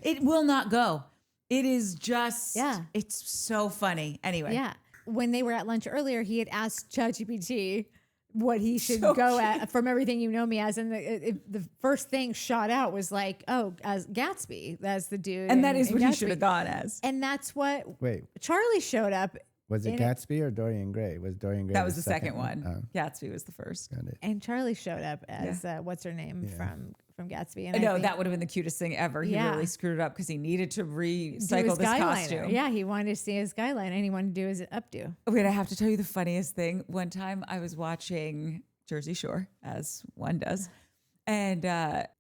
[SPEAKER 1] It will not go. It is just,
[SPEAKER 2] Yeah.
[SPEAKER 1] it's so funny. Anyway.
[SPEAKER 2] Yeah. When they were at lunch earlier, he had asked ChatGPT what he should
[SPEAKER 1] So
[SPEAKER 2] go at from everything you know me as, and the first thing shot out was like, oh, as Gatsby, that's the dude,
[SPEAKER 1] And that is
[SPEAKER 2] in
[SPEAKER 1] what he
[SPEAKER 2] Gatsby.
[SPEAKER 1] should have gone as.
[SPEAKER 2] And that's what
[SPEAKER 3] Wait,
[SPEAKER 2] Charlie showed up.
[SPEAKER 3] was it
[SPEAKER 2] In it-
[SPEAKER 3] Gatsby or Dorian Gray? Was Dorian Gray
[SPEAKER 1] That was the second one.
[SPEAKER 3] Oh,
[SPEAKER 1] Gatsby was the first.
[SPEAKER 3] got it.
[SPEAKER 2] And Charlie showed up as what's her name
[SPEAKER 3] Yeah.
[SPEAKER 2] from Gatsby. And
[SPEAKER 1] I know
[SPEAKER 2] think
[SPEAKER 1] that would have been the cutest thing ever. He
[SPEAKER 2] Yeah.
[SPEAKER 1] really screwed it up because he needed to
[SPEAKER 2] do
[SPEAKER 1] recycle
[SPEAKER 2] his
[SPEAKER 1] this
[SPEAKER 2] guy
[SPEAKER 1] costume.
[SPEAKER 2] liner. Yeah, he wanted to see his guy line, and he wanted to do his updo.
[SPEAKER 1] Wait, I have to tell you the funniest thing. One time I was watching Jersey Shore, as one does, and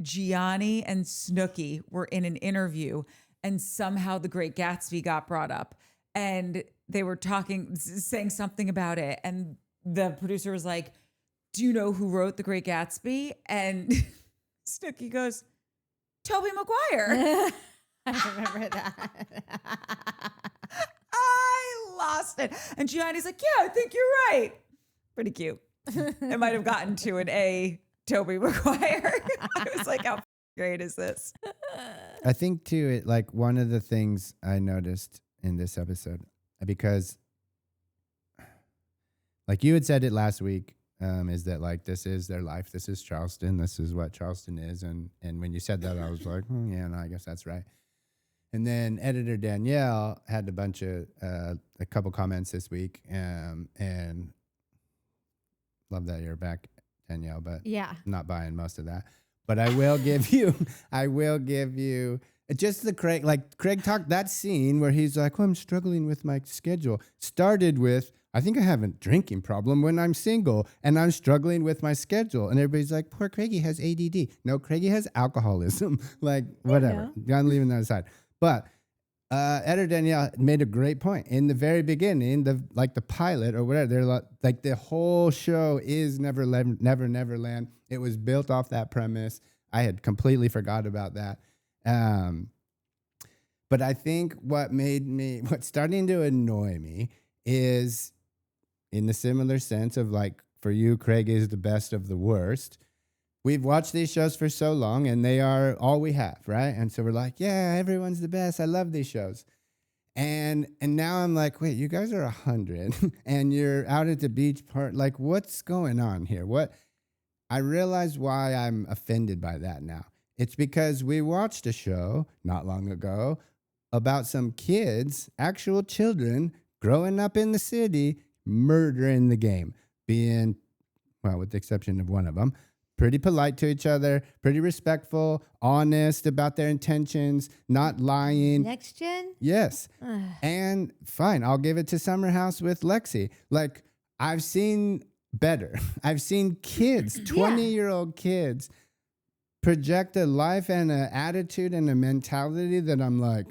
[SPEAKER 1] Gianni and Snooki were in an interview, and somehow The Great Gatsby got brought up, and they were saying something about it, and the producer was like, "Do you know who wrote The Great Gatsby?" And Snooki goes, "Tobey Maguire."
[SPEAKER 2] I remember that.
[SPEAKER 1] I lost it. And Gianni's like, "Yeah, I think you're right." Pretty cute. It might have gotten to an A, Tobey Maguire. I was like, how great is this?
[SPEAKER 3] I think too, it like one of the things I noticed in this episode, because like you had said it last week, is that like this is their life, this is Charleston, this is what Charleston is, and when you said that, I was like, yeah, no, I guess that's right. And then editor Danielle had a couple comments this week, and love that you're back, Danielle, but
[SPEAKER 2] Yeah.
[SPEAKER 3] I'm not buying most of that. But I will give you just the Craig talked that scene where he's like, oh, I'm struggling with my schedule. Started with, I think I have a drinking problem when I'm single and I'm struggling with my schedule. And everybody's like, poor Craigie has ADD. No, Craigie has alcoholism. Like, whatever. I'm leaving that aside. But editor Danielle made a great point in the very beginning, the pilot or whatever. They're like the whole show is Never Neverland. It was built off that premise. I had completely forgot about that. But I think what's starting to annoy me is, in the similar sense of like, for you, Craig is the best of the worst. We've watched these shows for so long and they are all we have, right? And so we're like, yeah, everyone's the best. I love these shows. And now I'm like, wait, you guys are 100 and you're out at the beach part. Like, what's going on here? I realize why I'm offended by that now. It's because we watched a show not long ago about some kids, actual children, growing up in the city, murdering the game, being, well, with the exception of one of them, pretty polite to each other, pretty respectful, honest about their intentions, not lying.
[SPEAKER 2] Next gen?
[SPEAKER 3] Yes. And fine, I'll give it to Summer House with Lexi. Like, I've seen better. I've seen kids, 20-year-old kids, project a life and an attitude and a mentality that I'm like,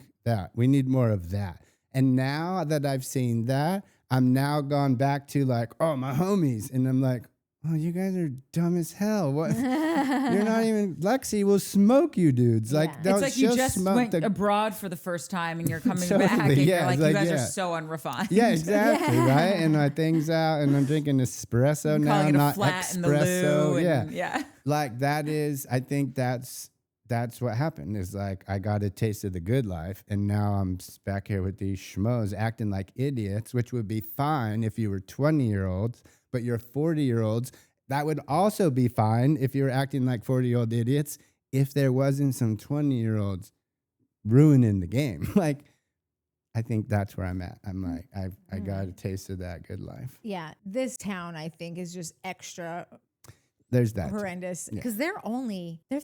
[SPEAKER 3] we need more of that. And now that I've seen that, I'm now gone back to like, oh, my homies. And I'm like, oh, you guys are dumb as hell. What? You're not even, Lexi will smoke you dudes. Like,
[SPEAKER 2] Yeah.
[SPEAKER 1] It's like you just went abroad for the first time and you're coming
[SPEAKER 3] Totally,
[SPEAKER 1] back and
[SPEAKER 3] yeah,
[SPEAKER 1] you're like,
[SPEAKER 3] it's
[SPEAKER 1] you
[SPEAKER 3] like,
[SPEAKER 1] guys
[SPEAKER 3] yeah.
[SPEAKER 1] are so unrefined.
[SPEAKER 3] Yeah, exactly, right? And my thing's out and I'm drinking espresso now,
[SPEAKER 1] Calling it a
[SPEAKER 3] not
[SPEAKER 1] flat in the
[SPEAKER 3] espresso.
[SPEAKER 1] loo.
[SPEAKER 3] Yeah.
[SPEAKER 1] And, yeah.
[SPEAKER 3] Like that is, I think that's that's what happened. Is like I got a taste of the good life, and now I'm back here with these schmoes acting like idiots, which would be fine if you were 20-year-olds, but you're 40-year-olds. That would also be fine if you were acting like 40-year-old idiots. If there wasn't some 20-year-olds ruining the game, like I think that's where I'm at. I'm like I got a taste of that good life.
[SPEAKER 2] Yeah, this town I think is just extra
[SPEAKER 3] There's that.
[SPEAKER 2] horrendous
[SPEAKER 3] Yeah.
[SPEAKER 2] because they're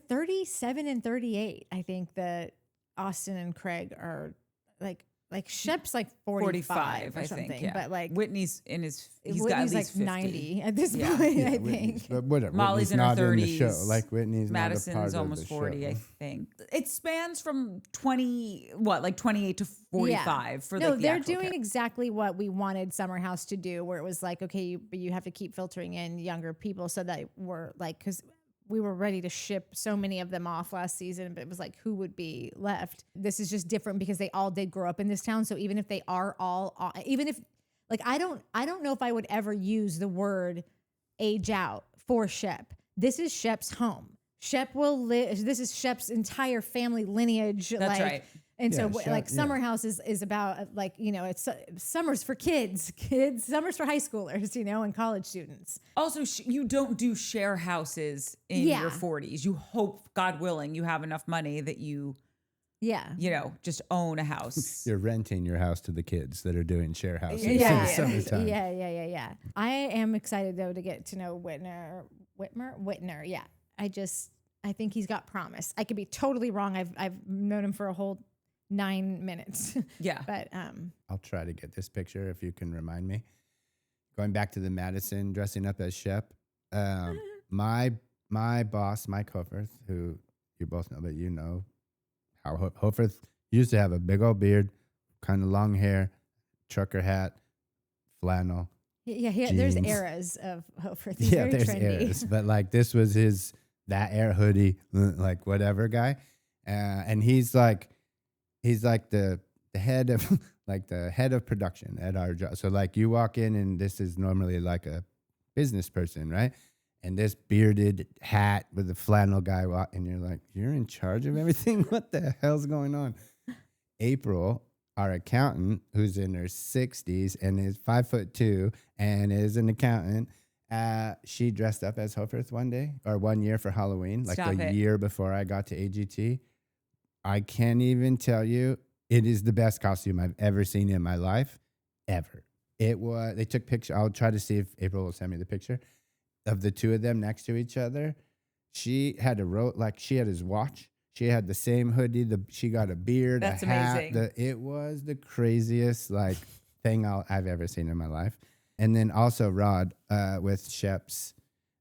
[SPEAKER 2] 37 and 38. I think that Austen and Craig are like Shep's like 45 or
[SPEAKER 1] I
[SPEAKER 2] something,
[SPEAKER 1] think. Yeah.
[SPEAKER 2] but like
[SPEAKER 1] Whitney's in his, he's got at
[SPEAKER 2] Whitney's
[SPEAKER 1] least
[SPEAKER 2] like
[SPEAKER 1] 50.
[SPEAKER 2] 90 at this
[SPEAKER 1] Yeah.
[SPEAKER 2] point.
[SPEAKER 3] Yeah,
[SPEAKER 2] I
[SPEAKER 3] Whitney's-
[SPEAKER 2] think.
[SPEAKER 3] but whatever.
[SPEAKER 1] Molly's
[SPEAKER 3] Whitney's
[SPEAKER 1] in her
[SPEAKER 3] not in the
[SPEAKER 1] 30s.
[SPEAKER 3] show. Like Whitney's not a part
[SPEAKER 1] Madison's
[SPEAKER 3] of
[SPEAKER 1] almost
[SPEAKER 3] the
[SPEAKER 1] 40,
[SPEAKER 3] show.
[SPEAKER 1] I think. It spans from 28 to 45 for the
[SPEAKER 2] No, they're
[SPEAKER 1] theatrical
[SPEAKER 2] doing
[SPEAKER 1] character.
[SPEAKER 2] exactly what we wanted Summer House to do, where it was like, okay, but you have to keep filtering in younger people so that we're like, because we were ready to ship so many of them off last season, but it was like, who would be left? This is just different because they all did grow up in this town. So even if they are all, even if like, I don't know if I would ever use the word age out for Shep. This is Shep's home. Shep will live. This is Shep's entire family lineage.
[SPEAKER 1] That's
[SPEAKER 2] like,
[SPEAKER 1] right.
[SPEAKER 2] And
[SPEAKER 3] Yeah,
[SPEAKER 2] so
[SPEAKER 3] Shep,
[SPEAKER 2] like
[SPEAKER 3] yeah.
[SPEAKER 2] Summer House is about like, you know, it's summers for kids, summers for high schoolers, you know, and college students.
[SPEAKER 1] Also, you don't do share houses in
[SPEAKER 2] Yeah.
[SPEAKER 1] your 40s. You hope, God willing, you have enough money that you just own a house.
[SPEAKER 3] You're renting your house to the kids that are doing share houses in
[SPEAKER 2] Yeah.
[SPEAKER 3] the summertime.
[SPEAKER 2] Yeah. I am excited though to get to know Whitner. Yeah. I think he's got promise. I could be totally wrong. I've known him for a whole 9 minutes.
[SPEAKER 1] Yeah.
[SPEAKER 2] But
[SPEAKER 3] I'll try to get this picture if you can remind me. Going back to the Madison dressing up as Shep. My boss, Mike Hofarth, who you both know, but you know how Hofarth used to have a big old beard, kind of long hair, trucker hat, flannel.
[SPEAKER 2] yeah, there's
[SPEAKER 3] Jeans.
[SPEAKER 2] eras of Hofarth. He's
[SPEAKER 3] Yeah,
[SPEAKER 2] very
[SPEAKER 3] there's
[SPEAKER 2] trendy.
[SPEAKER 3] eras, but like this was his that air hoodie, like whatever guy, and he's like the head of like the head of production at our job. So like you walk in and this is normally like a business person, right? And this bearded hat with a flannel guy and you're like, you're in charge of everything. What the hell's going on? April, our accountant, who's in her 60s and is 5'2" and is an accountant. She dressed up as Hofarth one year for Halloween, like
[SPEAKER 1] Stop
[SPEAKER 3] a
[SPEAKER 1] it.
[SPEAKER 3] year before I got to AGT. I can't even tell you, it is the best costume I've ever seen in my life, ever. It was. They took picture. I'll try to see if April will send me the picture of the two of them next to each other. She had she had his watch. She had the same hoodie. She got a beard,
[SPEAKER 1] That's
[SPEAKER 3] a hat.
[SPEAKER 1] amazing.
[SPEAKER 3] It was the craziest thing I've ever seen in my life. And then also Rod with Shep's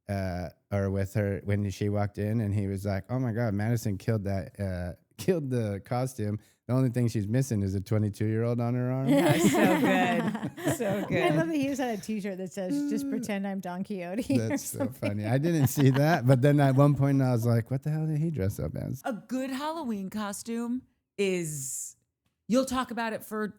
[SPEAKER 3] or with her when she walked in and he was like, "Oh my God, Madison killed the costume. The only thing she's missing is a 22-year-old on her arm."
[SPEAKER 1] Yeah, so good. So
[SPEAKER 2] I
[SPEAKER 1] good.
[SPEAKER 2] love that he just had a T-shirt that says "Just pretend I'm Don Quixote." or
[SPEAKER 3] That's so
[SPEAKER 2] something.
[SPEAKER 3] funny. I didn't see that, but then at one point I was like, "What the hell did he dress up as?"
[SPEAKER 1] A good Halloween costume is, you'll talk about it for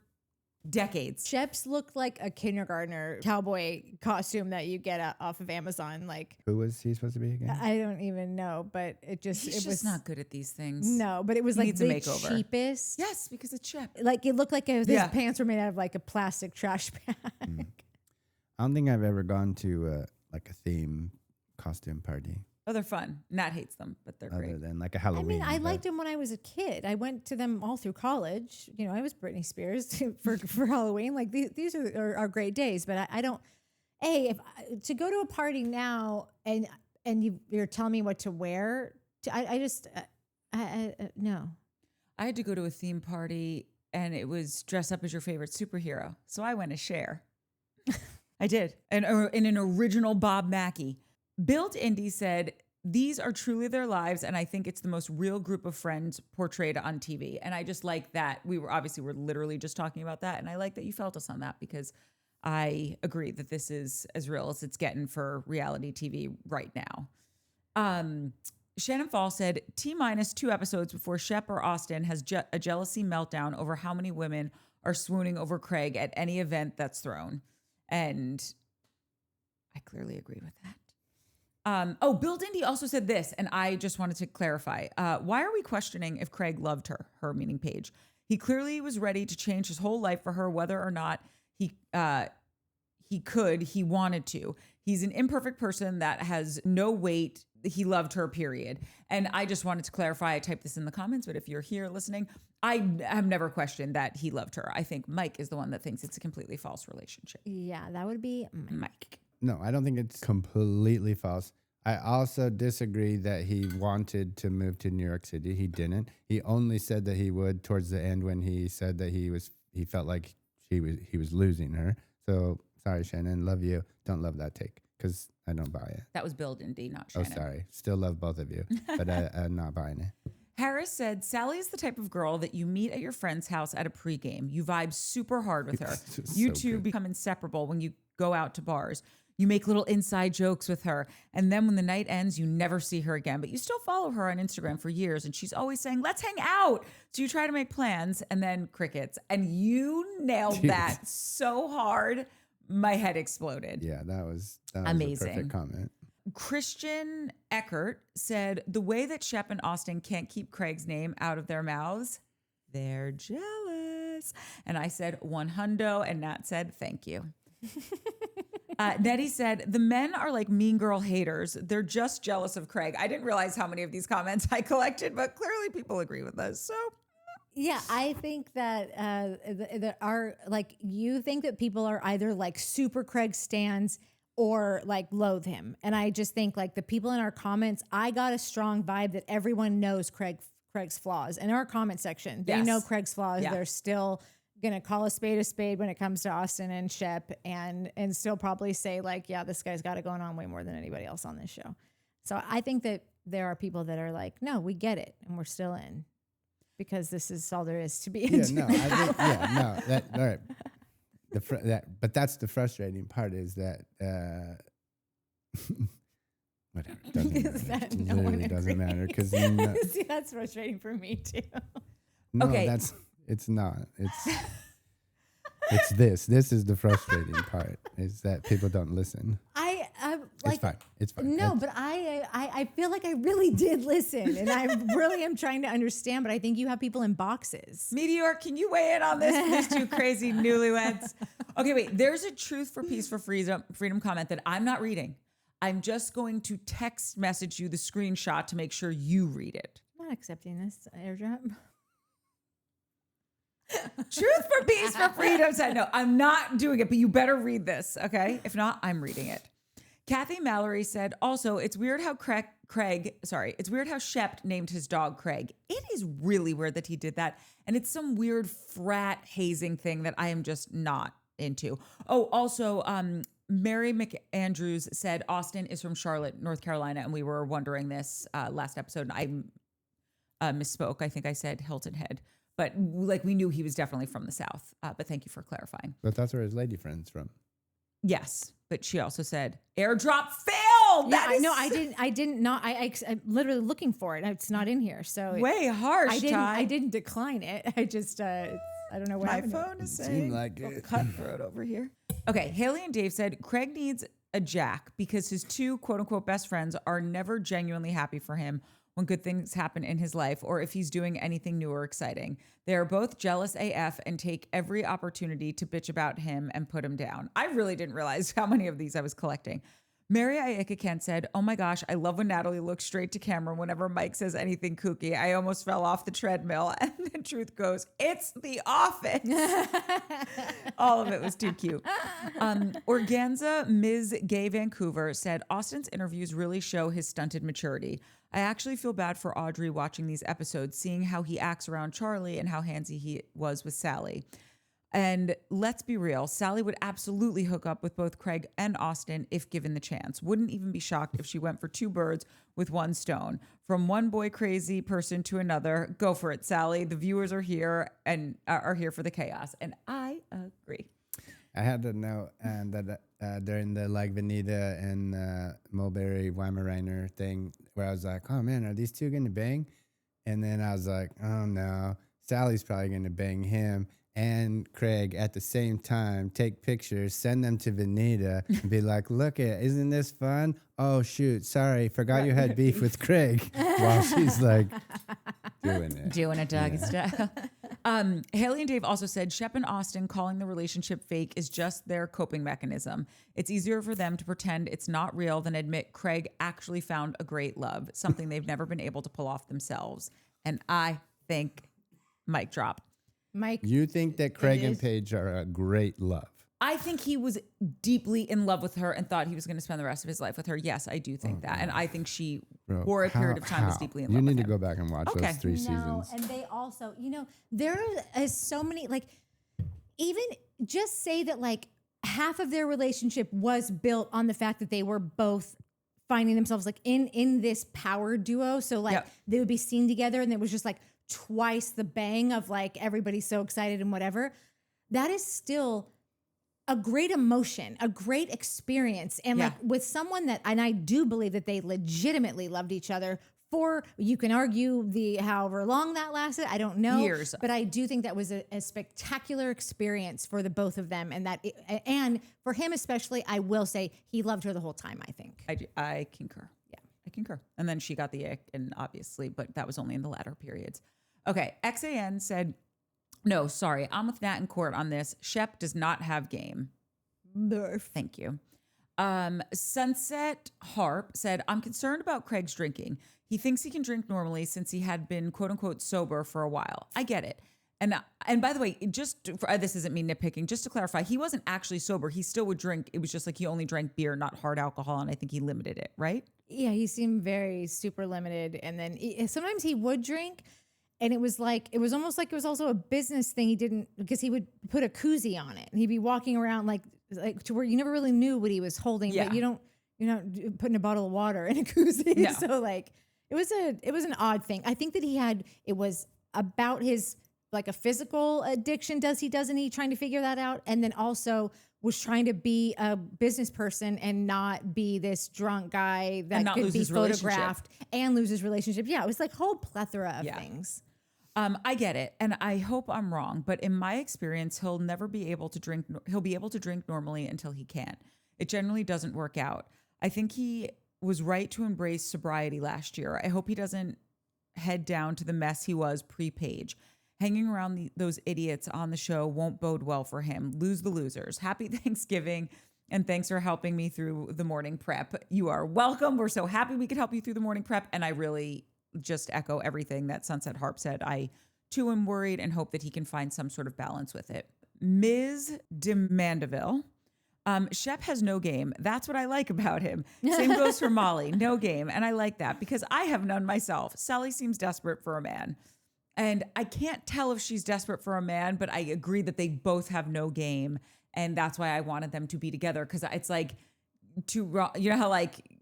[SPEAKER 1] decades.
[SPEAKER 2] Shep's looked like a kindergartner cowboy costume that you get off of Amazon. Like
[SPEAKER 3] Who was he supposed to be again?
[SPEAKER 2] I don't even know, but it
[SPEAKER 1] He's
[SPEAKER 2] was
[SPEAKER 1] just not good at these things.
[SPEAKER 2] No, but it was
[SPEAKER 1] He
[SPEAKER 2] like
[SPEAKER 1] needs a
[SPEAKER 2] the
[SPEAKER 1] makeover.
[SPEAKER 2] cheapest.
[SPEAKER 1] Yes, because it's Shep.
[SPEAKER 2] Like it looked like his
[SPEAKER 1] Yeah.
[SPEAKER 2] pants were made out of like a plastic trash bag.
[SPEAKER 3] I don't think I've ever gone to like a theme costume party
[SPEAKER 1] Oh, they're fun. Nat hates them, but they're
[SPEAKER 3] other
[SPEAKER 1] great.
[SPEAKER 3] than like a
[SPEAKER 2] I
[SPEAKER 3] Halloween.
[SPEAKER 2] mean, I
[SPEAKER 3] but-
[SPEAKER 2] liked them when I was a kid. I went to them all through college. You know, I was Britney Spears for Halloween. Like these are great days, but I don't. To go to a party now and you're telling me what to wear, no.
[SPEAKER 1] I had to go to a theme party and it was dress up as your favorite superhero. So I went as Cher. I did. And in an original Bob Mackie. Built Indie said, "These are truly their lives, and I think it's the most real group of friends portrayed on TV." And I just like that. We're literally just talking about that. And I like that you felt us on that because I agree that this is as real as it's getting for reality TV right now. Shannon Fall said, T-2 episodes before Shep or Austen has a jealousy meltdown over how many women are swooning over Craig at any event that's thrown. And I clearly agree with that. Bill Dindy also said this, and I just wanted to clarify. Why are we questioning if Craig loved her meaning Paige? He clearly was ready to change his whole life for her, whether or not he wanted to. He's an imperfect person that has no weight. He loved her, period. And I just wanted to clarify. I typed this in the comments, but if you're here listening, I have never questioned that he loved her. I think Mike is the one that thinks it's a completely false relationship.
[SPEAKER 2] Yeah, that would be
[SPEAKER 1] Mike.
[SPEAKER 3] No, I don't think it's completely false. I also disagree that he wanted to move to New York City. He didn't. He only said that he would towards the end when he said that he felt like he was losing her. So sorry, Shannon, love you. Don't love that take because I don't buy it.
[SPEAKER 1] That was Bill Dindy, not Shannon.
[SPEAKER 3] Oh, sorry. Still love both of you, but I'm not buying it.
[SPEAKER 1] Harris said, Sally is the type of girl that you meet at your friend's house at a pregame. You vibe super hard with her. You two become inseparable when you go out to bars. You make little inside jokes with her. And then when the night ends, you never see her again. But you still follow her on Instagram for years. And she's always saying, let's hang out. So you try to make plans and then crickets. And you nailed that so hard. My head exploded.
[SPEAKER 3] Yeah, that was
[SPEAKER 1] amazing.
[SPEAKER 3] A perfect comment.
[SPEAKER 1] Christian Eckert said, the way that Shep and Austen can't keep Craig's name out of their mouths, they're jealous. And I said, 100. And Nat said, thank you. Nettie said, the men are like mean girl haters. They're just jealous of Craig. I didn't realize how many of these comments I collected, but clearly people agree with us. So
[SPEAKER 2] yeah, I think that you think that people are either like super Craig stans or like loathe him. And I just think like the people in our comments, I got a strong vibe that everyone knows Craig's flaws. In our comment section, they know Craig's flaws. Yeah. They're still going to call a spade when it comes to Austen and Shep and still probably say like, yeah, this guy's got it going on way more than anybody else on this show. So I think that there are people that are like, no, we get it. And we're still in because this is all there is to be into.
[SPEAKER 3] Yeah, no, I think, yeah, no, that, all right. But that's the frustrating part is that, whatever, doesn't matter. Literally doesn't matter because
[SPEAKER 2] see, that's frustrating for me too.
[SPEAKER 3] No,
[SPEAKER 1] okay.
[SPEAKER 3] It's not. It's this. This is the frustrating part is that people don't listen.
[SPEAKER 2] Like,
[SPEAKER 3] it's fine.
[SPEAKER 2] No, but I feel like I really did listen and I really am trying to understand, but I think you have people in boxes.
[SPEAKER 1] Meteor, can you weigh in on this? These two crazy newlyweds. Okay, wait. There's a Truth for Peace for Freedom comment that I'm not reading. I'm just going to text message you the screenshot to make sure you read it.
[SPEAKER 2] I'm not accepting this airdrop.
[SPEAKER 1] Truth for Peace for Freedom said, no, I'm not doing it, but you better read this, okay? If not, I'm reading it. Kathy Mallory said, also, it's weird how it's weird how Shep named his dog Craig. It is really weird that he did that. And it's some weird frat hazing thing that I am just not into. Oh, also, Mary McAndrews said Austen is from Charlotte, North Carolina, and we were wondering this last episode. And I misspoke. I think I said Hilton Head. But like we knew he was definitely from the South. But thank you for clarifying.
[SPEAKER 3] But that's where his lady friend's from.
[SPEAKER 1] Yes, but she also said airdrop failed.
[SPEAKER 2] Yeah, I know. I didn't. I'm literally looking for it. It's not in here. So
[SPEAKER 1] way harsh.
[SPEAKER 2] I didn't decline it. I just I don't know what
[SPEAKER 1] my phone is saying.
[SPEAKER 3] Seemed like it.
[SPEAKER 1] Cutthroat over here. Okay, Haley and Dave said Craig needs a Jack because his two quote unquote best friends are never genuinely happy for him when good things happen in his life or if he's doing anything new or exciting. They are both jealous AF and take every opportunity to bitch about him and put him down. I really didn't realize how many of these I was collecting. Mary Ayaka Kent said, oh my gosh, I love when Natalie looks straight to camera whenever Mike says anything kooky. I almost fell off the treadmill. And the truth goes, it's The Office. All of it was too cute. Organza Ms. Gay Vancouver said, Austen's interviews really show his stunted maturity. I actually feel bad for Audrey watching these episodes, seeing how he acts around Charlie and how handsy he was with Salley. And let's be real, Salley would absolutely hook up with both Craig and Austen if given the chance. Wouldn't even be shocked if she went for two birds with one stone. From one boy crazy person to another, go for it, Salley. The viewers are here and are here for the chaos. And I agree.
[SPEAKER 3] I had to know that during the like Vanita and Mulberry Weimaraner thing where I was like, oh man, are these two going to bang? And then I was like, oh no, Sally's probably going to bang him. and Craig at the same time, take pictures, send them to Vanita, and be like, look isn't this fun? Oh, shoot, sorry, forgot you had beef with Craig, while she's like doing it.
[SPEAKER 1] Doggy style. Haley and Dave also said Shep and Austen calling the relationship fake is just their coping mechanism. It's easier for them to pretend it's not real than admit Craig actually found a great love, something they've never been able to pull off themselves. And I think, mic drop.
[SPEAKER 2] Mike,
[SPEAKER 3] You think that Craig and Paige are a great love?
[SPEAKER 1] I think he was deeply in love with her and thought he was going to spend the rest of his life with her. Yes, I do think that. And I think she, for a period of time, was deeply in love with him.
[SPEAKER 3] You need to go back and watch those 3
[SPEAKER 2] no,
[SPEAKER 3] seasons.
[SPEAKER 2] and they also, there is so many, like, even just say that like half of their relationship was built on the fact that they were both finding themselves like in this power duo. So like they would be seen together and it was just like twice the bang of like everybody's so excited and whatever. That is still a great emotion, a great experience. And like with someone that, and I do believe that they legitimately loved each other for, you can argue the however long that lasted, I don't know.
[SPEAKER 1] Years.
[SPEAKER 2] But I do think that was a spectacular experience for the both of them. And and for him especially, I will say he loved her the whole time, I think.
[SPEAKER 1] I concur. Yeah, I concur. And then she got the ick, and obviously, but that was only in the latter periods. Okay, XAN said, no, sorry, I'm with Nat in court on this. Shep does not have game.
[SPEAKER 2] Nerf.
[SPEAKER 1] Thank you. Sunset Harp said, I'm concerned about Craig's drinking. He thinks he can drink normally since he had been quote unquote sober for a while. I get it. And by the way, this isn't me nitpicking, just to clarify, he wasn't actually sober. He still would drink. It was just like he only drank beer, not hard alcohol. And I think he limited it, right?
[SPEAKER 2] Yeah, he seemed very super limited. And then sometimes he would drink. And it was almost like it was also a business thing. He didn't, because he would put a koozie on it and he'd be walking around like to where you never really knew what he was holding, but you're not putting a bottle of water in a koozie. No. So like, it was an odd thing. I think that it was about his, like a physical addiction. Doesn't he trying to figure that out? And then also was trying to be a business person and not be this drunk guy that could be photographed and lose his relationship. Yeah. It was like a whole plethora of things.
[SPEAKER 1] I get it. And I hope I'm wrong, but in my experience, he'll be able to drink normally until he can. It generally doesn't work out. I think he was right to embrace sobriety last year. I hope he doesn't head down to the mess he was pre-Paige. Hanging around those idiots on the show won't bode well for him. Lose the losers. Happy Thanksgiving. And thanks for helping me through the morning prep. You are welcome. We're so happy we could help you through the morning prep. And I really just echo everything that Sunset Harp said. I too am worried and hope that he can find some sort of balance with it. Ms. de Mandeville. Shep has no game. That's what I like about him. Same goes for Molly. No game. And I like that because I have none myself. Salley seems desperate for a man. And I can't tell if she's desperate for a man, but I agree that they both have no game. And that's why I wanted them to be together. Because it's like, you know how like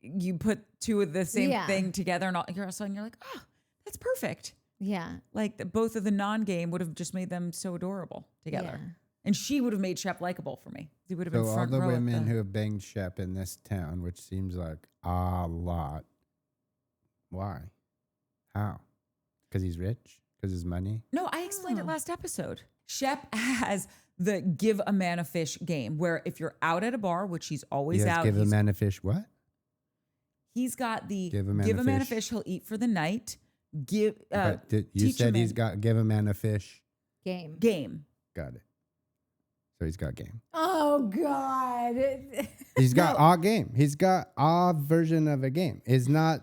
[SPEAKER 1] you put two of the same thing together and all of a sudden you're like, oh, that's perfect.
[SPEAKER 2] Yeah.
[SPEAKER 1] Like both of the non-game would have just made them so adorable together. Yeah. And she would have made Shep likable for me. He would have been front row.
[SPEAKER 3] All the women who have banged Shep in this town, which seems like a lot. Why? How? Because he's rich? Because his money?
[SPEAKER 1] No, I explained it last episode. Shep has the give a man a fish game where if you're out at a bar, which he's always out.
[SPEAKER 3] Give a man a fish what?
[SPEAKER 1] He's got the give a man a fish he'll eat for the night. You said he's got give a man a fish.
[SPEAKER 2] Game.
[SPEAKER 3] Got it. So he's got game.
[SPEAKER 2] Oh, God.
[SPEAKER 3] He's got a game. He's got a version of a game.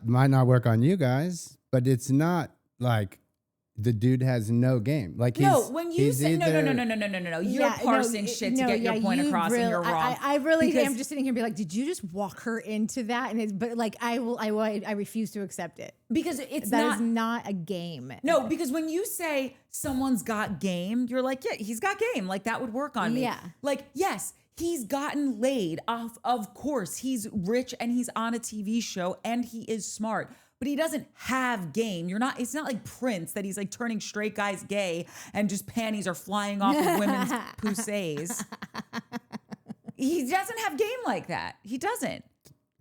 [SPEAKER 3] Might not work on you guys, but it's not like the dude has no game. Like
[SPEAKER 1] when you say no. You're parsing shit to get your point across, and you're wrong.
[SPEAKER 2] I really am just sitting here and be like, did you just walk her into that? But like, I refuse to accept it
[SPEAKER 1] because that is not
[SPEAKER 2] a game.
[SPEAKER 1] No, because when you say someone's got game, you're like, yeah, he's got game. Like that would work on me.
[SPEAKER 2] Yeah.
[SPEAKER 1] Like yes. He's gotten laid. Of course, he's rich and he's on a TV show and he is smart. But he doesn't have game. It's not like Prince that he's like turning straight guys gay and just panties are flying off of women's poussées. He doesn't have game like that. He doesn't.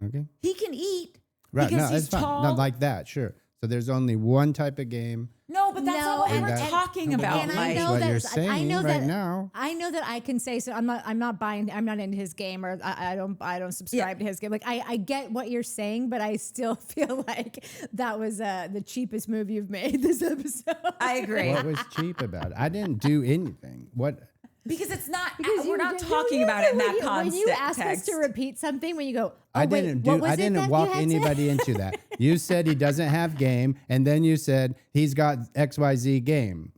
[SPEAKER 3] Okay.
[SPEAKER 1] He can eat
[SPEAKER 3] right.
[SPEAKER 1] because he's tall.
[SPEAKER 3] Not like that, sure. So there's only one type of game.
[SPEAKER 1] No, No, but that's not what
[SPEAKER 2] and
[SPEAKER 1] we're
[SPEAKER 2] that-
[SPEAKER 1] talking
[SPEAKER 3] No, but
[SPEAKER 1] about,
[SPEAKER 2] and I
[SPEAKER 1] Mike.
[SPEAKER 2] know
[SPEAKER 3] what
[SPEAKER 2] that
[SPEAKER 3] you're saying right now.
[SPEAKER 2] I know that I can say so. I'm not buying. I'm not into his game, or I don't subscribe to his game. Like I get what you're saying, but I still feel like that was the cheapest move you've made this episode.
[SPEAKER 1] I agree.
[SPEAKER 3] What was cheap about it? I didn't do anything. What?
[SPEAKER 1] Because it's not,
[SPEAKER 2] Because
[SPEAKER 1] we're
[SPEAKER 2] you
[SPEAKER 1] not
[SPEAKER 2] did-
[SPEAKER 1] talking
[SPEAKER 2] no,
[SPEAKER 1] about it in
[SPEAKER 2] when
[SPEAKER 1] that
[SPEAKER 2] you,
[SPEAKER 1] context.
[SPEAKER 2] When you ask us to repeat something, when you go, oh,
[SPEAKER 3] I
[SPEAKER 2] wait,
[SPEAKER 3] didn't
[SPEAKER 2] what
[SPEAKER 3] do.
[SPEAKER 2] was
[SPEAKER 3] I
[SPEAKER 2] it
[SPEAKER 3] didn't
[SPEAKER 2] that
[SPEAKER 3] walk
[SPEAKER 2] you had
[SPEAKER 3] anybody into that. You said he doesn't have game, and then you said he's got XYZ game.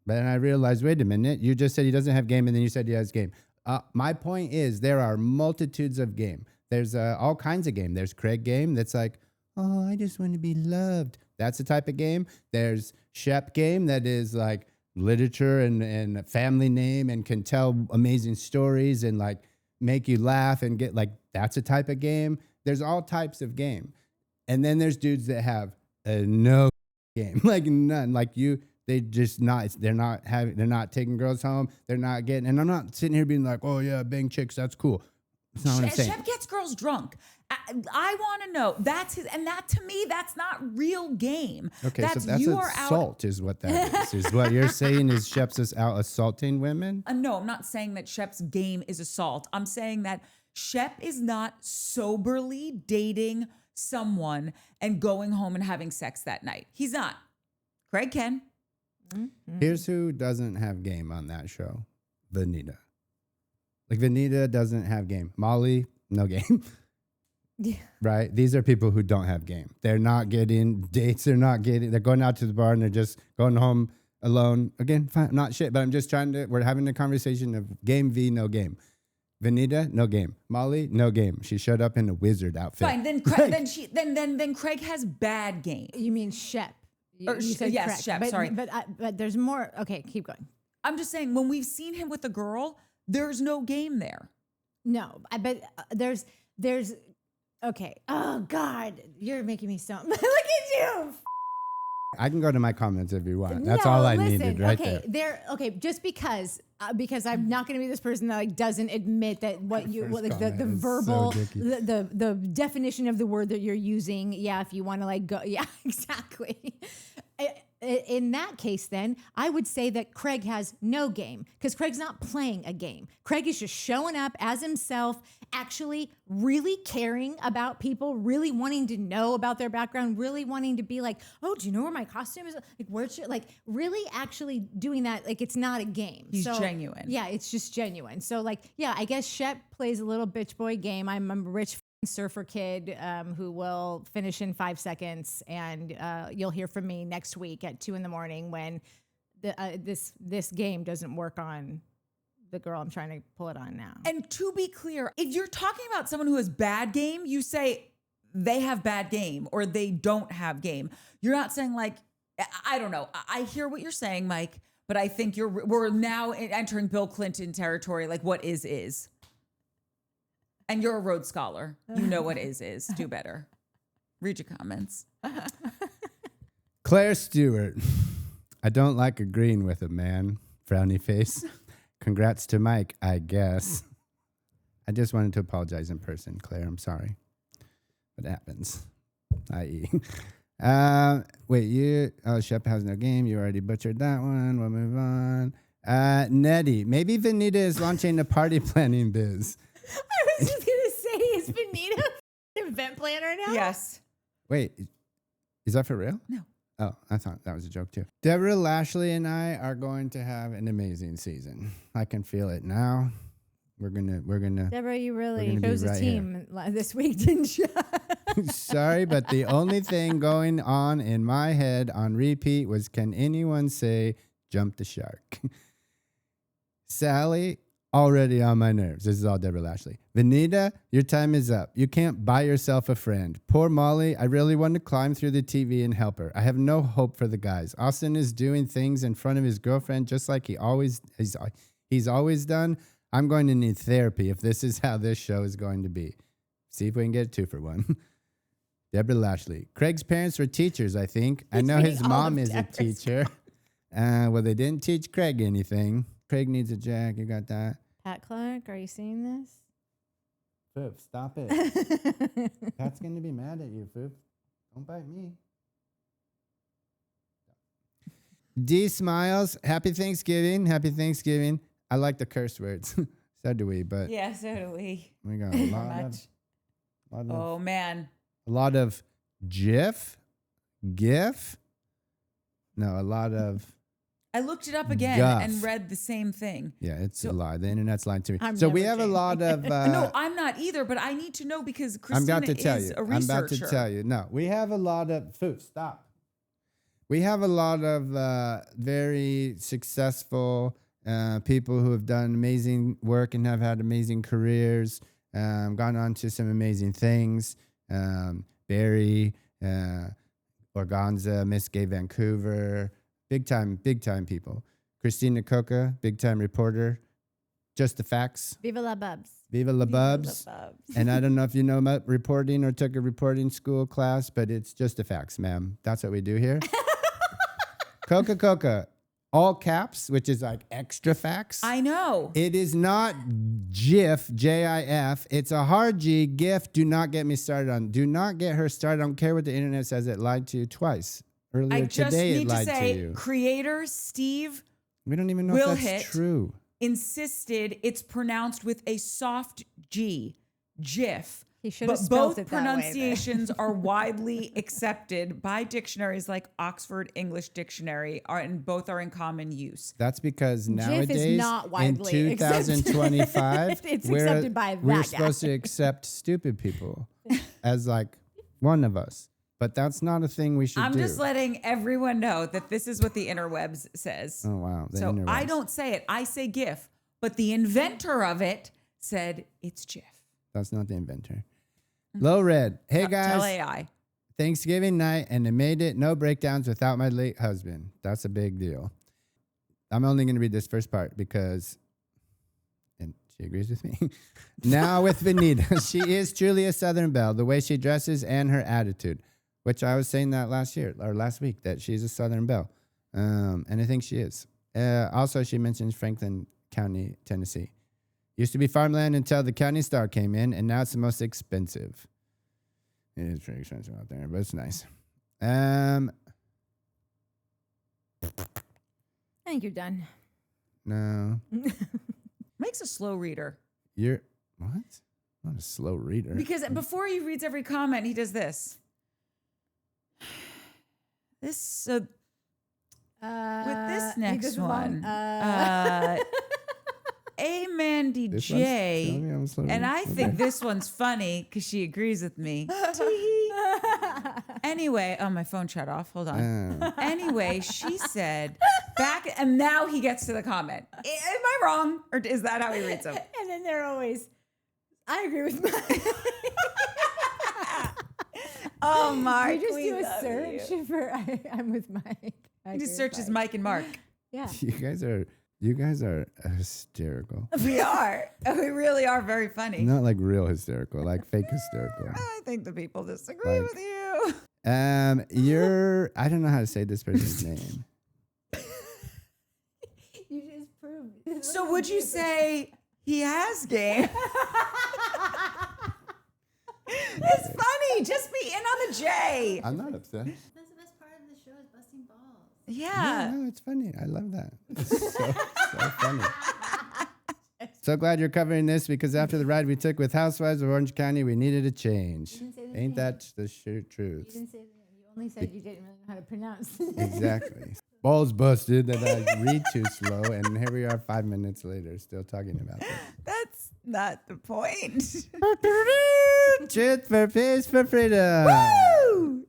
[SPEAKER 3] But then I realized, wait a minute, you just said he doesn't have game, and then you said he has game. My point is, there are multitudes of game. There's all kinds of game. There's Craig game that's like, oh, I just want to be loved. That's the type of game. There's Shep game that is like literature and family name and can tell amazing stories and like make you laugh and get like, that's a type of game. There's all types of game. And then there's dudes that have no game, like none, like you. They're not taking girls home. They're not getting, and I'm not sitting here being like, oh yeah, bang chicks, that's cool. That's not what I'm saying.
[SPEAKER 1] Shep gets girls drunk. I want to know. That's his, and that to me, that's not real game.
[SPEAKER 3] Okay,
[SPEAKER 1] that's,
[SPEAKER 3] so that's
[SPEAKER 1] you are
[SPEAKER 3] assault is what that is. Is what you're saying is Shep's is out assaulting women?
[SPEAKER 1] No, I'm not saying that Shep's game is assault. I'm saying that Shep is not soberly dating someone and going home and having sex that night. He's not. Craig can.
[SPEAKER 3] Here's who doesn't have game on that show. Vanita. Like Vanita doesn't have game. Molly, no game.
[SPEAKER 2] Yeah.
[SPEAKER 3] Right? These are people who don't have game. They're not getting dates. They're going out to the bar and they're just going home alone. Again, fine, not shit, but I'm just we're having a conversation of game v no game. Vanita, no game. Molly, no game. She showed up in a wizard outfit.
[SPEAKER 1] Fine. Then Craig, then Craig has bad game.
[SPEAKER 2] You mean Shep?
[SPEAKER 1] Or
[SPEAKER 2] said
[SPEAKER 1] yes,
[SPEAKER 2] correct.
[SPEAKER 1] Shep,
[SPEAKER 2] But,
[SPEAKER 1] sorry.
[SPEAKER 2] but there's more. Okay, keep going.
[SPEAKER 1] I'm just saying when we've seen him with a girl, there's no game there.
[SPEAKER 2] No, but there's okay. Oh God, you're making me so. Look at you.
[SPEAKER 3] I can go to my comments if you want. That's
[SPEAKER 2] No,
[SPEAKER 3] all I
[SPEAKER 2] listen,
[SPEAKER 3] needed right
[SPEAKER 2] okay,
[SPEAKER 3] there.
[SPEAKER 2] Okay, just because I'm not going to be this person that like doesn't admit that what you
[SPEAKER 3] First
[SPEAKER 2] like the
[SPEAKER 3] comment is so
[SPEAKER 2] verbal
[SPEAKER 3] dicky.
[SPEAKER 2] the definition of the word that you're using. Yeah, if you want to like go, yeah, exactly. In that case, then I would say that Craig has no game because Craig's not playing a game. Craig is just showing up as himself, actually really caring about people, really wanting to know about their background, really wanting to be like, oh, do you know where my costume is? Like, where's your, like, really actually doing that? Like, it's not a game.
[SPEAKER 1] He's genuine.
[SPEAKER 2] Yeah, it's just genuine. So, like, yeah, I guess Shep plays a little bitch boy game. I'm a rich surfer kid who will finish in 5 seconds, and you'll hear from me next week at 2 a.m. when this game doesn't work on the girl I'm trying to pull it on now.
[SPEAKER 1] And to be clear, if you're talking about someone who has bad game, you say they have bad game or they don't have game. You're not saying like, I don't know. I hear what you're saying, Mike, but I think we're now entering Bill Clinton territory. Like what is. And you're a Rhodes Scholar. You know what is. Do better. Read your comments.
[SPEAKER 3] Claire Stewart. I don't like agreeing with a man. Frowny face. Congrats to Mike, I guess. I just wanted to apologize in person, Claire. I'm sorry. What happens? I.e. Shep has no game. You already butchered that one. We'll move on. Nettie. Maybe Vanita is launching a party planning biz.
[SPEAKER 2] I was just gonna say, is Benita an event planner now?
[SPEAKER 1] Yes.
[SPEAKER 3] Wait, is that for real?
[SPEAKER 1] No.
[SPEAKER 3] Oh, I thought that was a joke too. Deborah, Lashley, and I are going to have an amazing season. I can feel it now. We're gonna.
[SPEAKER 2] Deborah, you really
[SPEAKER 3] gonna be
[SPEAKER 2] chose a
[SPEAKER 3] right
[SPEAKER 2] team this week, didn't you?
[SPEAKER 3] Sorry, but the only thing going on in my head on repeat was, can anyone say jump the shark? Salley, already on my nerves. This is all Deborah Lashley. Vanita, your time is up. You can't buy yourself a friend. Poor Molly, I really want to climb through the TV and help her. I have no hope for the guys. Austen is doing things in front of his girlfriend just like he's always done. I'm going to need therapy if this is how this show is going to be. See if we can get a 2 for 1. Deborah Lashley. Craig's parents were teachers, I think. I know his mom is a teacher. Well, they didn't teach Craig anything. Craig needs a jack. You got that?
[SPEAKER 2] Pat Clark, are you seeing this?
[SPEAKER 3] Foop, stop it. Pat's going to be mad at you, Foop. Don't bite me. D smiles. Happy Thanksgiving. Happy Thanksgiving. I like the curse words. So do we, but
[SPEAKER 1] Yeah, so do we.
[SPEAKER 3] we got a lot
[SPEAKER 1] Much.
[SPEAKER 3] of
[SPEAKER 1] Oh man.
[SPEAKER 3] a lot of GIF. No, a lot of
[SPEAKER 1] I looked it up again
[SPEAKER 3] Guff.
[SPEAKER 1] and read the same thing.
[SPEAKER 3] yeah. It's a lie. The internet's lying to me.
[SPEAKER 2] I'm
[SPEAKER 3] So we
[SPEAKER 2] never
[SPEAKER 3] have a
[SPEAKER 2] changing.
[SPEAKER 3] lot of.
[SPEAKER 1] No, I'm not either, but I need to know because
[SPEAKER 3] I'm
[SPEAKER 1] Christina
[SPEAKER 3] about to tell
[SPEAKER 1] is
[SPEAKER 3] you.
[SPEAKER 1] a
[SPEAKER 3] I'm
[SPEAKER 1] researcher.
[SPEAKER 3] about to tell you. No, we have a lot of food. Stop. We have a lot of very successful people who have done amazing work and have had amazing careers, gone on to some amazing things. Barry, Organza, Miss Gay Vancouver, big time people. Christina Coca, big time reporter. Just the facts.
[SPEAKER 2] Viva la bubs.
[SPEAKER 3] Viva la Bubs. And I don't know if you know about reporting or took a reporting school class, but it's just the facts, ma'am. That's what we do here. Coca, all caps, which is like extra facts.
[SPEAKER 1] I know.
[SPEAKER 3] It is not GIF, J-I-F. It's a hard G, GIF. Do not get me started on. Do not get her started. I don't care what the internet says. It lied to you twice. Earlier
[SPEAKER 1] I just
[SPEAKER 3] today, it
[SPEAKER 1] need to
[SPEAKER 3] lied to
[SPEAKER 1] say,
[SPEAKER 3] you.
[SPEAKER 1] creator Steve
[SPEAKER 3] We don't even know
[SPEAKER 1] Will
[SPEAKER 3] if that's
[SPEAKER 1] hit.
[SPEAKER 3] true.
[SPEAKER 1] insisted it's pronounced with a soft G, GIF.
[SPEAKER 2] He should have
[SPEAKER 1] But
[SPEAKER 2] spelled
[SPEAKER 1] both
[SPEAKER 2] it that way, then.
[SPEAKER 1] pronunciations are widely accepted by dictionaries like Oxford English Dictionary, and both are in common use.
[SPEAKER 3] That's because
[SPEAKER 2] GIF is
[SPEAKER 3] nowadays,
[SPEAKER 2] not
[SPEAKER 3] in
[SPEAKER 2] widely accepted.
[SPEAKER 3] 2025,
[SPEAKER 2] It's
[SPEAKER 3] we're,
[SPEAKER 2] accepted by
[SPEAKER 3] we're
[SPEAKER 2] that guy.
[SPEAKER 3] supposed to accept stupid people as like one of us. But that's not a thing we should
[SPEAKER 1] I'm
[SPEAKER 3] do.
[SPEAKER 1] just letting everyone know that this is what the interwebs says.
[SPEAKER 3] Oh, wow. The
[SPEAKER 1] So I
[SPEAKER 3] interwebs.
[SPEAKER 1] don't say it. I say GIF. But the inventor of it said it's GIF.
[SPEAKER 3] That's not the inventor. Low Red. Hey,
[SPEAKER 1] Tell
[SPEAKER 3] guys.
[SPEAKER 1] AI.
[SPEAKER 3] Thanksgiving night, and they made it. No breakdowns without my late husband. That's a big deal. I'm only going to read this first part because, and she agrees with me. Now with Vanita, she is truly a Southern belle, the way she dresses and her attitude, which I was saying that last week, that she's a Southern belle. And I think she is. Also, she mentions Franklin County, Tennessee. Used to be farmland until the county star came in, and now it's the most expensive. It is pretty expensive out there, but it's nice.
[SPEAKER 2] I think you're done.
[SPEAKER 3] No,
[SPEAKER 1] Mike's a slow reader.
[SPEAKER 3] you're what? Not a slow reader.
[SPEAKER 1] Because before he reads every comment, he does this. This with this
[SPEAKER 2] he
[SPEAKER 1] next
[SPEAKER 2] does a long,
[SPEAKER 1] one. A Mandy
[SPEAKER 3] This
[SPEAKER 1] J.
[SPEAKER 3] one's telling me I'm a slow
[SPEAKER 1] And
[SPEAKER 3] reader?
[SPEAKER 1] I think this one's funny because she agrees with me. Anyway, oh, my phone shut off. Hold on. Anyway, she said back, and now he gets to the comment. Am I wrong? Or is that how he reads them?
[SPEAKER 2] And then they're always, I agree with Mike.
[SPEAKER 1] Oh, Mark.
[SPEAKER 2] You just
[SPEAKER 1] we
[SPEAKER 2] do a
[SPEAKER 1] love
[SPEAKER 2] search
[SPEAKER 1] you.
[SPEAKER 2] for I'm with Mike.
[SPEAKER 1] He just searches Mike and Mark.
[SPEAKER 2] Yeah.
[SPEAKER 3] You guys are hysterical.
[SPEAKER 1] We are. We really are very funny.
[SPEAKER 3] Not like real hysterical, like fake hysterical.
[SPEAKER 1] I think the people disagree
[SPEAKER 3] Like-
[SPEAKER 1] with you.
[SPEAKER 3] I don't know how to say this person's name.
[SPEAKER 2] You just proved.
[SPEAKER 1] So would you say he has game? It's funny. Just be in on the J.
[SPEAKER 3] I'm not upset.
[SPEAKER 2] That's the best part of the show is busting balls.
[SPEAKER 1] Yeah.
[SPEAKER 3] No, it's funny. I love that. It's so funny. So glad you're covering this because after the ride we took with Housewives of Orange County, we needed a change.
[SPEAKER 2] didn't say the
[SPEAKER 3] Ain't
[SPEAKER 2] name.
[SPEAKER 3] that the sheer
[SPEAKER 2] You
[SPEAKER 3] truth?
[SPEAKER 2] didn't say the name. You only said you didn't really know how to pronounce.
[SPEAKER 3] Exactly. Balls busted that I read too slow, and here we are 5 minutes later still talking about that.
[SPEAKER 1] That's not the point.
[SPEAKER 3] Truth for peace for freedom.
[SPEAKER 1] Woo!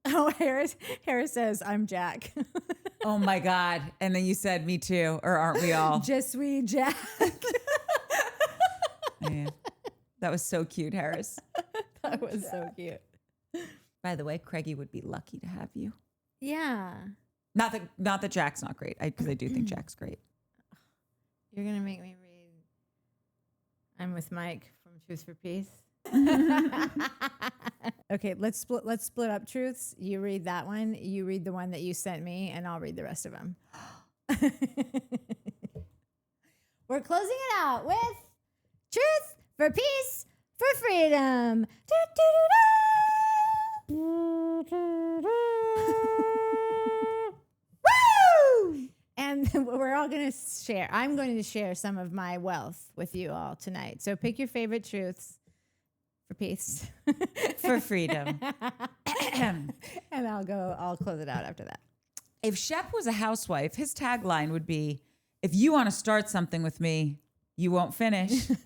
[SPEAKER 2] Oh, Harris says, I'm Jack.
[SPEAKER 1] Oh my God. And then you said me too, or aren't we all?
[SPEAKER 2] Just we Jack.
[SPEAKER 1] Man, that was so cute, Harris.
[SPEAKER 2] That was so cute.
[SPEAKER 1] By the way, Craigie would be lucky to have you.
[SPEAKER 2] Yeah.
[SPEAKER 1] Not that Jack's not great, because I do think Jack's great.
[SPEAKER 2] You're going to make me read I'm with Mike from Truth for Peace. Okay, let's split up truths. You read that one, you read the one that you sent me, and I'll read the rest of them. We're closing it out with Truth for Peace for Freedom. Woo! And we're all going to share. I'm going to share some of my wealth with you all tonight. So pick your favorite truths for peace.
[SPEAKER 1] For freedom.
[SPEAKER 2] And I'll close it out after that.
[SPEAKER 1] If Shep was a housewife, his tagline would be, if you want to start something with me, you won't finish. End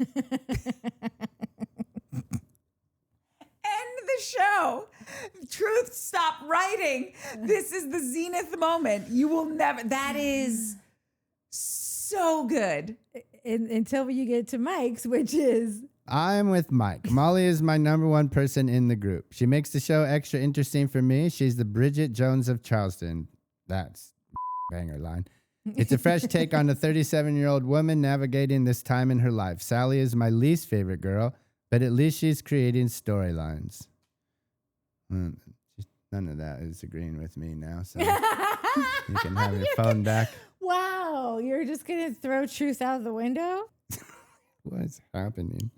[SPEAKER 1] the show. Truth, stop writing. This is the zenith moment. You will never. That is so good.
[SPEAKER 2] Until you get to Mike's, which is...
[SPEAKER 3] I'm with Mike. Molly is my number one person in the group. She makes the show extra interesting for me. She's the Bridget Jones of Charleston. That's banger line. It's a fresh take on a 37-year-old woman navigating this time in her life. Salley is my least favorite girl, but at least she's creating storylines. None of that is agreeing with me now, so you can have your phone back.
[SPEAKER 2] Wow, you're just going to throw truth out the window?
[SPEAKER 3] What's happening?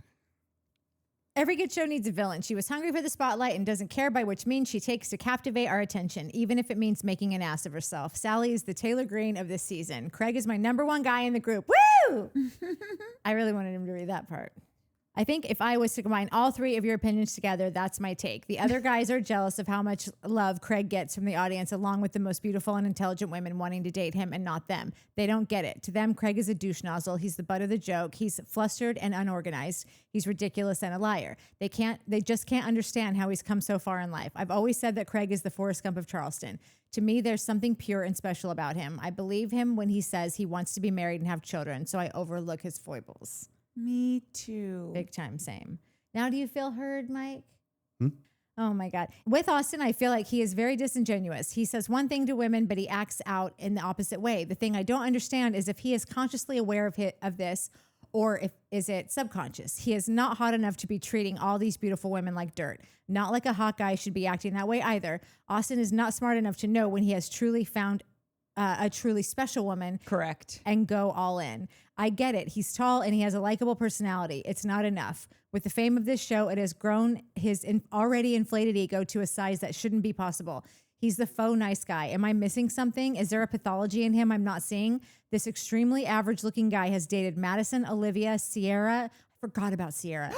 [SPEAKER 2] Every good show needs a villain. She was hungry for the spotlight and doesn't care by which means she takes to captivate our attention, even if it means making an ass of herself. Salley is the Taylor Greene of this season. Craig is my number one guy in the group. Woo! I really wanted him to read that part. I think if I was to combine all three of your opinions together, that's my take. The other guys are jealous of how much love Craig gets from the audience, along with the most beautiful and intelligent women wanting to date him and not them. They don't get it. To them, Craig is a douche nozzle. He's the butt of the joke. He's flustered and unorganized. He's ridiculous and a liar. They just can't understand how he's come so far in life. I've always said that Craig is the Forrest Gump of Charleston. To me, there's something pure and special about him. I believe him when he says he wants to be married and have children, so I overlook his foibles.
[SPEAKER 1] Me too.
[SPEAKER 2] Big time, same. Now, do you feel heard, Mike? Oh my God. With Austen, I feel like he is very disingenuous. He says one thing to women, but he acts out in the opposite way. The thing I don't understand is if he is consciously aware of this, or is it subconscious? He is not hot enough to be treating all these beautiful women like dirt. Not like a hot guy should be acting that way either. Austen is not smart enough to know when he has truly found a truly special woman.
[SPEAKER 1] Correct.
[SPEAKER 2] And go all in. I get it. He's tall and he has a likable personality. It's not enough. With the fame of this show, it has grown his already inflated ego to a size that shouldn't be possible. He's the faux nice guy. Am I missing something? Is there a pathology in him I'm not seeing? This extremely average looking guy has dated Madison, Olivia, Sierra. I forgot about Sierra.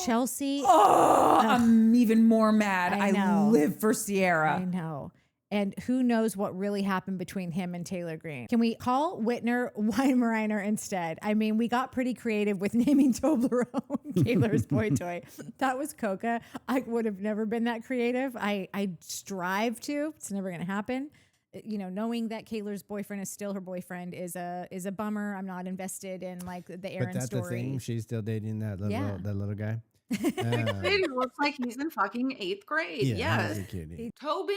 [SPEAKER 2] Chelsea.
[SPEAKER 1] Oh, I'm even more mad.
[SPEAKER 2] I know.
[SPEAKER 1] I live for Sierra.
[SPEAKER 2] I know. And who knows what really happened between him and Taylor Greene. Can we call Whitner Weimaraner instead? I mean, we got pretty creative with naming Toblerone Taylor's boy toy. That was Coca. I would have never been that creative. I strive to. It's never going to happen. You know, knowing that Kayla's boyfriend is still her boyfriend is a bummer. I'm not invested in like the Aaron
[SPEAKER 3] But that's
[SPEAKER 2] story.
[SPEAKER 3] the thing. She's still dating that little guy.
[SPEAKER 4] It looks like he's in fucking 8th grade.
[SPEAKER 3] Yeah,
[SPEAKER 4] Yes.
[SPEAKER 3] he's
[SPEAKER 4] Torin.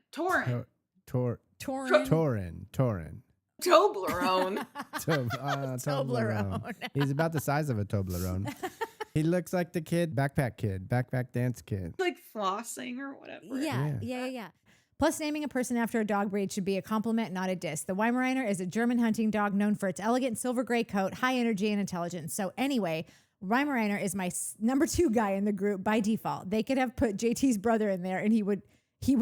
[SPEAKER 3] Toblerone.
[SPEAKER 2] Toblerone.
[SPEAKER 3] He's about the size of a Toblerone. He looks like the backpack dance kid.
[SPEAKER 4] Like flossing or whatever.
[SPEAKER 2] Yeah. Plus, naming a person after a dog breed should be a compliment, not a diss. The Weimaraner is a German hunting dog known for its elegant silver gray coat, high energy, and intelligence. So anyway, Weimaraner is my number 2 guy in the group by default. They could have put JT's brother in there and he would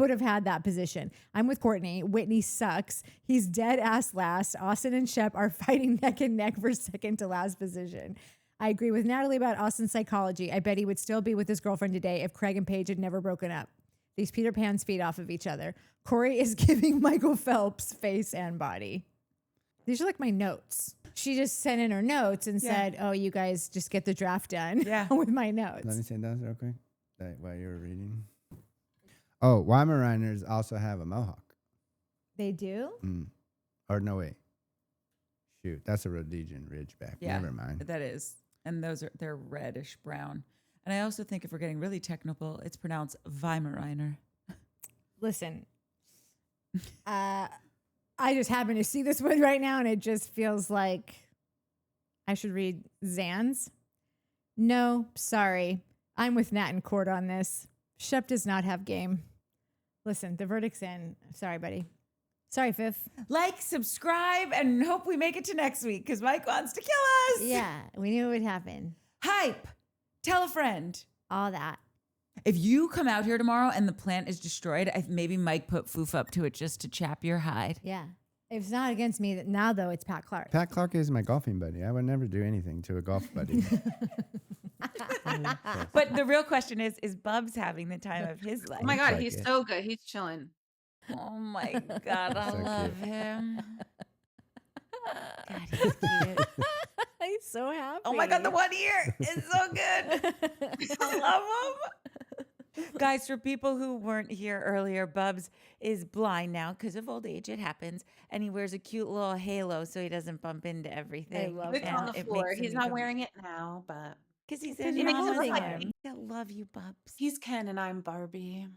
[SPEAKER 2] have had that position. I'm with Courtney. Whitney sucks. He's dead ass last. Austen and Shep are fighting neck and neck for second to last position. I agree with Natalie about Austen's psychology. I bet he would still be with his girlfriend today if Craig and Paige had never broken up. These Peter Pans feed off of each other. Corey is giving Michael Phelps face and body. These are like my notes. She just sent in her notes and said, oh, you guys just get the draft done with my notes.
[SPEAKER 3] Let me say that real quick while you were reading. Oh, Weimaraners also have a mohawk.
[SPEAKER 2] They do?
[SPEAKER 3] Or no, wait. Shoot, that's a Rhodesian Ridgeback.
[SPEAKER 1] Yeah,
[SPEAKER 3] Never mind.
[SPEAKER 1] that is. And they're reddish brown. And I also think if we're getting really technical, it's pronounced Weimaraner.
[SPEAKER 2] Listen, I just happen to see this one right now, and it just feels like I should read Zan's. No, sorry. I'm with Nat and Court on this. Shep does not have game. Listen, the verdict's in. Sorry, buddy. Sorry, Fifth.
[SPEAKER 1] Like, subscribe, and hope we make it to next week because Mike wants to kill us.
[SPEAKER 2] Yeah, we knew it would happen.
[SPEAKER 1] Hype. Tell a friend.
[SPEAKER 2] All that.
[SPEAKER 1] If you come out here tomorrow and the plant is destroyed, maybe Mike put foof up to it just to chap your hide.
[SPEAKER 2] Yeah. If it's not against me now, though, it's Pat Clark.
[SPEAKER 3] Pat Clark is my golfing buddy. I would never do anything to a golf buddy.
[SPEAKER 1] But the real question is Bubs having the time of his life?
[SPEAKER 4] Oh my God,
[SPEAKER 3] like
[SPEAKER 4] he's
[SPEAKER 3] it.
[SPEAKER 4] so good. He's chilling.
[SPEAKER 1] Oh my God, I
[SPEAKER 3] So
[SPEAKER 1] love
[SPEAKER 3] cute.
[SPEAKER 1] him. God, he's cute.
[SPEAKER 2] He's so happy.
[SPEAKER 1] Oh my God, the one ear is so good. I love him. Guys, for people who weren't here earlier, Bubs is blind now because of old age. It happens. And he wears a cute little halo so he doesn't bump into everything.
[SPEAKER 2] love
[SPEAKER 4] It's
[SPEAKER 2] that.
[SPEAKER 4] on the
[SPEAKER 1] it
[SPEAKER 4] floor.
[SPEAKER 1] makes him
[SPEAKER 4] He's not
[SPEAKER 1] become-
[SPEAKER 4] wearing it now, but
[SPEAKER 1] Because he's
[SPEAKER 2] 'Cause
[SPEAKER 1] in
[SPEAKER 2] you're
[SPEAKER 1] mama's
[SPEAKER 2] holding
[SPEAKER 1] arms.
[SPEAKER 2] him.
[SPEAKER 1] I love you, Bubs.
[SPEAKER 4] he's Ken and I'm Barbie.